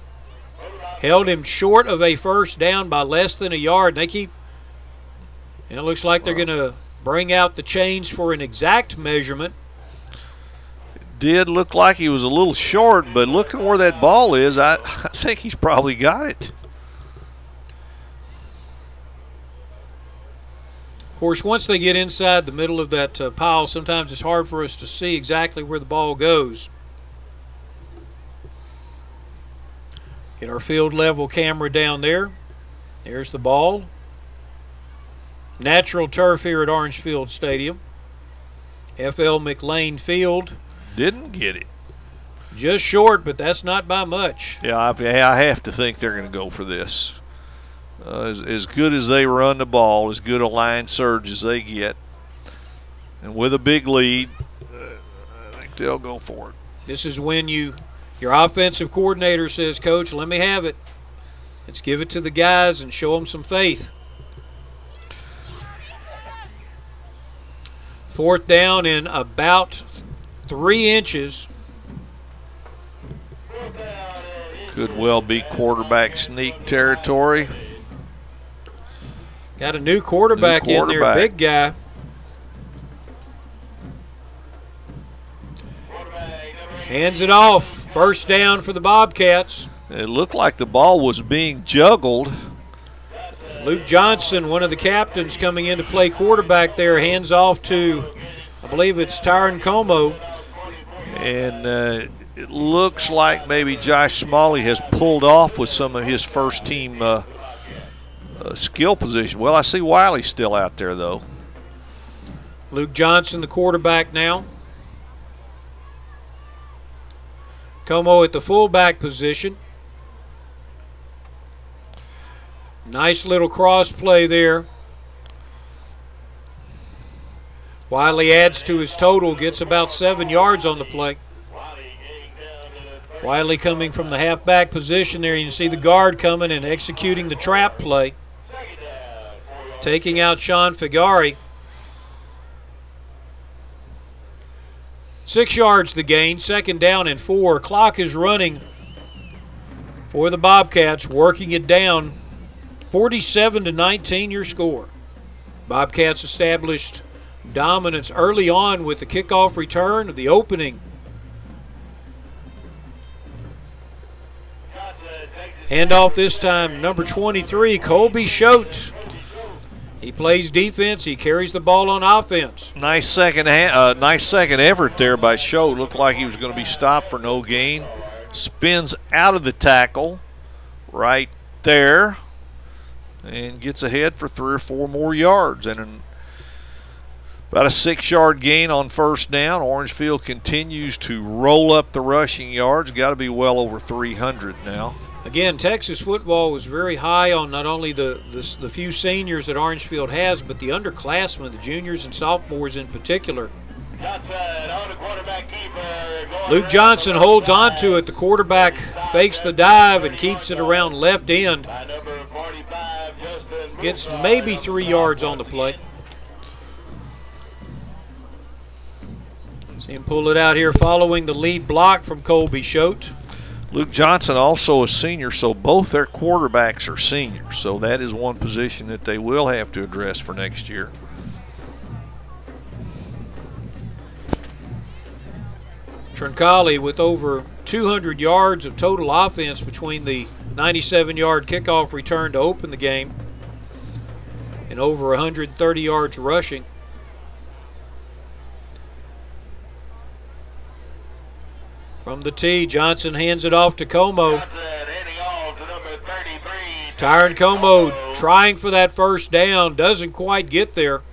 held him short of a first down by less than a yard. They keep, and it looks like they're going to bring out the chains for an exact measurement. Did look like he was a little short, but looking where that ball is, I think he's probably got it. Of course, once they get inside the middle of that pile, sometimes it's hard for us to see exactly where the ball goes. Get our field level camera down there. There's the ball. Natural turf here at Orangefield Stadium. F.L. McLean Field. Didn't get it. Just short, but that's not by much. Yeah, I have to think they're going to go for this. As good as they run the ball, as good a line surge as they get, and with a big lead, I think they'll go for it. This is when your offensive coordinator says, Coach, let me have it. Let's give it to the guys and show them some faith. Fourth down in about 3 inches. Could well be quarterback sneak territory. Got a new quarterback in there, big guy. Hands it off. First down for the Bobcats. It looked like the ball was being juggled. Luke Johnson, one of the captains, coming in to play quarterback there, hands off to, I believe it's Tyron Como. And it looks like maybe Josh Smalley has pulled off with some of his first team skill position. Well, I see Wiley still out there, though. Luke Johnson, the quarterback now. Como at the fullback position. Nice little cross play there. Wiley adds to his total, gets about 7 yards on the play. Wiley coming from the halfback position there. You can see the guard coming and executing the trap play. Taking out Sean Figari. 6 yards the gain, second down and 4. Clock is running for the Bobcats, working it down. 47-19 your score. Bobcats established dominance early on with the kickoff return of the opening Handoff this time, number 23, Colby Schultz. He plays defense. He carries the ball on offense. Nice second effort there by Schultz. Looked like he was going to be stopped for no gain. Spins out of the tackle right there and gets ahead for 3 or 4 more yards. And about a 6-yard gain on first down. Orangefield continues to roll up the rushing yards. Got to be well over 300 now. Again, Texas football was very high on not only the few seniors that Orangefield has, but the underclassmen, the juniors and sophomores in particular. Luke Johnson holds on to it. The quarterback fakes the dive and keeps it around left end. Gets maybe 3 yards on the play. See him pull it out here following the lead block from Colby Schultz. Luke Johnson also a senior, so both their quarterbacks are seniors. So that is one position that they will have to address for next year. Troncalli with over 200 yards of total offense between the 97-yard kickoff return to open the game and over 130 yards rushing. From the tee, Johnson hands it off to Como. Tyron Como trying for that first down, doesn't quite get there.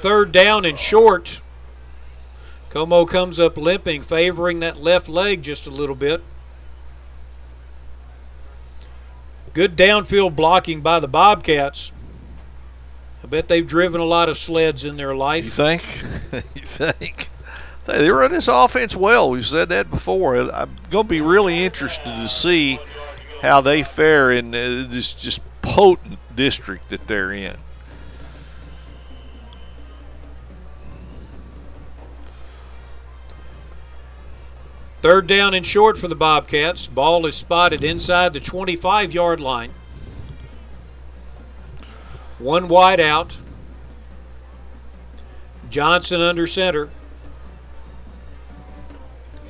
3rd down and short. Como comes up limping, favoring that left leg just a little bit. Good downfield blocking by the Bobcats. I bet they've driven a lot of sleds in their life. You think? You think? They run this offense well. We've said that before. I'm going to be really interested to see how they fare in this just potent district that they're in. Third down and short for the Bobcats. Ball is spotted inside the 25-yard line. 1 wide out. Johnson under center.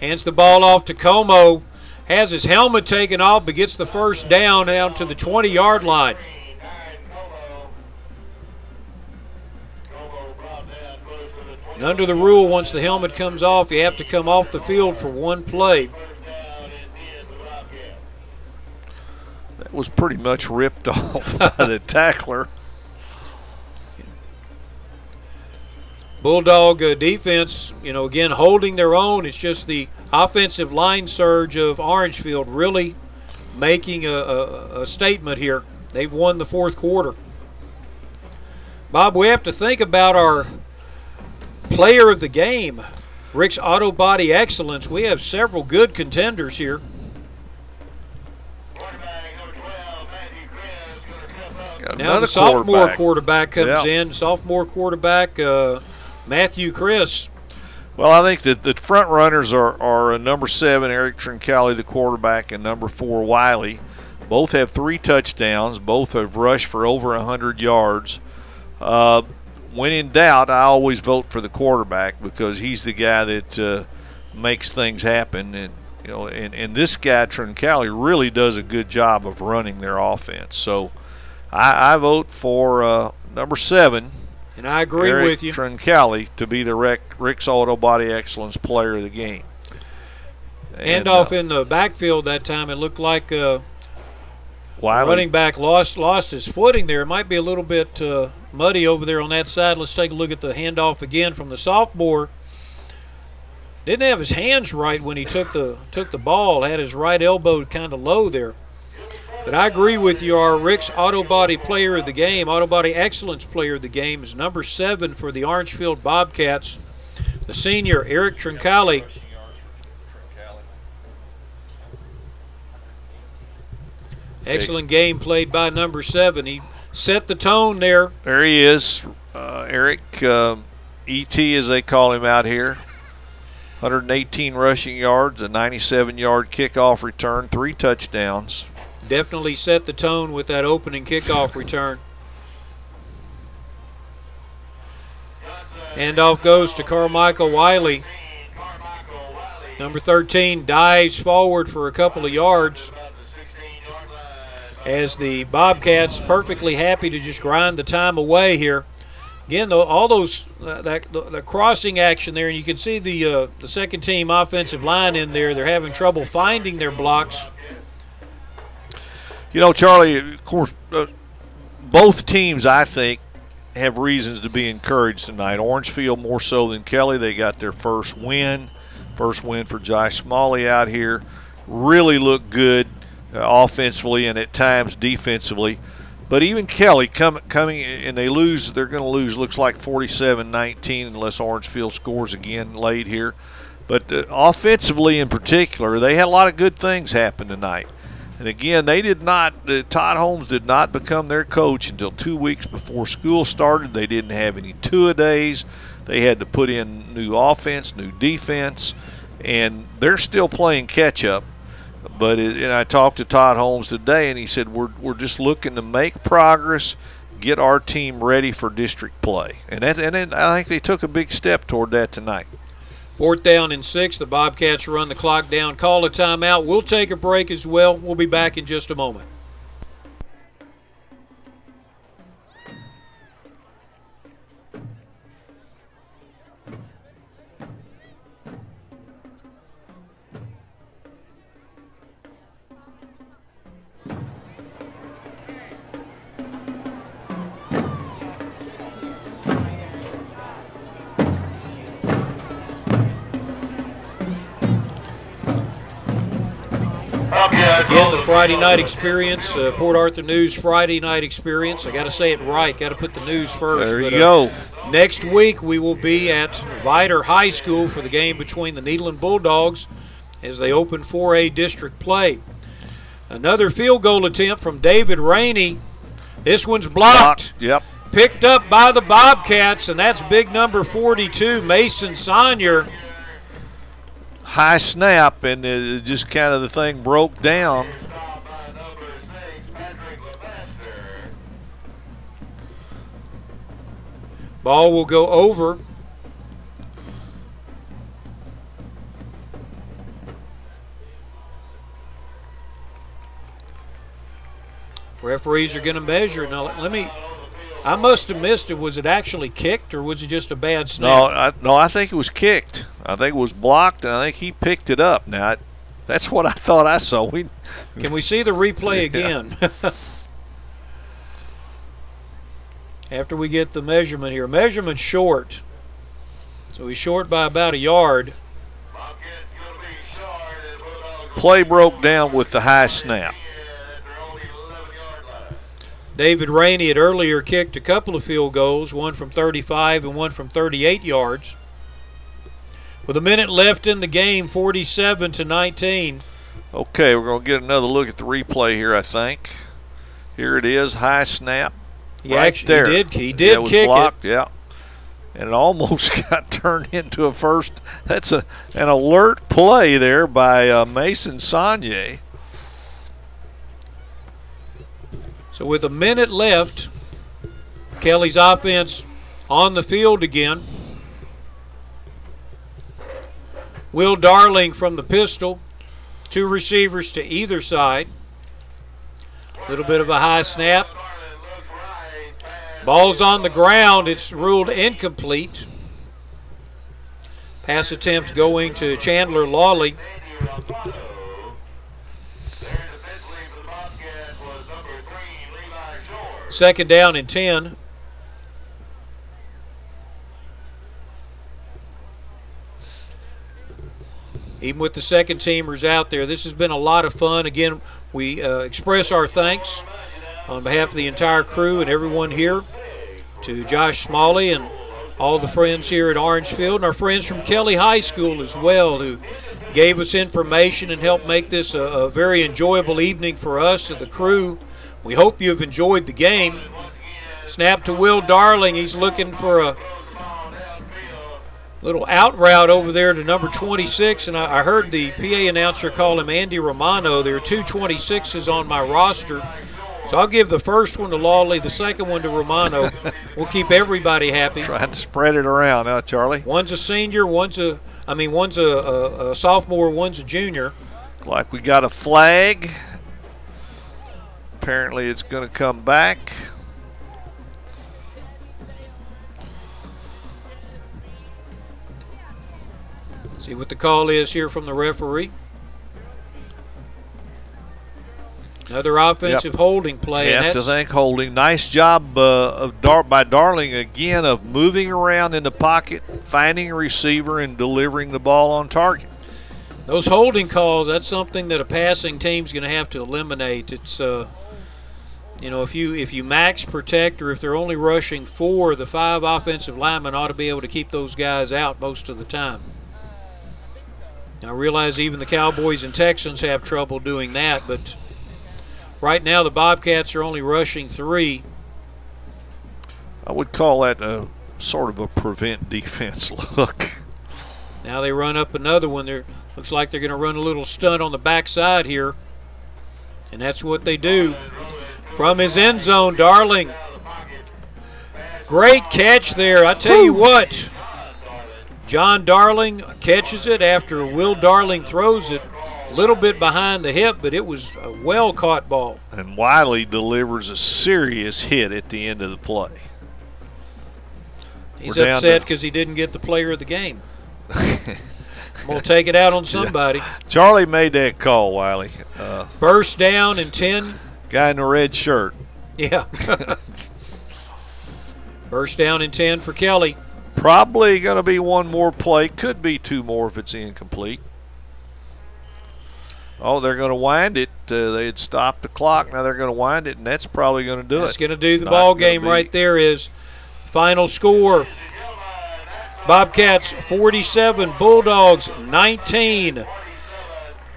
Hands the ball off to Como. Has his helmet taken off, but gets the first down to the 20-yard line. And under the rule, once the helmet comes off, you have to come off the field for 1 play. That was pretty much ripped off by the tackler. Bulldog defense, again, holding their own. It's just the offensive line surge of Orangefield really making a statement here. They've won the 4th quarter. Bob, we have to think about our player of the game, Rick's Auto Body Excellence. We have several good contenders here. Now the sophomore quarterback comes in. Sophomore quarterback Matthew Chris. Well, I think that the front runners are number 7, Eric Troncalli, the quarterback, and number 4, Wiley. Both have 3 touchdowns. Both have rushed for over 100 yards. When in doubt, I always vote for the quarterback because he's the guy that makes things happen. And and this guy Troncalli really does a good job of running their offense. So I vote for number 7. And I agree Eric with you. Troncalli to be the Rick's Auto Body Excellence player of the game. Handoff in the backfield that time. It looked like running back lost his footing there. It might be a little bit muddy over there on that side. Let's take a look at the handoff again from the sophomore. Didn't have his hands right when he took the ball. Had his right elbow kind of low there. But I agree with you. Our Rick's Auto Body Player of the Game, Auto Body Excellence Player of the Game, is number 7 for the Orangefield Bobcats, the senior Eric Troncalli. Excellent game played by number 7. He set the tone there. There he is, Eric, E.T. as they call him out here. 118 rushing yards, a 97-yard kickoff return, 3 touchdowns. Definitely set the tone with that opening kickoff return. Handoff goes to Carmichael Wiley. Number 13 dives forward for a couple of yards as the Bobcats perfectly happy to just grind the time away here. Again, all those the crossing action there, and you can see the second team offensive line in there. They're having trouble finding their blocks. You know, Charlie, of course, both teams, I think, have reasons to be encouraged tonight. Orangefield more so than Kelly. They got their first win for Josh Smalley out here. Really looked good offensively and at times defensively. But even Kelly coming and they lose, they're going to lose, looks like 47-19 unless Orangefield scores again late here. But offensively in particular, they had a lot of good things happen tonight. And again, they did not, Todd Holmes did not become their coach until 2 weeks before school started. They didn't have any two-a-days. They had to put in new offense, new defense, and they're still playing catch-up. But and I talked to Todd Holmes today, and he said we're just looking to make progress, get our team ready for district play. And I think they took a big step toward that tonight. 4th down and 6. The Bobcats run the clock down, call a timeout. We'll take a break as well. We'll be back in just a moment. Again, the Friday night experience, Port Arthur News Friday night experience. I got to say it right. Got to put the news first. There you go. Next week we will be at Vidor High School for the game between the Nederland Bulldogs as they open 4A district play. Another field goal attempt from David Rainey. This one's blocked. Yep. Picked up by the Bobcats, and that's big number 42, Mason Sonier. High snap, and just kind of the thing broke down. Ball will go over. Referees are going to measure. Now, I must have missed it. Was it actually kicked, or was it just a bad snap? No, I think it was kicked. I think it was blocked, and I think he picked it up. Now, that's what I thought I saw. Can we see the replay again? After we get the measurement here. Measurement short. So he's short by about a yard. Play broke down with the high snap. David Rainey had earlier kicked a couple of field goals, one from 35 and one from 38 yards. With a minute left in the game, 47-19. Okay, we're going to get another look at the replay here, I think. Here it is, high snap. He did kick blocked, it. Yeah. And it almost got turned into a first. That's an alert play there by Mason Sonier. So with a minute left, Kelly's offense on the field again. Will Darling from the pistol. 2 receivers to either side. A little bit of a high snap. Ball's on the ground. It's ruled incomplete. Pass attempt going to Chandler Lawley. Second down and 10. Even with the second teamers out there, this has been a lot of fun. Again, we express our thanks on behalf of the entire crew and everyone here to Josh Smalley and all the friends here at Orangefield and our friends from Kelly High School as well, who gave us information and helped make this a very enjoyable evening for us and the crew. We hope you've enjoyed the game. Snap to Will Darling. He's looking for a little out route over there to number 26, and I heard the PA announcer call him Andy Romano. There are 2 26s on my roster, so I'll give the first one to Lawley, the second one to Romano. We'll keep everybody happy. Trying to spread it around, huh, Charlie? One's a senior, one's a I mean, one's a sophomore, one's a junior. Like we got a flag. Apparently it's going to come back. See what the call is here from the referee. Another offensive holding play. You have to think holding. Nice job by Darling again of moving around in the pocket, finding a receiver, and delivering the ball on target. Those holding calls, that's something that a passing team's going to have to eliminate. It's, you know, if you max protect or if they're only rushing 4, the 5 offensive linemen ought to be able to keep those guys out most of the time. I realize even the Cowboys and Texans have trouble doing that, but right now the Bobcats are only rushing 3. I would call that a sort of a prevent defense look. Now they run up another one. Looks like they're going to run a little stunt on the backside here, and that's what they do. From his end zone, Darling. Great catch there. I tell you what, John Darling catches it after Will Darling throws it a little bit behind the hip, but it was a well-caught ball. And Wiley delivers a serious hit at the end of the play. He's upset because he didn't get the player of the game. I'm going to take it out on somebody. Yeah. Charlie made that call, Wiley. First down and 10. Guy in the red shirt. Yeah. First down and 10 for Kelly. Probably going to be one more play. Could be 2 more if it's incomplete. Oh, they're going to wind it. They had stopped the clock. Now they're going to wind it, and that's probably going to do it. That's going to do the ball game right there. Is final score. Bobcats 47, Bulldogs 19.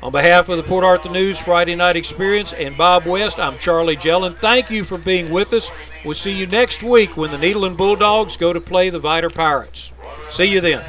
On behalf of the Port Arthur News Friday Night Experience and Bob West, I'm Charlie Jellin. Thank you for being with us. We'll see you next week when the Needle and Bulldogs go to play the Viter Pirates. See you then.